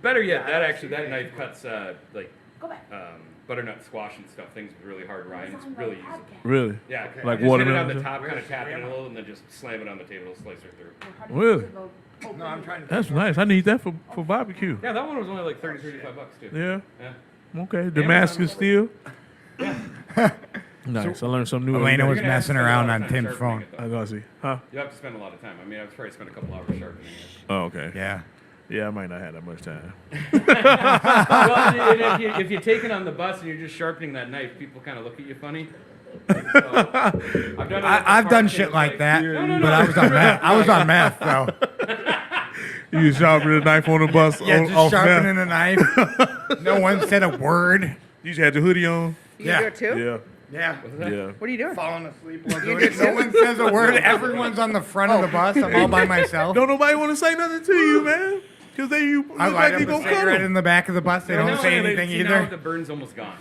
Better yet, that knife cuts like Go back. butternut squash and stuff. Things with really hard rinds, really easy. Really? Yeah, Like just hit it watermelon on the and top, kind of tap it a little, and then just slam it on the table, slice right through. Really? No, I'm trying to. That's nice. I need that for barbecue. Yeah, that one was only like $35 too. Yeah. Yeah. Okay. Damascus steel. Nice. I learned something new. every Elena day. was You're gonna have to messing spend a around lot on of time Tim's sharpening phone. it, though. I gotta see. Huh? You have to spend a lot of time. I mean, I've probably spent a couple hours sharpening it. Oh, okay. Yeah. Yeah, I might not have that much time. Well, and if you take it on the bus and you're just sharpening that knife, people kind of look at you funny. So, I've done, I've done shit like that, No. but I was on meth. I was on meth though. You just sharpen the knife on the bus. Yeah, just off sharpening now. a knife. No one said a word. You just had your hoodie on. You Yeah. do it too? Yeah. Yeah. Yeah. What are you doing? Falling asleep while doing it. No one says a word. Everyone's on the front of the bus. I'm all by myself. Don't nobody want to say nothing to you, man. Because they you look I light like you up a gonna cut cigarette them. in the back of the bus. They don't say anything See, now either. the burn's almost gone.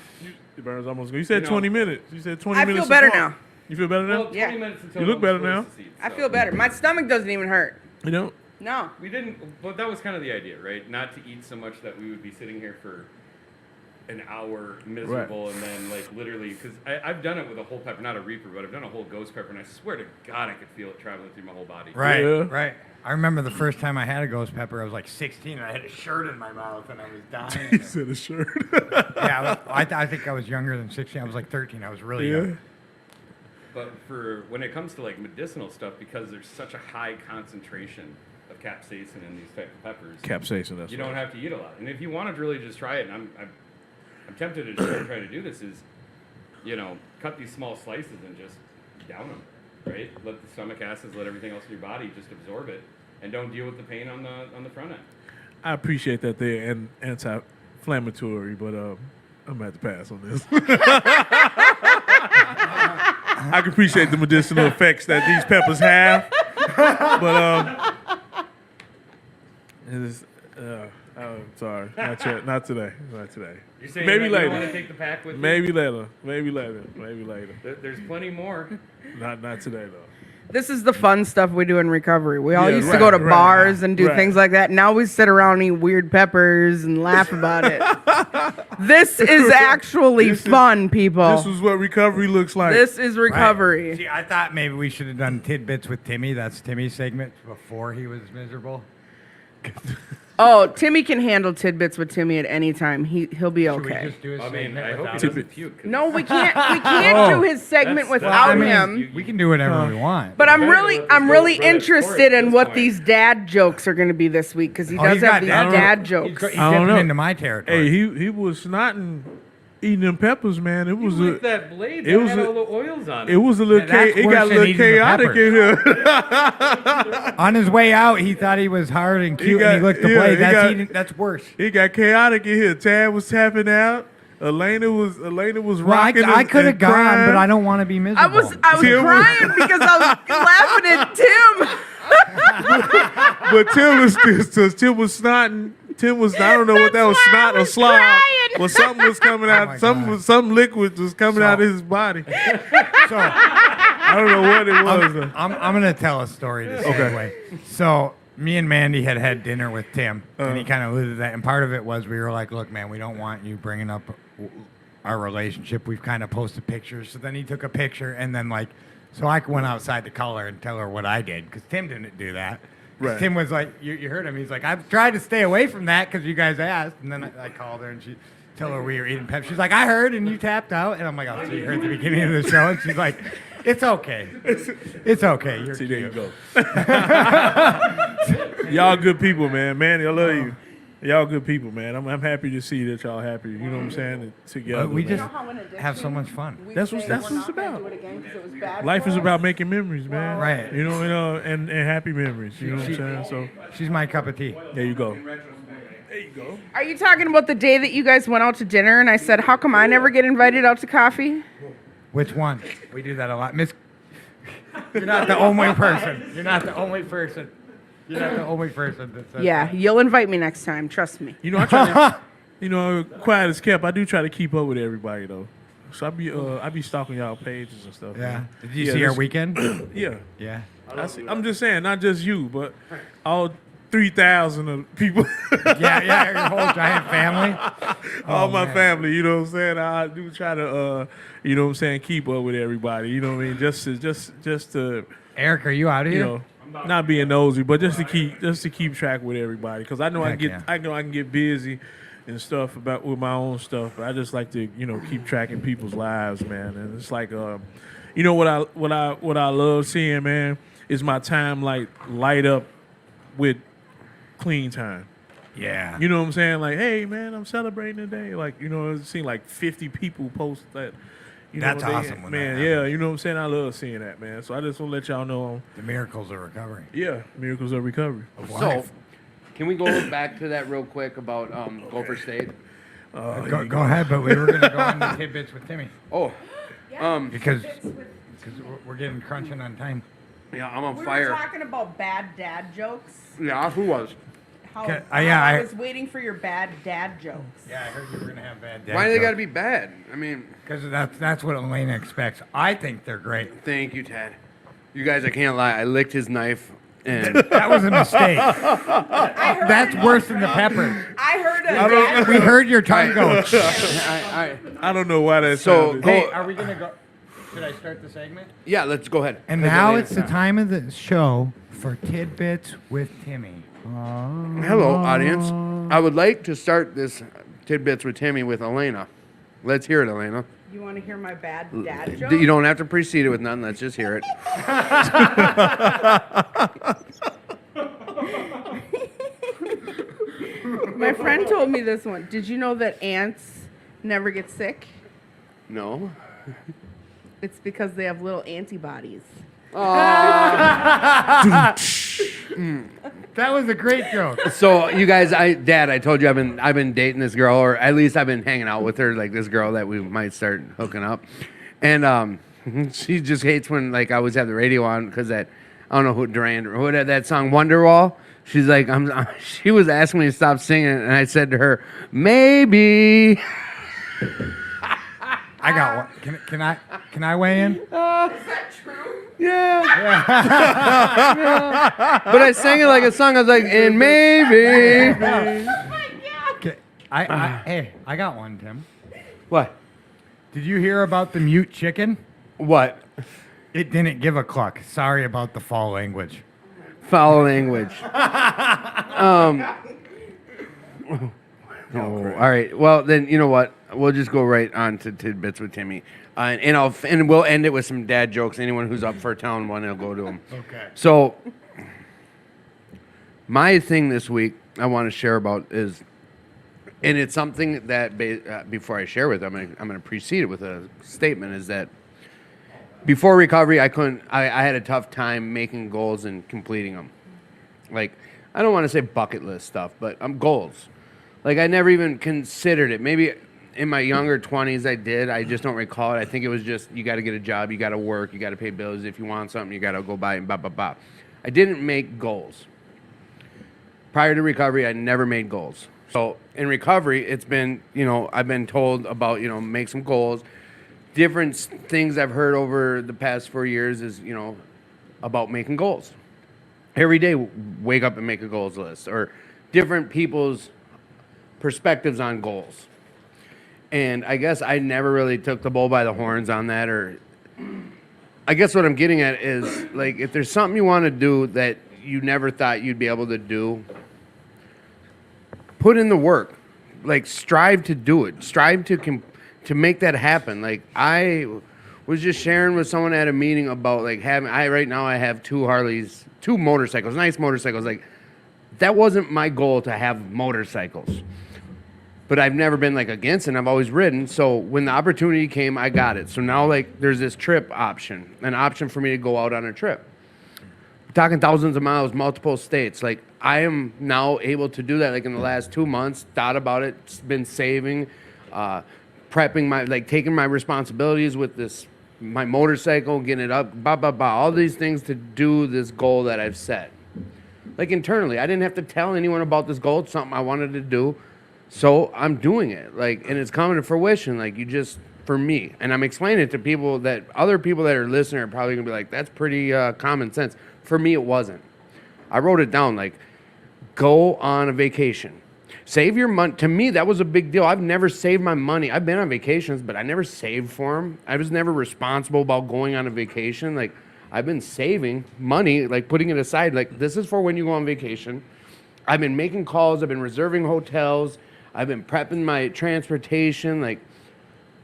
It burns almost. You said You know. 20 minutes. You said 20 I minutes. feel better to now. walk. You feel better now? Well, Yeah. 20 minutes until You look it better almost now. closes the seat, I so. feel better. My stomach doesn't even hurt. You don't? No. We didn't, but that was kind of the idea, right? Not to eat so much that we would be sitting here for an hour miserable and then like literally, because I've done it with a whole pepper, not a reaper, but I've done a whole ghost pepper, and I swear to God I could feel it traveling through my whole body. Right, Yeah. right. I remember the first time I had a ghost pepper. I was like 16, and I had a shirt in my mouth, and I was He dying. said a shirt. Yeah, I think I was younger than 16. I was like 13. I was really yeah. young. But for when it comes to like medicinal stuff, because there's such a high concentration of capsaicin in these type of peppers, Capsaicin, that's you right. don't have to eat a lot. And if you wanted to really just try it, and I'm tempted to just try to do this, is, you know, cut these small slices and just down them, right? Let the stomach acids, let everything else in your body just absorb it, and don't deal with the pain on the front end. I appreciate that they're anti-inflammatory, but I'm gonna have to pass on this. I can appreciate the medicinal effects that these peppers have, but it's, I'm sorry, not today. You're saying Maybe you later. don't want to take the pack with you? Maybe later. There's plenty more. Not today though. This is the fun stuff we do in recovery. We all Yeah, used to right, go to right, bars and do right. things like that. Now we sit around and eat weird peppers and laugh about it. This is actually fun, people. This is what recovery looks like. This is recovery. Right. See, I thought maybe we should have done tidbits with Timmy. That's Timmy's segment before he was miserable. Oh, Timmy can handle tidbits with Timmy at any time. He'll be Should we okay. just do a I mean, segment I hope he without him? doesn't puke. 'cause No, we can't do his segment That's- without I mean, him. We can do whatever we want. But I'm better really, let this I'm go really right at interested this in what point. these dad jokes are going to be this week because he Oh, does he's have got these dad dad jokes. jokes. He's I don't dipping know. into my territory. Hey, he was snotting, eating them peppers, man. It was With a that blade, it that was had a- all the oils on it. it was a little Yeah, that's it worse got a than little eating the chaotic peppers. in here. On his way out, he thought he was hard and cute, and he got- licked the yeah, blade. he got- That's worse. It got chaotic in here. Tad was tapping out. Elena was Well, rocking. I and- could have and gone, crying. but I don't want to be I miserable. was Tim was- crying because I was laughing at Tim. But Tim was snotting. Tim was, I don't know what that was, snot or slop. crying. Well, something was coming my out. God. Some liquid was coming So- out of his body. So I don't know what it was. though. I'm gonna tell a story to segue. So me and Mandy had dinner with Tim, and he kind of alluded to that. And part of it was we were like, "Look, man, we don't want you bringing up our relationship. We've kind of posted pictures." So then he took a picture, and then like, so I went outside to call her and tell her what I did because Tim didn't do that. 'Cause Right. Tim was like, you heard him. He's like, I've tried to stay away from that because you guys asked. And then I called her and she tell her we were eating pep. She's like, I heard and you tapped out. And I'm like, oh, so you heard the beginning of the show? And she's like, it's okay. It's okay. You're See, there you cute. go. Y'all good people, man. Manny, I love you. Y'all good people, man. I'm happy to see that y'all happy. You know what I'm saying? And together. But we man. just have so much fun. That's what it's about. Life is about making memories, man. Right. You know, and happy memories. You know what I'm saying? So She's my cup of tea. there you go. There you go. Are you talking about the day that you guys went out to dinner and I said, how come I never get invited out to coffee? Which one? We do that a lot. You're not the only person. You're not the only person. You're not the only person that says Yeah, that. you'll invite me next time. Trust me. You know, I try to, quiet as kept. I do try to keep up with everybody though. So I be stalking y'all pages and stuff. Yeah. man. Did you Yeah, see our this- weekend? Yeah. Yeah. I'm just saying, not just you, but all 3,000 of people, Yeah, your whole giant family. all my man. family. You know what I'm saying? I do try to, you know what I'm saying, keep up with everybody. You know what I mean? Just to, Eric, are you out of you here? know, not being nosy, but just to keep track with everybody. Because I know Heck yeah. I know I can get busy and stuff with my own stuff. But I just like to, keep tracking people's lives, man. And it's like, what I love seeing, man, is my time light up with clean time. Yeah. You know what I'm saying? Like, hey, man, I'm celebrating today. Like, it seemed like 50 people post that. That's awesome when that man. happens. Yeah, you know what I'm saying? I love seeing that, man. So I just want to let y'all know, The miracles of recovery. yeah, miracles of recovery. Of So, life. can we go back to that real quick about Gopher State? Go ahead, but we were going to go on to tidbits with Timmy Oh, because we're getting crunching on time. yeah, I'm on We were fire. talking about bad dad jokes. Yeah, who was? How, Okay, how yeah, I I- was waiting for your bad dad jokes. Yeah, I heard you were going to have bad dad Why do they got to be bad? I mean, Because that's what Elena expects. I think they're great. thank you, Ted. You guys, I can't lie. I licked his knife, and That was a mistake. I heard That's worse than the peppers. I heard a dad. We heard your tongue go. I don't know why that's So, Hey, go- are we going to go? Should I start the segment? yeah, let's go ahead. And Because now Elena's it's the not. time of the show for tidbits with Timmy. Hello, audience. I would like to start this tidbits with Timmy with Elena. Let's hear it, Elena. You want to hear my bad dad joke? You don't have to precede it with none. Let's just hear it. My friend told me this one. Did you know that ants never get sick? No. It's because they have little antibodies. That was a great joke. So you guys, Dad, I told you I've been dating this girl, or at least I've been hanging out with her, like this girl that we might start hooking up, and she just hates when I always have the radio on because that I don't know who Duran or who had that song Wonderwall. She's like, she was asking me to stop singing, and I said to her, maybe. I got one. Can I weigh in? Yeah. But I sang it like a song. I was like, and maybe. Okay, hey, I got one, Tim. What? Did you hear about the mute chicken? What? It didn't give a cluck. Sorry about the fall language. Foul language. All right. Well, then you know what? We'll just go right on to tidbits with Timmy, and we'll end it with some dad jokes. Anyone who's up for telling one, I'll go to them. Okay. So, my thing this week I want to share about is, and it's something that before I share with them, I'm going to precede it with a statement. Is that before recovery, I had a tough time making goals and completing them. Like, I don't want to say bucket list stuff, but goals. Like, I never even considered it. Maybe in my younger 20s I did. I just don't recall it. I think it was just, you got to get a job, you got to work, you got to pay bills. If you want something, you got to go buy it, and blah, blah, blah. I didn't make goals. Prior to recovery, I never made goals. So in recovery, it's been, I've been told about, make some goals. Different things I've heard over the past 4 years is, about making goals. Every day, wake up and make a goals list, or different people's perspectives on goals. And I guess I never really took the bull by the horns on that, or I guess what I'm getting at is, like, if there's something you want to do that you never thought you'd be able to do, put in the work. Like, strive to do it. Strive to make that happen. Like, I was just sharing with someone at a meeting about, like, right now I have two motorcycles, nice motorcycles. Like, that wasn't my goal to have motorcycles. But I've never been, like, against it, and I've always ridden. So when the opportunity came, I got it. So now, like, there's this trip option, an option for me to go out on a trip. We're talking thousands of miles, multiple states. Like, I am now able to do that, like, in the last 2 months, thought about it, been saving, prepping taking my responsibilities with this my motorcycle, getting it up, all these things to do this goal that I've set. Like internally, I didn't have to tell anyone about this goal. It's something I wanted to do, so I'm doing it. Like, and it's coming to fruition. Like, for me, and I'm explaining it to people that other people that are listening are probably gonna be like, that's pretty common sense. For me, it wasn't. I wrote it down like, go on a vacation. Save your money. To me, that was a big deal. I've never saved my money. I've been on vacations, but I never saved for them. I was never responsible about going on a vacation. Like, I've been saving money, like putting it aside. Like, this is for when you go on vacation. I've been making calls. I've been reserving hotels. I've been prepping my transportation, like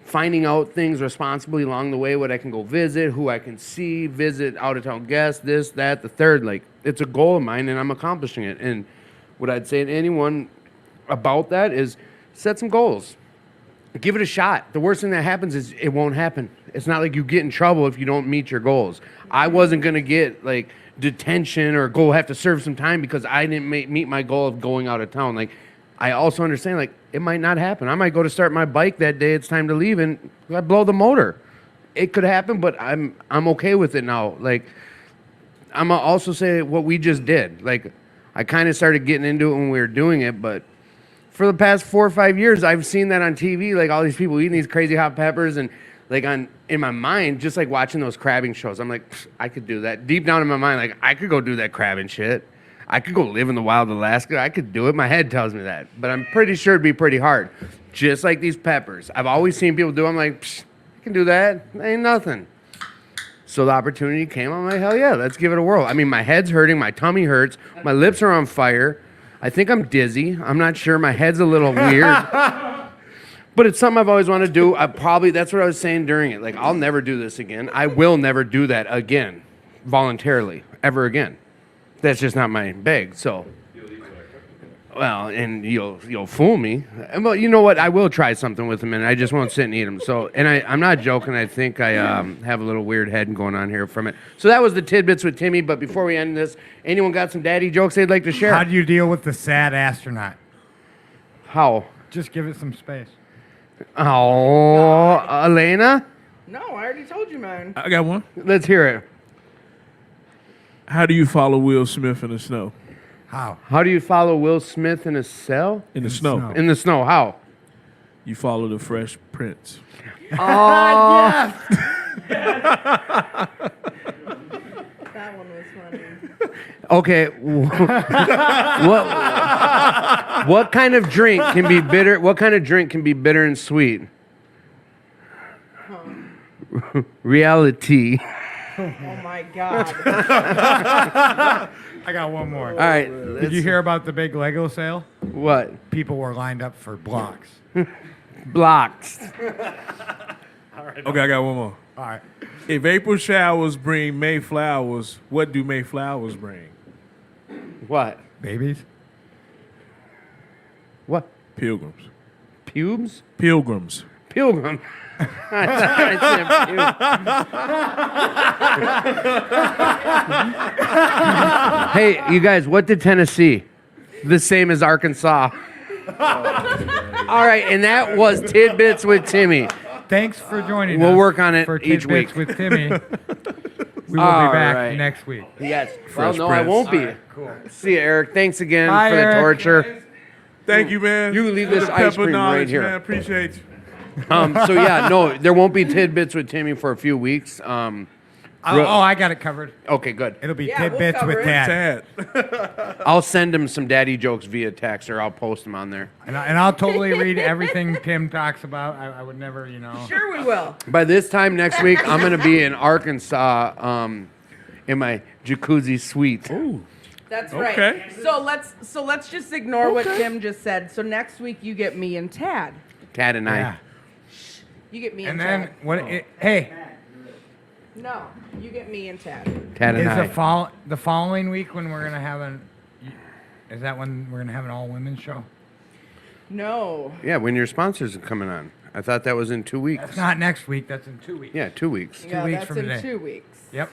finding out things responsibly along the way, what I can go visit, who I can see, visit out-of-town guests, this, that, the third. Like, it's a goal of mine, and I'm accomplishing it. And what I'd say to anyone about that is set some goals. Give it a shot. The worst thing that happens is it won't happen. It's not like you get in trouble if you don't meet your goals. I wasn't going to get like detention or go have to serve some time because I didn't meet my goal of going out of town. Like, I also understand like it might not happen. I might go to start my bike that day. It's time to leave and I blow the motor. It could happen, but I'm okay with it now. Like, I'm gonna also say what we just did. Like, I kind of started getting into it when we were doing it, but for the past 4 or 5 years, I've seen that on TV, like all these people eating these crazy hot peppers, and like in my mind, just like watching those crabbing shows, I'm like, I could do that. Deep down in my mind, like I could go do that crabbing shit. I could go live in the wild Alaska. I could do it. My head tells me that, but I'm pretty sure it'd be pretty hard. Just like these peppers, I've always seen people do. I'm like, I can do that. Ain't nothing. So the opportunity came. I'm like, hell yeah, let's give it a whirl. I mean, my head's hurting, my tummy hurts, my lips are on fire. I think I'm dizzy. I'm not sure. My head's a little weird. But it's something I've always wanted to do. That's what I was saying during it. Like, I'll never do this again. I will never do that again, voluntarily, ever again. That's just not my bag. So, well, and you'll fool me. Well, you know what? I will try something with them, and I just won't sit and eat them. So, and I'm not joking. I think I have a little weird head going on here from it. So that was the tidbits with Timmy. But before we end this, anyone got some daddy jokes they'd like to share? How do you deal with the sad astronaut? How? Just give it some space. Oh, Elena, No, I already told you mine. I got one. let's hear it. How do you follow Will Smith in the snow? How? How do you follow Will Smith in a cell? In the snow. snow. In the snow, how? You follow the Fresh Prince. That one was funny. Okay. What kind of drink can be bitter? What kind of drink can be bitter and sweet? Reality. Oh my God. I got one more. All right. Did you hear about the big Lego sale? What? People were lined up for blocks. Blocks. Okay, I got one more. All right. If April showers bring May flowers, what do May flowers bring? What? Babies? What? Pilgrims. Pubes? Pilgrims. Pilgrim. I said pubes. Hey, you guys, what did Tennessee? The same as Arkansas. All right, and that was Tidbits with Timmy. Thanks for joining us. We'll work on it for each Tidbits week. with Timmy. We will All be back right. next week. Yes. Fresh Well, no, I Prince. won't be. All right, cool. See you, Eric. Thanks again Bye, for the Eric. torture. Thank you, man. You leave For this the ice pepper cream right knowledge, here. Man. Appreciate you. So yeah, no, there won't be Tidbits with Timmy for a few weeks. I got it covered. Okay, good. It'll be Yeah, we'll Tidbits cover with it. Tad. Tad. I'll send him some daddy jokes via text, or I'll post them on there. And I'll totally read everything Tim talks about. I would never, Sure we will. By this time next week, I'm gonna be in Arkansas, in my jacuzzi suite. That's right. Okay. So let's just ignore what Tim just said. So next week you get me and Tad. Tad and I. Yeah. You get me And and, then Tad. hey, No, you get me and Tad. Tad and is I. the following week when we're gonna have is that when we're gonna have an all women show? No. Yeah, when your sponsors are coming on. I thought that was in 2 weeks. That's not next week. That's in 2 weeks. Yeah, 2 weeks. Yeah, weeks that's from in today. 2 weeks. Yep.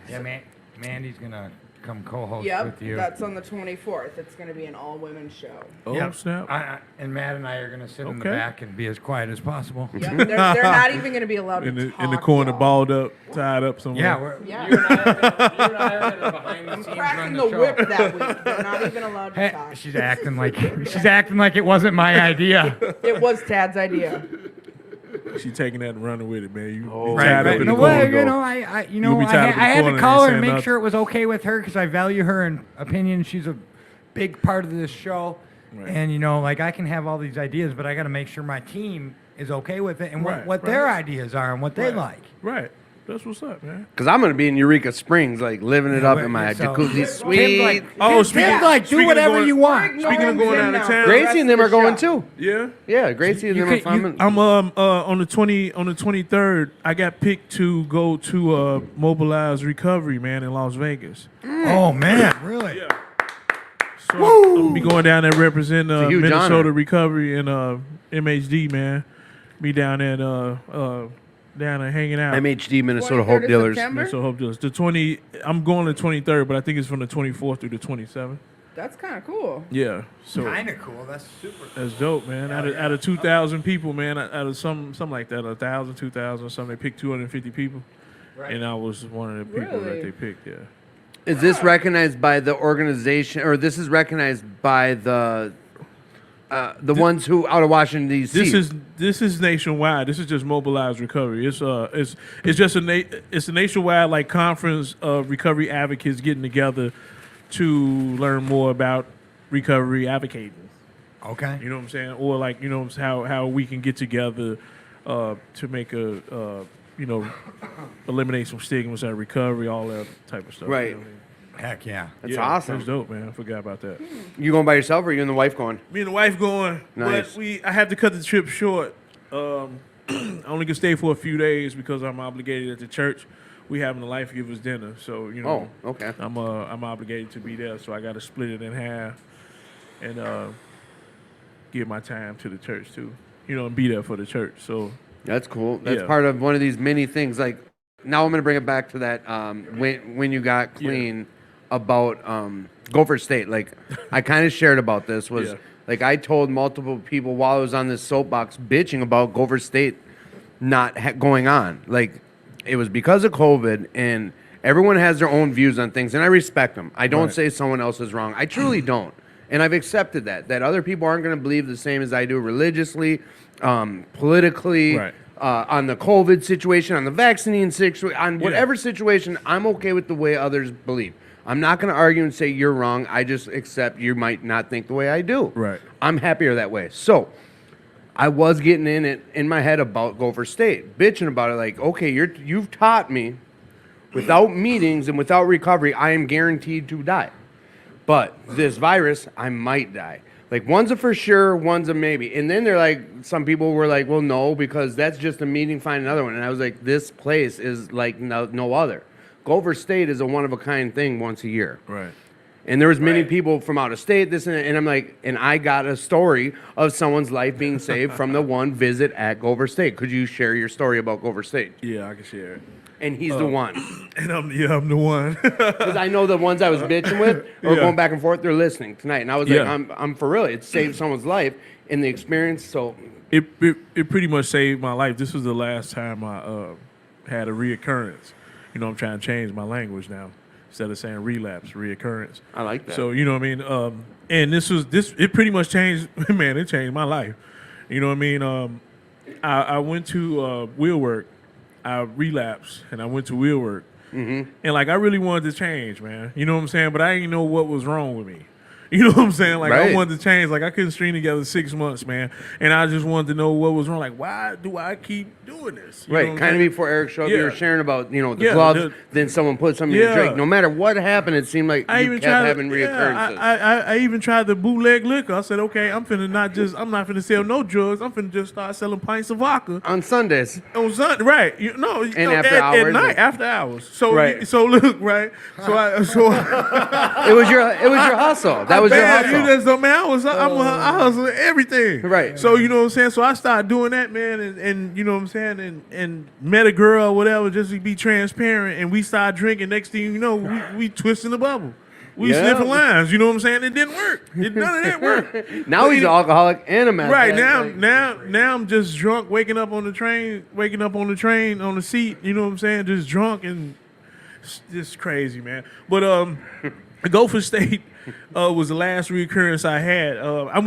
Yeah, Mandy's gonna come co-host Yep, with you. that's on the 24th. It's going to be an all-women show. Oh, Yep. snap. And Matt and I are gonna sit in the Okay. back and be as quiet as possible. Yep, they're not even going to be allowed In to the, talk. in the corner, y'all. balled up, tied up somewhere. Yeah, we're, Yeah. you and I are gonna behind the I'm scenes cracking run the the show. whip that week. They're not even allowed to Hey, talk. she's acting like it wasn't my idea. It was Tad's idea. She taking that and running with it, man. You Oh, tied up Right. in No the way, corner. you know, I You'll be tied up in the had to corner and call her saying and make nothing. sure it was okay with her because I value her and opinion. She's a big part of this show, Right. and you know, like I can have all these ideas, but I got to make sure my team is okay with it and Right, what their right. ideas are and what they Right. like. Right. That's what's up, man. Because I'm going to be in Eureka Springs, like living it up but- in my so- jacuzzi Tim's suite. like, Oh, Tim's like, do speaking of whatever going- you want. Ignoring Speaking of going Tim out of now. town- Gracie and them are going Show. too. Yeah. Yeah, Gracie and You them are could- you- fun. I'm on the 23rd. I got picked to go to Mobilize Recovery, man, in Las Vegas. Oh man, really? Yeah. So I'm gonna be going down there representing a huge Minnesota honor. Recovery and MHD, man. Be down there hanging out. MHD, Minnesota 23rd Hope of Dealers. September? So hope dealers. I'm going the 23rd, but I think it's from the 24th through the 27th. That's kind of cool. Yeah. So Kind of cool. That's super. that's dope, man. Out of 2,000 people, man, out of something like that, 1,000, 2,000 or something, they picked 250 people, and I was one of the people Really? that they picked. Yeah. Is this recognized by the organization, or this is recognized by the ones who out of Washington D.C.? This is nationwide. This is just Mobilized Recovery. It's just it's a nationwide like conference of recovery advocates getting together to learn more about recovery advocating. Okay. You know what I'm saying? Or like, you know, how we can get together to make eliminate some stigmas at recovery, all that type of stuff. you Right. know what I mean? Heck yeah. That's Yeah, awesome. That's dope, man. I forgot about that. You going by yourself, or you and the wife going? Me and the wife going, Nice. but I had to cut the trip short. I only can stay for a few days because I'm obligated at the church. We having a Life Givers dinner, so you know. Oh, okay. I'm obligated to be there, so I got to split it in half and give my time to the church too. You know, and be there for the church. So That's cool. That's Yeah. part of one of these many things. Like, now I'm going to bring it back to that when you got clean about Gopher State. Like, I kind of shared about this. Was Yeah. like I told multiple people while I was on this soapbox bitching about Gopher State not going on. Like, it was because of COVID, and everyone has their own views on things, and I respect them. I don't Right. say someone else is wrong. I truly don't. And I've accepted that other people aren't going to believe the same as I do religiously, politically, Right. on the COVID situation, on the vaccine situation, on whatever situation. I'm okay with the way others believe. I'm not going to argue and say you're wrong. I just accept you might not think the way I do. Right. I'm happier that way. So I was getting in my head about Gopher State, bitching about it. Like, okay, you've taught me without meetings and without recovery, I am guaranteed to die. But this virus, I might die. Like, one's a for sure, one's a maybe. And then they're like, some people were like, well, no, because that's just a meeting, find another one. And I was like, this place is like no other. Gopher State is a one-of-a-kind thing once a year. right. And there was many people from out of state, this and that, and I'm like, and I got a story of someone's life being saved from the one visit at Gopher State. Could you share your story about Gopher State? Yeah, I can share it. And he's the one. And I'm the one. Because I know the ones I was bitching with or Yeah. going back and forth, they're listening tonight. And I was like, Yeah. I'm for real. It saved someone's life in the experience. So, it pretty much saved my life. This was the last time I had a reoccurrence. You know, I'm trying to change my language now. Instead of saying relapse, reoccurrence. I like that. So, you know what I mean? And it pretty much changed, man, it changed my life. You know what I mean? I went to wheel work. I relapsed and I went to wheel work. Mm-hmm. And like, I really wanted to change, man. You know what I'm saying? But I didn't know what was wrong with me. You know what I'm saying? Like, Right. I wanted to change. Like, I couldn't string together 6 months, man. And I just wanted to know what was wrong. Like, why do I keep doing this? You know right, what I'm kind of saying? before Eric showed up, you Yeah. were sharing about, the Yeah, gloves, then someone put something in Yeah. your drink. No matter what happened, it seemed like I you even kept tried having reoccurrences. I even tried the bootleg liquor. I said, okay, I'm not finna sell no drugs. I'm finna just start selling pints of vodka On Sundays. on Sunday, right? after at hours, night, like- after hours. So Right. so look, right? So It was your hustle. That That was your bad. hustle. You just don't, man. I hustle everything. Right. So you know what I'm saying. So I started doing that, man, and you know what I'm saying, and met a girl or whatever, just to be transparent. And we started drinking. Next thing you know, we twisting the bubble. We Yeah. sniffing lines. You know what I'm saying. It didn't work. None of that worked. Now But he's you an know- alcoholic and a meth Right head. now I'm just drunk, waking up on the train on the seat. You know what I'm saying? Just drunk and it's just crazy, man. But Gopher State was the last reoccurrence I had. I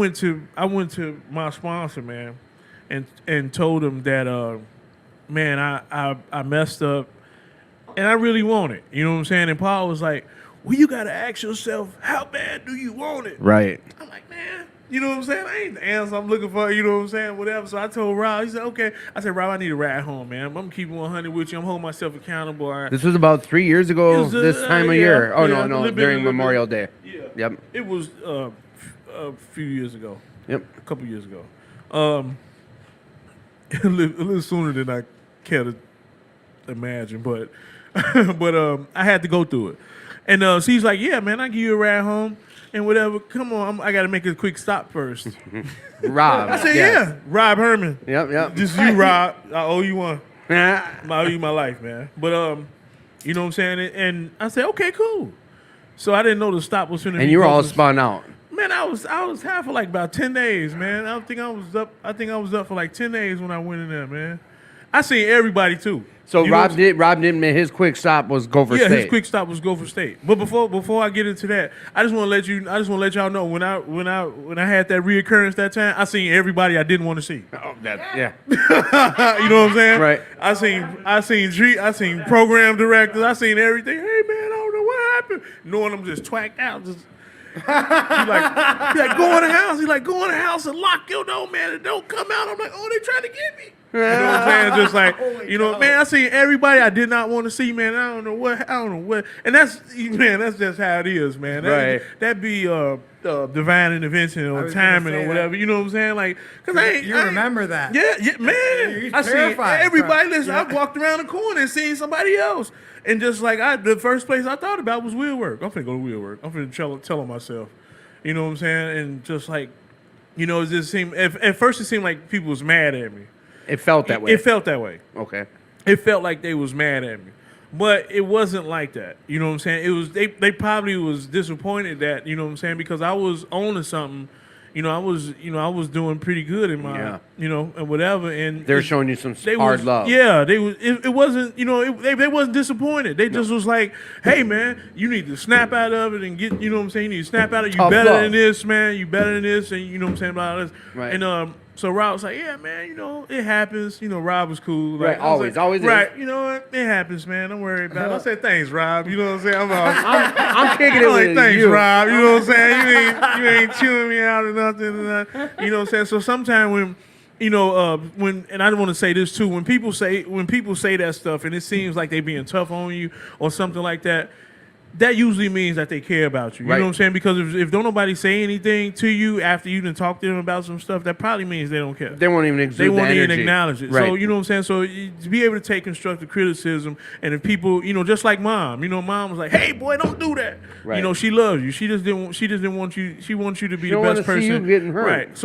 went to my sponsor, man, and told him that man, I messed up and I really want it. You know what I'm saying? And Paul was like, well, you gotta ask yourself, how bad do you want it? Right. I'm like, man, you know what I'm saying? I ain't the answer I'm looking for, you know what I'm saying? Whatever. So I told Rob, he said, okay. I said, Rob, I need a ride home, man. I'm keeping 100 with you. I'm holding myself accountable. All right. This was about 3 years ago. It was, This time of yeah, year. Oh yeah, a no, little bit, during a little Memorial bit. Day. Yeah. Yep. It was a few years ago, Yep. a couple years ago. A little sooner than I care to imagine, but I had to go through it. And so he's like, yeah, man, I give you a ride home and whatever. Come on, I got to make a quick stop first. Rob. I said, yeah, Rob Herman. Yep. Yep. This is you, Rob. I owe you one. Yeah. I owe you my life, man. But you know what I'm saying? And I said, okay, cool. So I didn't know the stop was finna be And you were all close. spun out. Man, I was half for like about 10 days, man. I think I was up for like 10 days when I went in there, man. I seen everybody too. So You know Rob didn't. His quick stop was Gopher Yeah, State. his quick stop was Gopher State. But before I get into that, I just want to let y'all know when I had that reoccurrence that time, I seen everybody I didn't want to see. Oh, yeah. You know what I'm saying? Right. I seen program directors. I seen everything. Hey man, I don't know what happened. Knowing I'm just twacked out. Just he like go in the house. He like go in the house and lock your door, man, and don't come out. I'm like, oh, they trying to get me. You know what I'm saying? Just like, you know, man, I seen everybody I did not want to see, man. I don't know what, and that's just how it is, man. Right. That be divine intervention I or was gonna timing say or that. whatever. You know what I'm saying? Like, cause I ain't. You I ain't- remember that? Yeah, man. He's I seen terrified. everybody. Listen, Yeah. I walked around the corner and seen somebody else, and just like the first place I thought about was wheel work. I'm finna go to wheel work. I'm finna tell on myself. You know what I'm saying? And just like, you know, it just seemed at first it seemed like people was mad at me. It felt that way. It felt that way. Okay. It felt like they was mad at me. But it wasn't like that. You know what I'm saying? It was they probably was disappointed that, you know what I'm saying, because I was on to something. I was doing pretty good in my Yeah. and whatever, and They're it- showing you some they hard was, love. Yeah, they was. It wasn't. They wasn't disappointed. They just was like, "Hey, man, you need to snap out of it and get. You know what I'm saying? You need to snap out of it. You Tough better love. than this, man. You better than this, and you know what I'm saying about this." Right. And so Rob was like, "Yeah, man. It happens. Rob was cool. Right, Like, I was always is. right. You know what? It happens, man. Don't worry about it." I said, "Thanks, Rob. You know what I'm saying? I'm kicking it I'm like, with thanks, you. Rob. You know what I'm saying? You ain't chewing me out or nothing. You know what I'm saying? So sometimes when, and I want to say this too, when people say that stuff and it seems like they being tough on you or something like that, that usually means that they care about you. You Right. know what I'm saying? Because if don't nobody say anything to you after you done talked to them about some stuff, that probably means they don't care. They won't even exude They won't the even energy. acknowledge it. Right. So, you know what I'm saying? So, to be able to take constructive criticism, and if people, just like mom, mom was like, hey, boy, don't do that. Right. She loves you. She just didn't want you, she wants you to be the don't best wanna see person. you getting hurt. Right.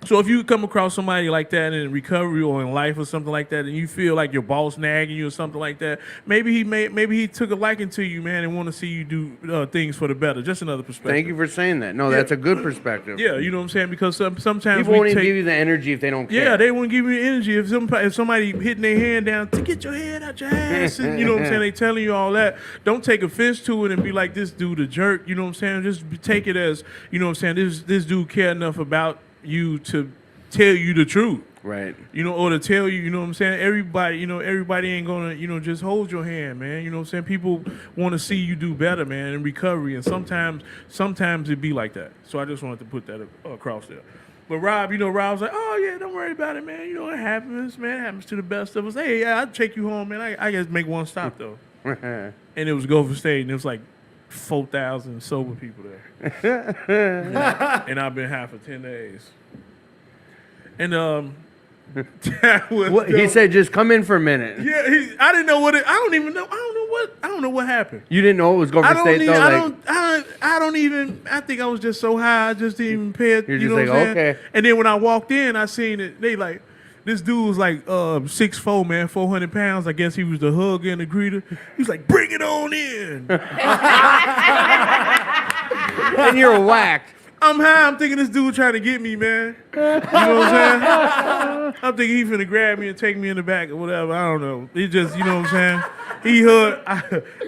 So if you come across somebody like that in recovery or in life or something like that, and you feel like your boss nagging you or something like that, maybe he took a liking to you, man, and want to see you do things for the better. Just another perspective. Thank you for saying that. No, Yeah. that's a good perspective. Yeah, you know what I'm saying? Because sometimes People we won't even take, give you the energy if they don't care. yeah, they won't give you the energy. If somebody hitting their hand down to get your head out your ass, and you know what I'm saying, they telling you all that. Don't take offense to it and be like, this dude a jerk. You know what I'm saying? Just take it as, you know what I'm saying, this dude care enough about you to tell you the truth. Right. Or to tell you, you know what I'm saying? Everybody ain't gonna, just hold your hand, man. You know what I'm saying? People want to see you do better, man, in recovery. And sometimes it be like that. So I just wanted to put that across there. But Rob, Rob was like, oh yeah, don't worry about it, man. It happens, man. It happens to the best of us. Hey, yeah, I'll take you home, man. I just make one stop though. And it was Gopher State, and it was like 4,000 sober people there. And I've been high for 10 days. And that was What, he said, just come in for a minute. yeah, I didn't know what I don't even know. I don't know what? I don't know what happened. You didn't know it was Gopher State though. I don't even. I think I was just so high, I just didn't even pay it. You're you just know like, what I'm saying? okay. And then when I walked in, I seen it. They like, this dude was like 6'4", man, 400 pounds. I guess he was the hugger and the greeter. He was like, bring it on in. and you're whacked. I'm high. I'm thinking this dude trying to get me, man. You know what I'm saying? I'm thinking he finna grab me and take me in the back or whatever. I don't know. He just, you know what I'm saying? He hugged.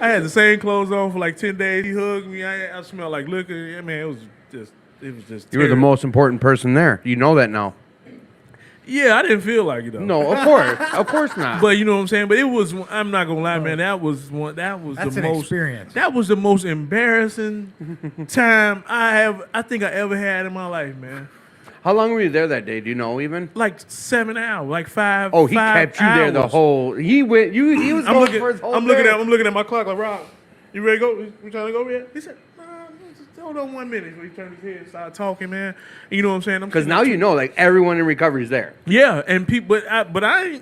I had the same clothes on for like 10 days. He hugged me. I smelled like liquor. Yeah, man, it was just You were the terrible. most important person there. You know that now. Yeah, I didn't feel like it though. No, of course not. But you know what I'm saying? But it was, I'm not gonna lie, man, that was That's the an most experience. That was the most embarrassing time I think I ever had in my life, man. How long were you there that day? Do you know even? Like 7 hours, like 5 Oh, he 5 kept you there the hours. whole. He went. He was I'm going looking, for his whole I'm looking day. at my clock like, Rob, you ready to go? We trying to go yet? He said, nah, just hold on 1 minute. So he turned his head and started talking, man. And you know what I'm saying? Because now you know, like everyone in recovery is there. Yeah, and people, but I,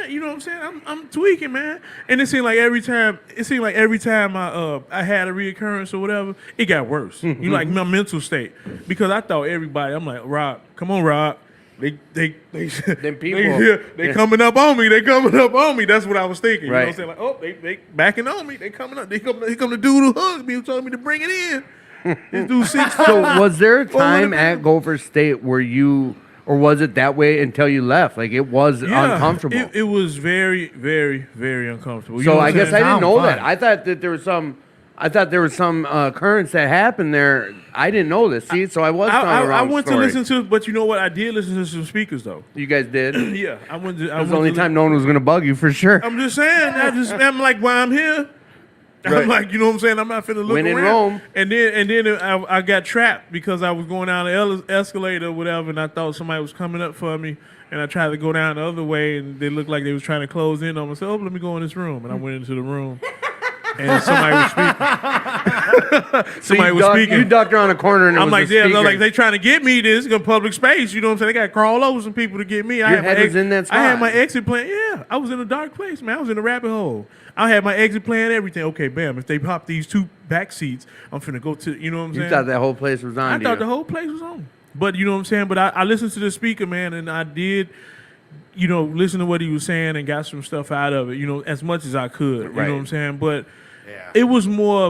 you know what I'm saying? I'm tweaking, man. And it seemed like every time I had a reoccurrence or whatever, it got worse. You know, like my mental state, because I thought everybody. I'm like, Rob, come on, Rob. They people. they coming up on me. They coming up on me. That's what I was thinking. Right. You know what I'm saying? Like, oh, they backing on me. They coming up. They come the dude who hugged me, who told me to bring it in. This dude 6'4". So was there a time 400 at Gopher State where you, or was it that way until you left? Like it was uncomfortable. It was very, very, very uncomfortable. You So know what I I'm guess saying? I didn't Sound know fun. that. I thought that there was some. I thought there was some occurrence that happened there. I didn't know this. See, so I was telling the I wrong went story. to listen to, but you know what? I did listen to some speakers though. You guys did. It Yeah, I went to. I was went the only to time no one was going to bug you for sure. I'm just saying. I'm like, while I'm here, Right. I'm like, you know what I'm saying? I'm not finna look When in around. Rome. And then I got trapped because I was going down the escalator or whatever, and I thought somebody was coming up for me, and I tried to go down the other way, and they looked like they was trying to close in on me. I said, oh, let me go in this room, and I went into the room, and somebody was speaking. Somebody was speaking. You ducked around a corner and it I'm was like, the yeah, speaker. like they trying to get me. This is a public space. You know what I'm saying? They got to crawl over some people to get me. Your head was in that I had spot. my exit plan. Yeah, I was in a dark place, man. I was in a rabbit hole. I had my exit plan, everything. Okay, bam. If they pop these 2 back seats, I'm finna go to. You know what I'm You saying? thought that whole place was on I to thought you. the whole place was on. But you know what I'm saying? But I listened to the speaker, man, and I did, you know, listen to what he was saying and got some stuff out of it, you know, as much as I could. You Right. know what I'm saying? But Yeah. it was more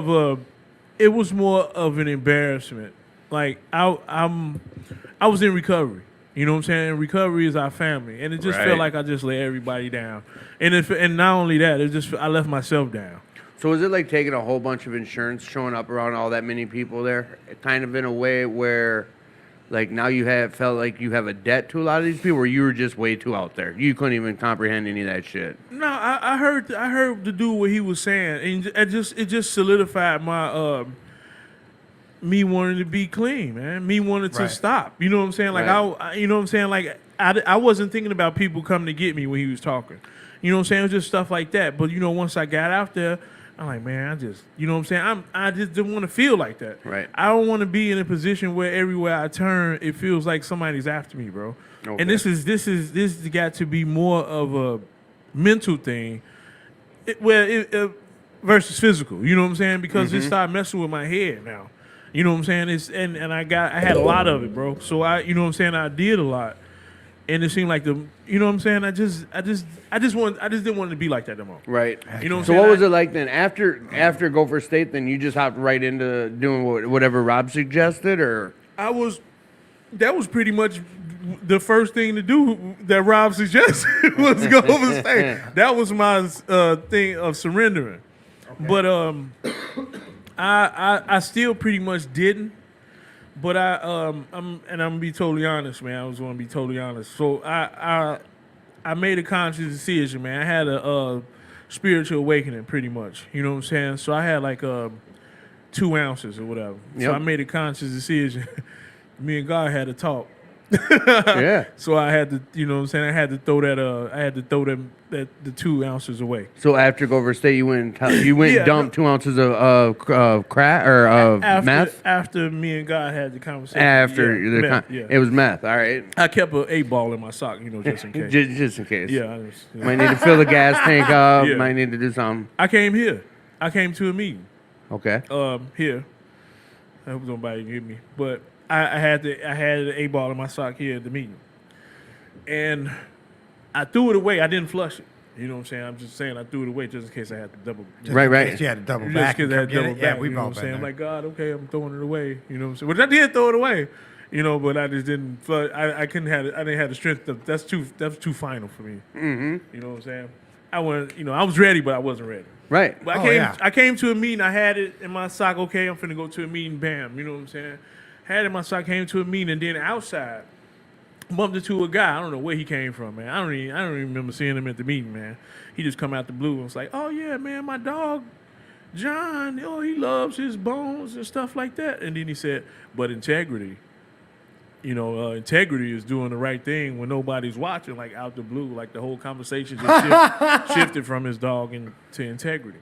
of an embarrassment. Like I was in recovery. You know what I'm saying? And recovery is our family, and it just Right. felt like I just let everybody down. And not only that, I left myself down. So is it like taking a whole bunch of insurance, showing up around all that many people there, kind of in a way where, like now felt like you have a debt to a lot of these people, or you were just way too out there? You couldn't even comprehend any of that shit. No, I heard the dude what he was saying, and it just solidified my me wanting to be clean, man. Me wanting to Right. stop. You know what I'm saying? Like Right. you know what I'm saying? Like I wasn't thinking about people coming to get me when he was talking. You know what I'm saying? It was just stuff like that. But you know, once I got out there, I'm like, man, you know what I'm saying? I just didn't want to feel like that. Right. I don't want to be in a position where everywhere I turn, it feels like somebody's after me, bro. Okay. And this has got to be more of a mental thing, versus physical. You know what I'm saying? Because it started messing with my head now. You know what I'm saying? And I had a lot of it, bro. So you know what I'm saying? I did a lot. And it seemed like you know what I'm saying? I just didn't want it to be like that no more. Right. You know what I'm So saying? what was it like then? After Gopher State, then you just hopped right into doing whatever Rob suggested, or? That was pretty much the first thing to do that Rob suggested was go over state. That was my thing of surrendering. But I still pretty much didn't. But I'm gonna be totally honest, man. I was gonna be totally honest. So I made a conscious decision, man. I had a spiritual awakening, pretty much. You know what I'm saying? So I had like 2 ounces or whatever. So Yep. I made a conscious decision. Me and God had a talk. Yeah. So I had to, you know what I'm saying? I had to throw the 2 ounces away. So after Gopher State, you went and Yeah, dumped 2 ounces of crack or of meth. After me and God had the conversation. After yeah, the meth, yeah. it was meth. All right, I kept an 8-ball in my sock, you know, just in case. just in case. yeah, Might need to fill the gas tank up. Yeah. Might need to do something. I came here. I came to a meeting. Okay. Here. I hope nobody get me, but I had an 8-ball in my sock here at the meeting, and I threw it away. I didn't flush it. You know what I'm saying? I'm just saying I threw it away just in case I had to double. Just Right, in right. case you had to double Just back. in and case I come had to get double it. Yeah, back. we've You know all what I'm saying? been I'm there. like, God, okay, I'm throwing it away. You know what I'm saying? Which I did throw it away. You know, but I just didn't. I couldn't have. I didn't have the strength. That's too final for me. Mm-hmm. You know what I'm saying? I went. You know, I was ready, but I wasn't ready. Right. But Oh, I came. yeah. I came to a meeting. I had it in my sock. Okay, I'm finna go to a meeting. Bam. You know what I'm saying? Had it in my sock. Came to a meeting, and then outside, bumped into a guy. I don't know where he came from, man. I don't even remember seeing him at the meeting, man. He just come out the blue and was like, "Oh yeah, man, my dog, John. Oh, he loves his bones and stuff like that." And then he said, "But integrity." You know, integrity is doing the right thing when nobody's watching, like out the blue, like the whole conversation just shifted from his dog to integrity.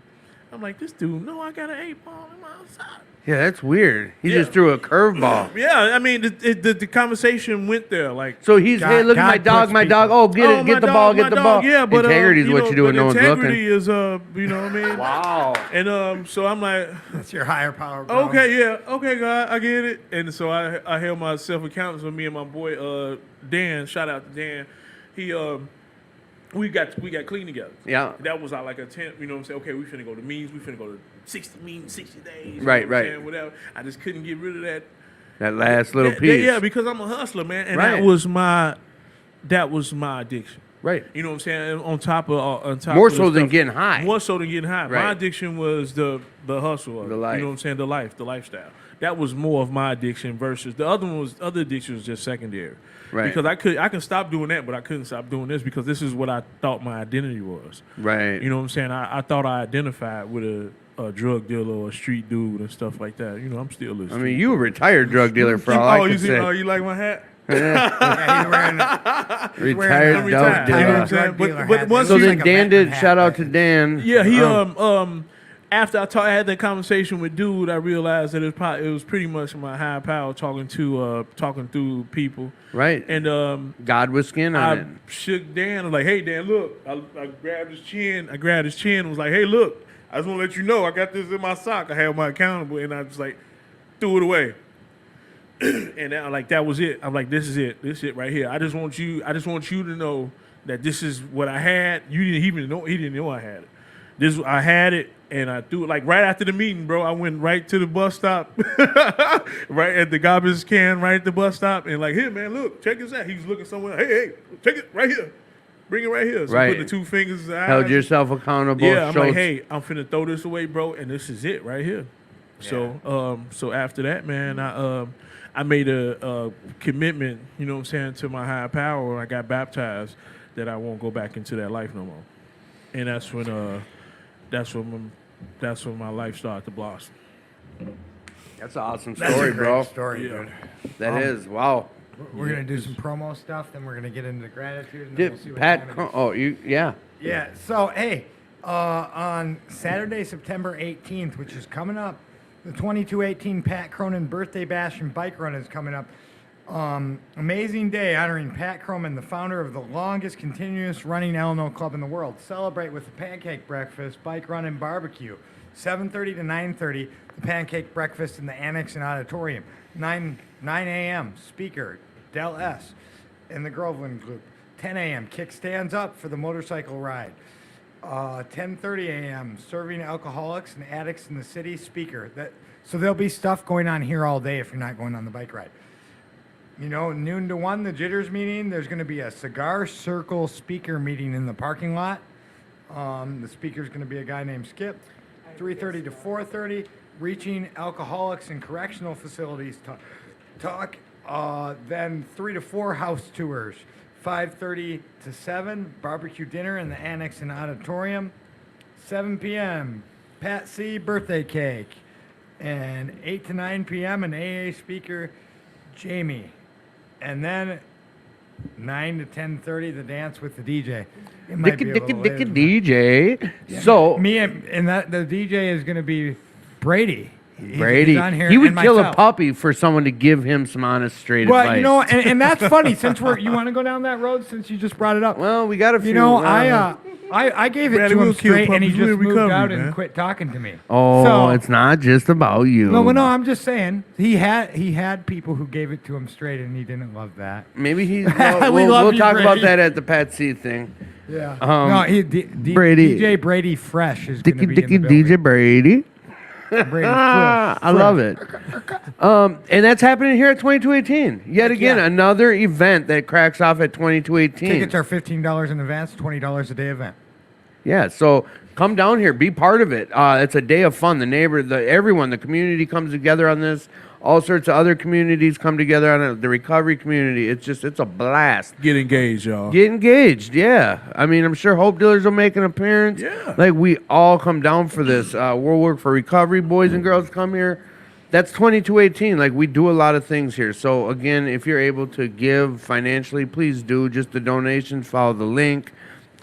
I'm like, this dude, no, I got an 8-ball in my sock. Yeah, that's weird. He Yeah. just threw a curveball. Yeah, I mean, the conversation went there. Like, So he's, God- hey, look at my God dog, puts my dog. people- Oh, get it, my get the dog, ball, my get the dog. ball. Yeah, but Integrity is you what know, you do when but no one's integrity looking. is, you know what I mean? Wow. And so I'm like, That's your higher power, bro. okay, yeah, okay, God, I get it. And so I held myself accountable with me and my boy Dan. Shout out to Dan. He we got clean together. Yeah. That was our like attempt. You know what I'm saying? Okay, we finna go to meetings. We finna go to 60 meetings, 60 days. you know Right, what I'm right. saying? Whatever. I just couldn't get rid of that. That last little that- piece. Yeah, because I'm a hustler, man, and Right. that was my addiction. Right. You know what I'm saying? On top More of so the than stuff- getting high. More so than getting high. Right. My addiction was the hustle of The it. life. You know what I'm saying? The lifestyle. That was more of my addiction versus the other addiction was just secondary. Right. Because I can stop doing that, but I couldn't stop doing this because this is what I thought my identity was. Right. You know what I'm saying? I thought I identified with a drug dealer or a street dude and stuff like that. You know, I'm still listening. I mean, you a retired drug dealer for all I can say. Oh, you like my hat? Yeah, he's wearing Retired I'm dope retired. You know what I'm dealer. saying? Drug dealer But hat. once So Looks you- then like a Dan did, hat, shout out right? to Dan. Yeah, he after I had that conversation with dude, I realized that it was pretty much my high power talking through people. Right. And God with skin on I it. shook Dan. I was like, "Hey, Dan, look." I grabbed his chin. And was like, "Hey, look. I just want to let you know I got this in my sock. I have my accountable." And I just like threw it away. And that was it. I'm like, "This is it. This is it right here. I just want you to know that this is what I had. You didn't even know. He didn't know I had it. I had it." And I threw it like right after the meeting, bro. I went right to the bus stop, right at the garbage can, right at the bus stop, and like, "Here, man, look, check this out." He was looking somewhere. Hey, take it right here, bring it right here. So I Right. put the 2 fingers. In the Held eyes. yourself accountable. Yeah, I'm showed- like, "Hey, I'm finna throw this away, bro, and this is it right here." So, so after that, man, I made a commitment, you know what I'm saying, to my higher power when I got baptized that I won't go back into that life no more. And that's when my life started to blossom. That's an awesome That's story, a great bro. story, Yeah. dude. That is. Wow. We're gonna do some promo stuff, then we're gonna get into gratitude. And then we'll see what Pat, time it is. oh, yeah. Yeah. So hey, on Saturday, September 18th, which is coming up, the 2218 Pat Cronin Birthday Bash and Bike Run is coming up. Amazing day honoring Pat Cronin, the founder of the longest continuous running L&O club in the world. Celebrate with a pancake breakfast, bike run, and barbecue. 7:30 to 9:30, the pancake breakfast in the Annex and Auditorium. 9 a.m. speaker Del S. in the Groveland Group. 10 a.m. kickstands up for the motorcycle ride. 10:30 a.m. serving alcoholics and addicts in the city speaker. So there'll be stuff going on here all day if you're not going on the bike ride. You know, noon to 1, the Jitters meeting. There's going to be a Cigar Circle speaker meeting in the parking lot. The speaker's going to be a guy named Skip. 3:30 to 4:30, reaching alcoholics in correctional facilities talk. Then 3 to 4 house tours. 5:30 to 7, barbecue dinner in the Annex and Auditorium. 7 p.m., Pat C. birthday cake. And 8 to 9 p.m., an AA speaker, Jamie. And then 9 to 10:30, the dance with the DJ. It might be a little later than that. DJ. So, Me and that the DJ is going to be Brady. Brady, on here, he would and kill a myself. puppy for someone to give him some honest, straight Well, advice. you know, and that's funny. Since you want to go down that road, since you just brought it up. well, we got a few. You know, I gave it Bradley, to him we'll kill straight, and he puppies. We're just in moved recovery, out man. and quit talking to me. Oh, So- it's not just about you. No, well, no, I'm just saying he had people who gave it to him straight, and he didn't love that. Maybe he's. We We'll, love we'll you, talk about Brady. that at the Pat C thing. Yeah. Um, Brady- DJ Brady Fresh is going Dicky to be Dicky in the building. DJ Brady. Brady Fresh. I love it. And that's happening here at 2218. Yet again, yeah. another event that cracks off at 2218. Tickets are $15 in advance, $20 a day event. Yeah, so come down here, be part of it. It's a day of fun. Everyone, the community comes together on this. All sorts of other communities come together on it. The recovery community. It's a blast. Get engaged, y'all. Get engaged, yeah. I mean, I'm sure Hope Dealers will make an appearance. Yeah. Like, we all come down for this. We'll work for recovery. Boys and girls come here. That's 2218. Like, we do a lot of things here. So, again, if you're able to give financially, please do. Just the donations, follow the link.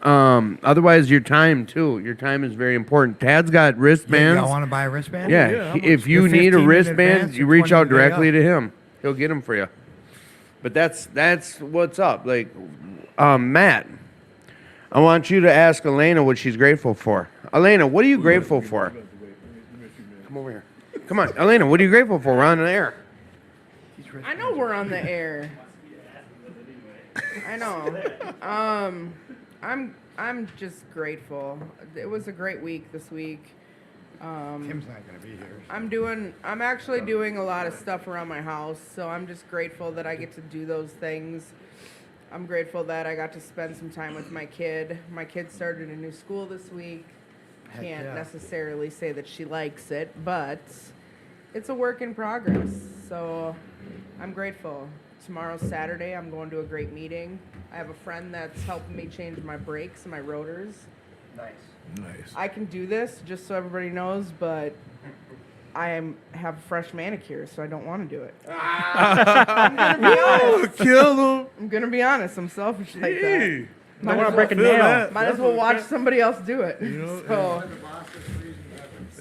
Otherwise, your time, too. Your time is very important. Tad's got wristbands. Y'all want to buy a wristband? Yeah, how if you The need 15 a in wristband, advance, you the reach 20 out the day directly of. to him. He'll get them for you. But that's what's up. Like, Matt, I want you to ask Elena what she's grateful for. Elena, what are you grateful for? Come over here. Come on, Elena, what are you grateful for? We're on the air. I know we're on the air. I know. I'm just grateful. It was a great week this week. Tim's not going to be here. I'm actually doing a lot of stuff around my house, so I'm just grateful that I get to do those things. I'm grateful that I got to spend some time with my kid. My kid started a new school this week. Can't yeah. necessarily say that she likes it, but it's a work in progress. So I'm grateful. Tomorrow's Saturday. I'm going to a great meeting. I have a friend that's helping me change my brakes and my rotors. Nice. I can do this, just so everybody knows, but have fresh manicure, so I don't want to do it. I'm gonna be honest. Kill him. I'm gonna be honest. I'm selfish like that. I want to break a Feel nail. that. Might as well watch somebody else do it.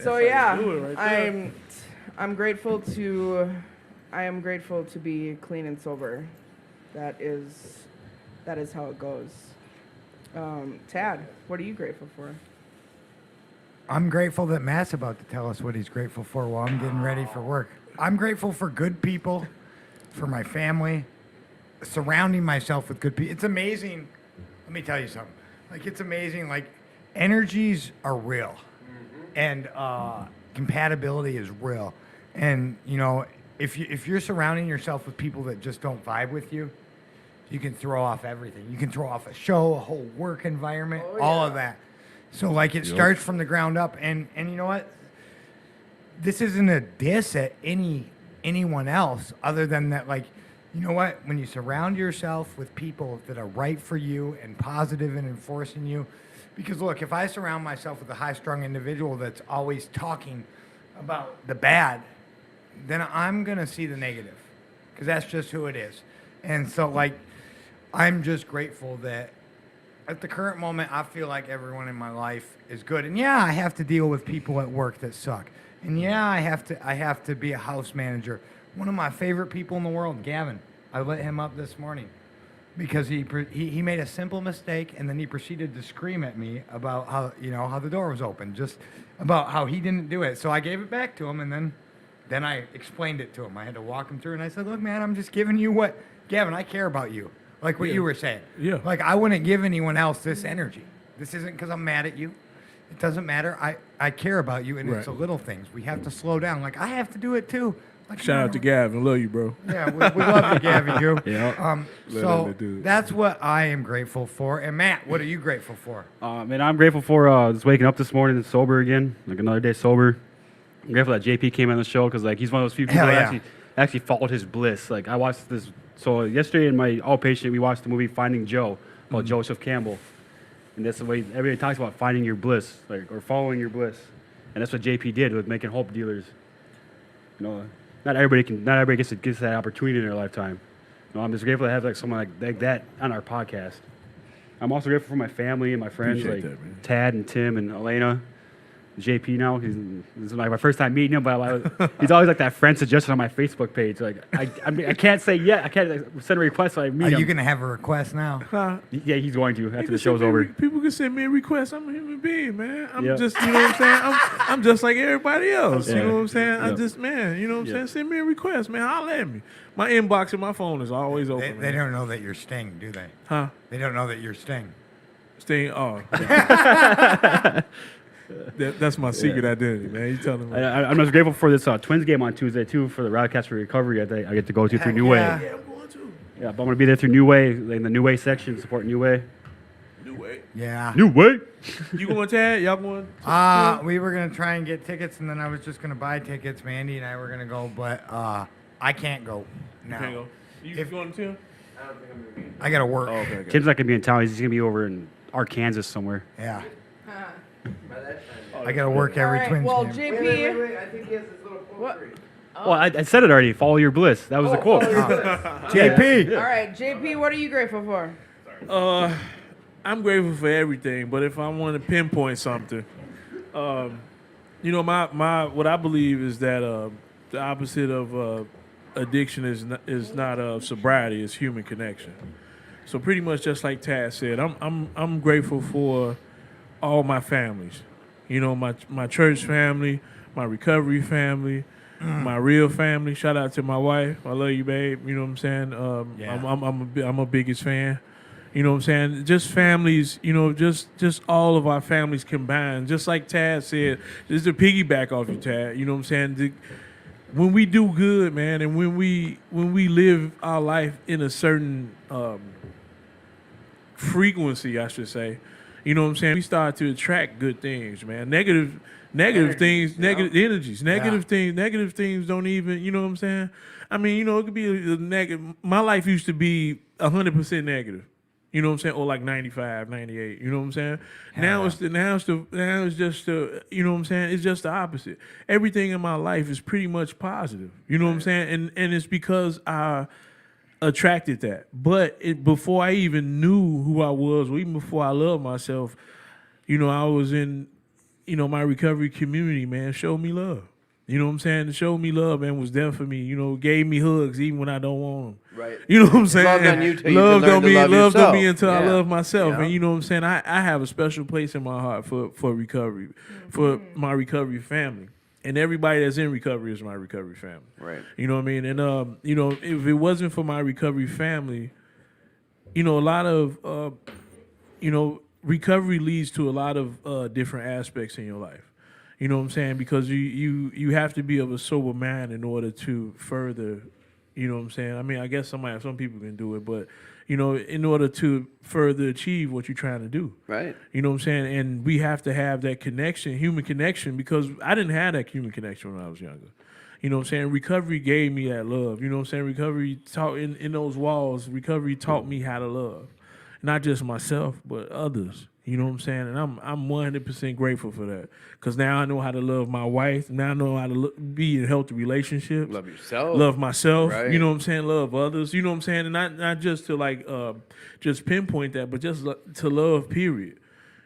So yeah, do it right there. I'm grateful to be clean and sober. That is how it goes. Tad, what are you grateful for? I'm grateful that Matt's about to tell us what he's grateful for while I'm getting ready for work. I'm grateful for good people, for my family, surrounding myself with good people. It's amazing. Let me tell you something. Like, it's amazing. Like, energies are real, and compatibility is real. And you know, if you're surrounding yourself with people that just don't vibe with you, you can throw off everything. You can throw off a show, a whole work environment, all of that. So like, it starts from the ground up, and you know what? This isn't a diss at anyone else, other than that, like, you know what? When you surround yourself with people that are right for you and positive and enforcing you, because look, if I surround myself with a high-strung individual that's always talking about the bad, then I'm gonna see the negative, because that's just who it is. And so, like, I'm just grateful that at the current moment, I feel like everyone in my life is good. And yeah, I have to deal with people at work that suck. And yeah, I have to be a house manager. One of my favorite people in the world, Gavin. I lit him up this morning because he made a simple mistake, and then he proceeded to scream at me about how the door was open, just about how he didn't do it. So I gave it back to him, and then I explained it to him. I had to walk him through, and I said, "Look, man, I'm just giving you what, Gavin, I care about you." Like what you were saying. Yeah. Like, I wouldn't give anyone else this energy. This isn't because I'm mad at you. It doesn't matter. I care about you, and it's the Right. little things. We have to slow down. Like, I have to do it too. Like, Shout out to Gavin. Love you, bro. Yeah, we love you, Gavin. You. Yeah. So that dude. that's what I am grateful for. And Matt, what are you grateful for? And I'm grateful for just waking up this morning and sober again, like another day sober. I'm grateful that JP came on the show because like he's one of those few people Hell that yeah. actually followed his bliss. Like I watched this. So yesterday in my outpatient, we watched the movie Finding Joe about Joseph Campbell, and that's the way everybody talks about finding your bliss, like or following your bliss, and that's what JP did with making Hope Dealers. You know, not everybody gets that opportunity in their lifetime. You know, I'm just grateful to have like someone like that on our podcast. I'm also grateful for my family and my friends Appreciate like that, man. Tad and Tim and Elena. JP now. This is like my first time meeting him, but he's always like that friend suggestion on my Facebook page. Like I mean, I can't say yet. I can't send a request so I meet Are him. you gonna have a request now? Yeah, he's going to after People the show's send me over. People can send me a request. I'm a human being, man. I'm Yeah. just, you know what I'm saying? I'm just like everybody else. You Yeah. know what I'm saying? I Yeah. just, man, you know what I'm Yeah. saying? Send me a request, man. Holler at me. My inbox and my phone is always They, open. they man. don't know that you're Sting, do they? Huh? They don't know that you're Sting. Stay. Oh. That's my secret identity, man. You telling me? I'm just grateful for this Twins game on Tuesday too for the Radcast for Recovery. I get to go to through New Way. yeah. Yeah, I'm going to. Yeah, but I'm gonna be there through New Way in the New Way section, support New Way. New way. Yeah. New Way. You going to that? Y'all going? We were gonna try and get tickets, and then I was just gonna buy tickets. Mandy and I were gonna go, but I can't go now. Can't go. You If- going to? I gotta work. Oh, okay. Tim's not gonna be in town. He's just gonna be over in Arkansas somewhere. Yeah. I gotta work every All right, Twins well, game. JP, I think he has this little quote What? for you. Well, I said it already. Follow your bliss. That was the quote. JP. all right, JP, what are you grateful for? I'm grateful for everything, but if I want to pinpoint something, you know, my what I believe is that the opposite of addiction is not sobriety, it's human connection. So pretty much just like Tad said, I'm grateful for all my families. You know, my church family, my recovery family, my real family. Shout out to my wife. I love you, babe. You know what I'm saying? Yeah. I'm a biggest fan. You know what I'm saying? Just families, you know, just all of our families combined. Just like Tad said, just to piggyback off you, Tad. You know what I'm saying? When we do good, man, and when we live our life in a certain frequency, I should say, you know what I'm saying? We start to attract good things, man. Negative things, negative energies, negative things don't even, you know what I'm saying? I mean, you know, it could be a negative. My life used to be 100% negative. You know what I'm saying? Or like 95, 98. You know what I'm saying? Now it's just you know what I'm saying? It's just the opposite. Everything in my life is pretty much positive. You know what I'm saying? And it's because I attracted that. But before I even knew who I was, or even before I loved myself, you know, I was in, you know, my recovery community, man, showed me love. You know what I'm saying? It showed me love and was there for me. You know, gave me hugs even when I don't want them. Right. You know what I'm saying? Loved on you till you Loved can learn on to me, love loved on yourself. me until I Yeah. love myself. Yeah. And you know what I'm saying? I have a special place in my heart for recovery, for my recovery family. And everybody that's in recovery is my recovery family. Right. You know what I mean? And you know, if it wasn't for my recovery family, you know, a lot of you know, recovery leads to a lot of different aspects in your life. You know what I'm saying? Because you have to be of a sober mind in order to further, you know what I'm saying? I mean, I guess some people can do it, but, you know, in order to further achieve what you're trying to do. Right. You know what I'm saying? And we have to have that connection, human connection, because I didn't have that human connection when I was younger. You know what I'm saying? Recovery gave me that love. You know what I'm saying? Recovery taught in those walls, recovery taught me how to love. Not just myself, but others. You know what I'm saying? And I'm 100% grateful for that. Because now I know how to love my wife. Now I know how to be in healthy relationships. Love yourself. Love myself. Right. You know what I'm saying? Love others. You know what I'm saying? And not just to like just pinpoint that, but just to love, period.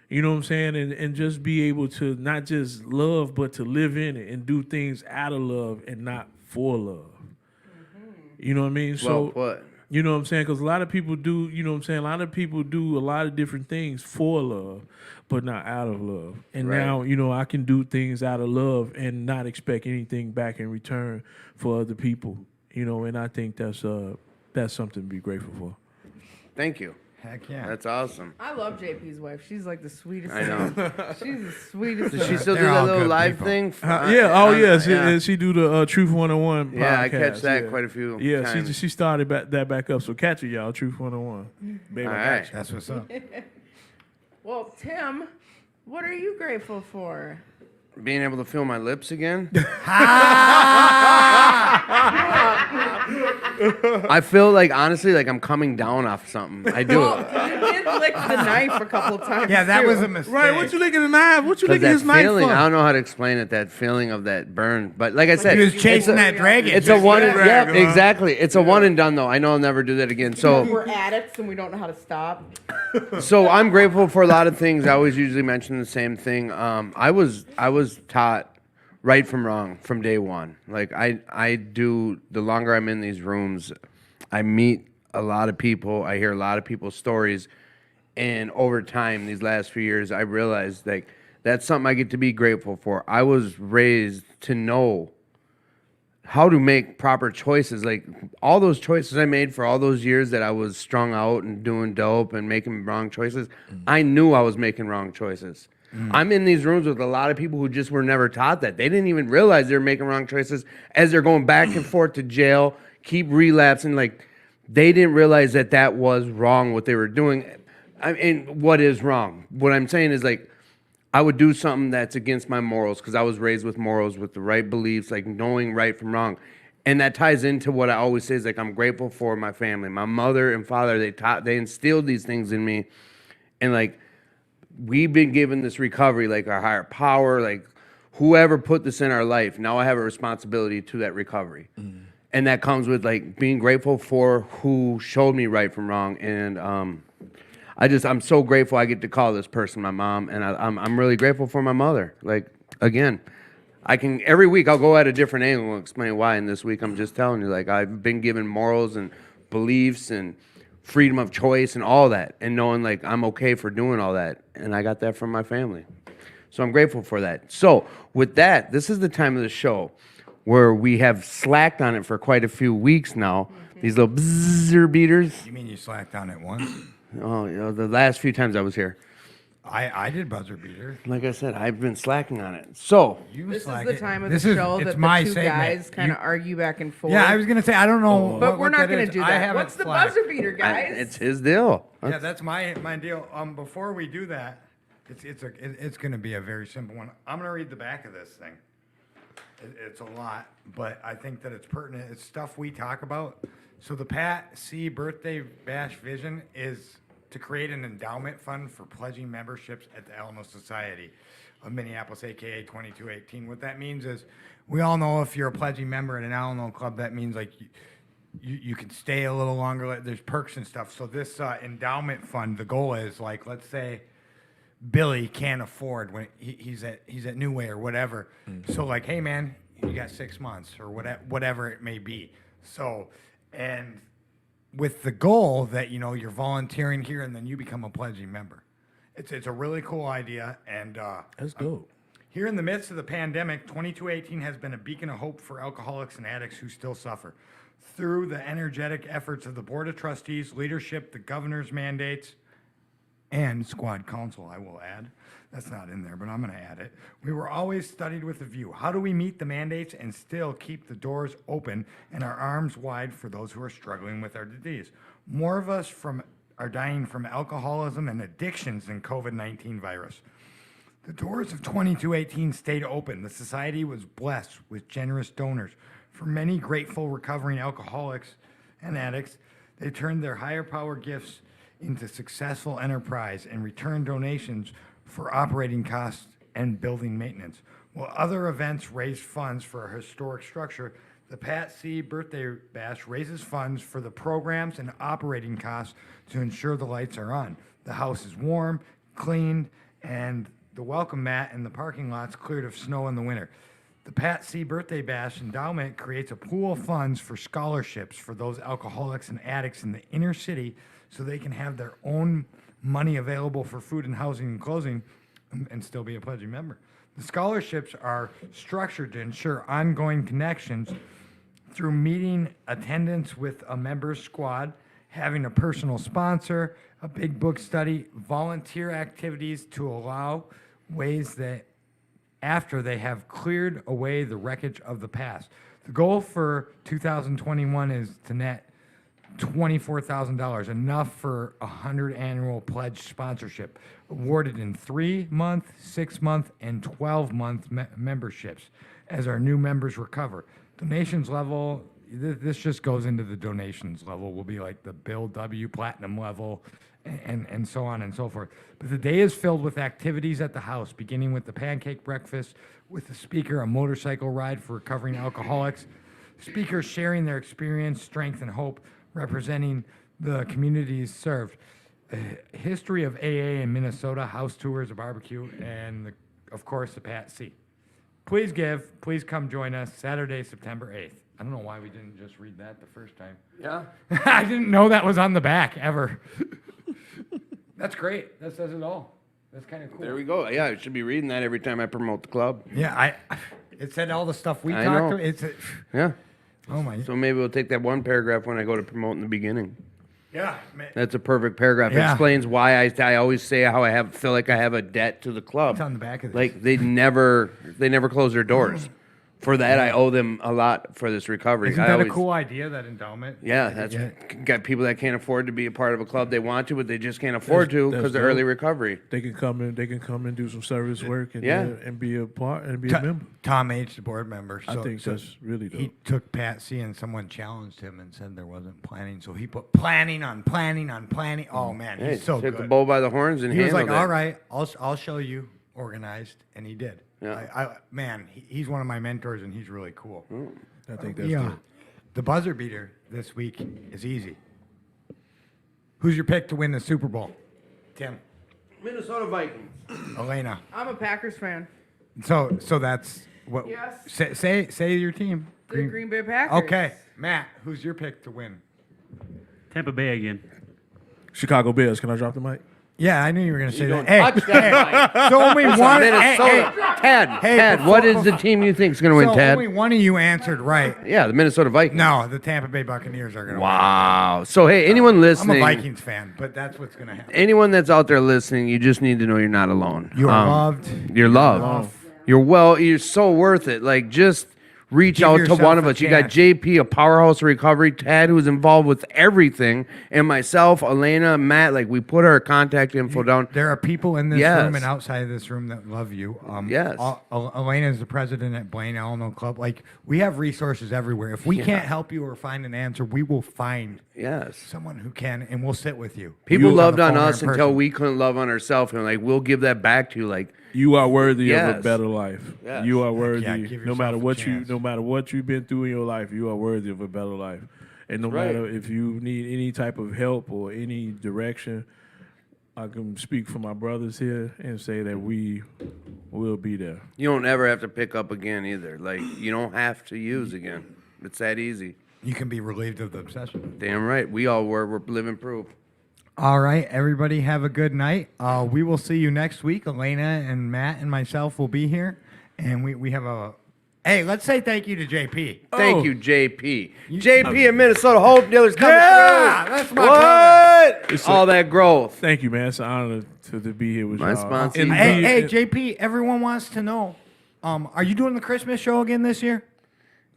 You know what I'm saying? And just be able to not just love, but to live in it and do things out of love and not for love. You know what I mean? Well put. You know what I'm saying? Because a lot of people do, you know what I'm saying? A lot of people do a lot of different things for love, but not out of love. And Right. now, you know, I can do things out of love and not expect anything back in return for other people. You know, and I think that's something to be grateful for. Thank you. Heck yeah. That's awesome. I love JP's wife. She's like the sweetest. I know. She's the sweetest. Does she thing. still do They're that all little good live people. thing? She do the Truth 101 podcast. Yeah, I catch that quite a few Yeah, times. she started that back up. So catch it, y'all. Truth 101. Baby, All I got right. you. That's what's up. Well, Tim, what are you grateful for? being able to feel my lips again. I feel like, honestly, like I'm coming down off something. I do. Well, you did lick the knife a couple times. Yeah, that too. was a mistake. Right, what you licking the knife? What you Because licking that his knife feeling, for? I don't know how to explain it, that feeling of that burn. But like I said, He was it's chasing a- that dragon. It's a one and, drag, yeah, huh? exactly. It's a one and done though. I know I'll never do that again. So We're addicts and we don't know how to stop. So I'm grateful for a lot of things. I always usually mention the same thing. I was taught right from wrong from day one. Like I do. The longer I'm in these rooms, I meet a lot of people. I hear a lot of people's stories, and over time, these last few years, I realized like that's something I get to be grateful for. I was raised to know how to make proper choices. Like all those choices I made for all those years that I was strung out and doing dope and making wrong choices, I knew I was making wrong choices. I'm in these rooms with a lot of people who just were never taught that. They didn't even realize they were making wrong choices as they're going back and forth to jail, keep relapsing. Like they didn't realize that that was wrong what they were doing. I mean, what is wrong? What I'm saying is like, I would do something that's against my morals because I was raised with morals, with the right beliefs, like knowing right from wrong. And that ties into what I always say is like, I'm grateful for my family. My mother and father, they instilled these things in me. And like, we've been given this recovery, like our higher power, like whoever put this in our life. Now I have a responsibility to that recovery. And that comes with like being grateful for who showed me right from wrong. And, I'm so grateful I get to call this person my mom, and I'm really grateful for my mother. Like, again, every week I'll go at a different angle and explain why, and this week I'm just telling you, like, I've been given morals and beliefs and freedom of choice and all that, and knowing, like, I'm okay for doing all that, and I got that from my family. So I'm grateful for that. So, with that, this is the time of the show where we have slacked on it for quite a few weeks now, these little bzzer beaters. You mean you slacked on it once? Oh, the last few times I was here. I did buzzer beater. Like I said, I've been slacking on it. So, You This is slack the it. time of This the is- show it's that my the two segment. guys kind of argue back and forth. Yeah, I was gonna say I don't know, But we're what not that going is. to do I that. haven't What's the slacked. buzzer beater, guys? it's his deal. Yeah, that's my deal. Before we do that, it's gonna be a very simple one. I'm gonna read the back of this thing. It's a lot, but I think that it's pertinent. It's stuff we talk about. So the Pat C. Birthday Bash vision is to create an endowment fund for pledging memberships at the Alamo Society of Minneapolis, aka 2218. What that means is, we all know if you're a pledging member at an Alamo club, that means like you can stay a little longer. Like, there's perks and stuff. So this endowment fund, the goal is like, let's say Billy can't afford when he's at New Way or whatever. So like, hey man, you got 6 months or whatever it may be. So, and with the goal that you're volunteering here and then you become a pledging member. It's a really cool idea, and That's dope. here in the midst of the pandemic, 2218 has been a beacon of hope for alcoholics and addicts who still suffer. Through the energetic efforts of the Board of Trustees, leadership, the governor's mandates, and squad council, I will add. That's not in there, but I'm going to add it. We were always studied with a view. How do we meet the mandates and still keep the doors open and our arms wide for those who are struggling with our disease? More of us are dying from alcoholism and addictions than COVID-19 virus. The doors of 2218 stayed open. The society was blessed with generous donors. For many grateful recovering alcoholics and addicts, they turned their higher power gifts into successful enterprise and returned donations for operating costs and building maintenance. While other events raised funds for a historic structure, the Pat C. Birthday Bash raises funds for the programs and operating costs to ensure the lights are on. The house is warm, cleaned, and the welcome mat in the parking lot's cleared of snow in the winter. The Pat C. Birthday Bash Endowment creates a pool of funds for scholarships for those alcoholics and addicts in the inner city so they can have their own money available for food and housing and clothing and still be a pledging member. The scholarships are structured to ensure ongoing connections through meeting attendance with a member's squad, having a personal sponsor, a big book study, volunteer activities to allow ways that after they have cleared away the wreckage of the past. The goal for 2021 is to net $24,000, enough for 100 annual pledge sponsorship, awarded in 3-month, 6-month, and 12-month memberships as our new members recover. Donations level, this just goes into the donations level, will be like the Bill W. Platinum level, and so on and so forth. But the day is filled with activities at the house, beginning with the pancake breakfast, with the speaker, a motorcycle ride for recovering alcoholics, speakers sharing their experience, strength, and hope, representing the communities served. History of AA in Minnesota, house tours, a barbecue, and, of course, the Pat C. Please give. Please come join us Saturday, September 8th. I don't know why we didn't just read that the first time. Yeah. I didn't know that was on the back, ever. That's great. That says it all. That's kind of cool. There we go. Yeah, I should be reading that every time I promote the club. Yeah, it said all the stuff we I talked know. about. It's Yeah. oh my. So maybe we'll take that one paragraph when I go to promote in the beginning. Yeah, man. That's a perfect paragraph. It Yeah. explains why I always say how I feel like I have a debt to the club. It's on the back of this. Like they never close their doors. For that, I owe them a lot for this recovery. Isn't I that a always- cool idea, that endowment? Yeah, that's got people that can't afford to be a part of a club they want to, but they just can't afford to That's because of dope. early recovery. They can come in. They can come and do some service work and Yeah. and be a part and be a member. Tom H, the board member. I think so that's really dope. he took Pat C and someone challenged him and said there wasn't planning, so he put planning on planning on planning. Oh man, Hey, he's so took the good. bull by the horns and He was like, handled it. "All right, I'll show you organized," and he did. Yeah. Man, he's one of my mentors, and he's really cool. I think that's Yeah, dope. the buzzer beater this week is easy. Who's your pick to win the Super Bowl? Tim, Minnesota Vikings. Elena. I'm a Packers fan. So that's what. Yes. Say your team. The Green Bay Packers. Okay, Matt. Who's your pick to win? Tampa Bay again. Chicago Bears. Can I drop the mic? Yeah, I knew you were gonna say don't that. touch that mic. So only one. Minnesota. Ted, Ted, what is the team you think is going to win, So Ted? only one of you answered right. Yeah, the Minnesota Vikings. No, the Tampa Bay Buccaneers are gonna Wow. So, hey, anyone win. I'm listening, a Vikings fan, but that's what's gonna happen. anyone that's out there listening, you just need to know you're not alone. You are loved. You're loved. You're so worth it. Like, just reach Give out to yourself one of a us. You got chance. JP, a powerhouse of recovery, Ted, who's involved with everything, and myself, Elena, Matt. Like, we put our contact info down. There are people in this Yes. room and outside of this room that love you. Yes. Elena is the president at Blaine Alamo Club. Like, we have resources everywhere. If we can't help you or find an answer, we will find Yes. someone who can, and we'll sit with you. People On the loved on phone or us in until person. we couldn't love on ourselves, and like we'll give that back to you. Like, You are worthy of Yes. a better life. Yes. You are worthy. Yeah, give no yourself matter a what chance. no matter what you've been through in your life, you are worthy of a better life. And no Right. matter if you need any type of help or any direction, I can speak for my brothers here and say that we will be there. you don't ever have to pick up again either. Like, you don't have to use again. It's that easy. You can be relieved of the obsession. Damn right. We all were. We're living proof. All right, everybody, have a good night. We will see you next week. Elena and Matt and myself will be here, and we have a. Hey, let's say thank you to JP. Thank Oh. you, JP. JP and Minnesota Hope Dealers coming Yeah, through. that's my What? It's All that growth. Thank you, man. It's an honor to be here with My y'all. sponsor. And Hey, be- JP, everyone wants to know. Are you doing the Christmas show again this year?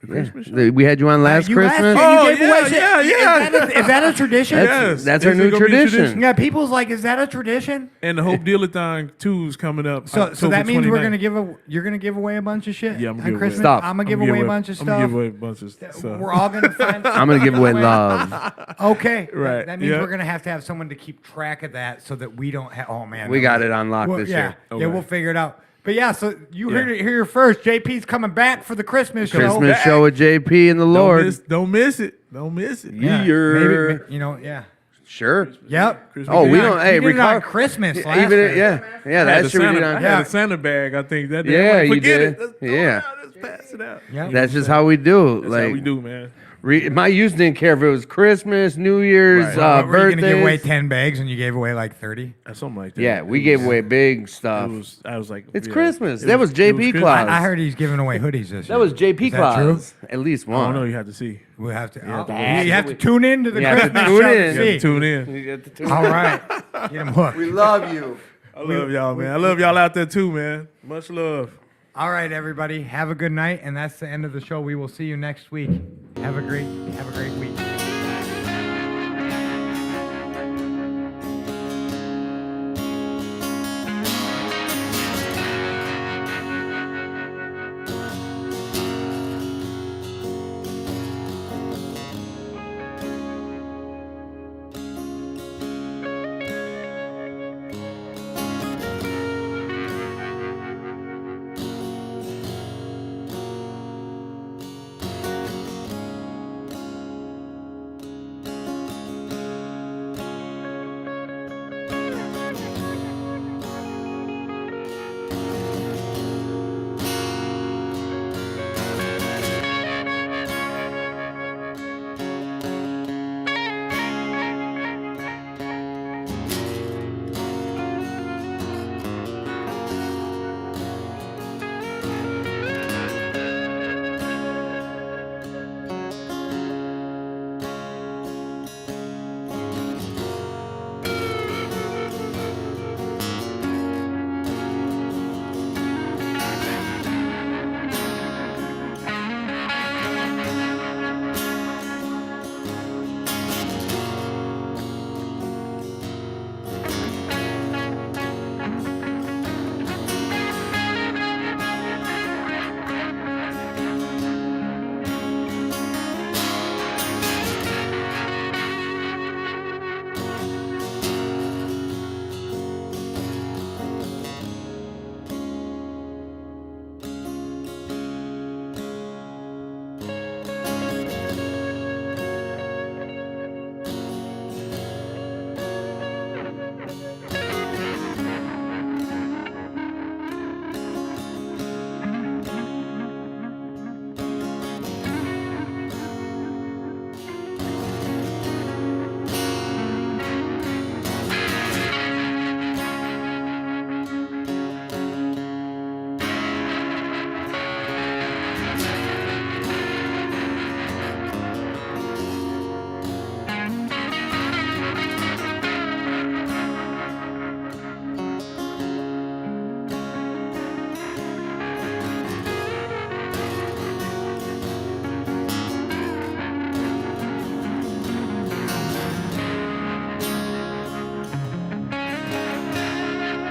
We had you on last You Christmas. year Oh, you gave away yeah, shit. yeah. Is that a tradition? Yes. That's our Is it new gonna be tradition. tradition? Yeah, people's like, is that a tradition? And the Hope Dealathon 2 is coming up. So October that means 29th. you're gonna give away a bunch of shit. Yeah, I'm on gonna give away Christmas. stuff. I'm gonna give away a bunch of I'm gonna stuff. give away a bunch of stuff. We're all gonna find. I'm going to give away love. Okay, Right, That means yeah. we're gonna have to have someone to keep track of that, so that we don't have. Oh man, We got it on lock Well, this yeah, year. yeah, Okay. we'll figure it out. But yeah, so you Yeah. heard it here first. JP's coming back for the Christmas show. Christmas show with JP and the Lord. Don't miss it. Don't miss it. Yeah, Year. maybe, yeah. Sure. Yep. Christmas Oh, Eve. we did don't. on- Hey, we did it on recover. Christmas last Even night. yeah, I had that the should be Santa, I done. had a Santa bag. I think that. Yeah, I'm you like, forget did. it. Let's throw it Yeah. out. Let's pass it out. Yeah. That's just how we do. That's like how we do, man. My youth didn't care if it was Christmas, New Year's, Right. Were you gonna give away birthdays. 10 bags and you gave away like 30? Something like that. Yeah, we It gave was- away big stuff. I was like, It's yeah, Christmas. it That was JP Christmas. Claus. I heard he's giving away hoodies this year. That was JP Is that true? Claus. At least I don't one. know. You have to see. We'll have to. to you have to tune in to the You have to Christmas tune show in. to You have see. to tune in. You get to tune All right, get him hooked. We love you. I love y'all, man. I love y'all out there too, man. Much love. All right, everybody, have a good night, and that's the end of the show. We will see you next week. Have a great week.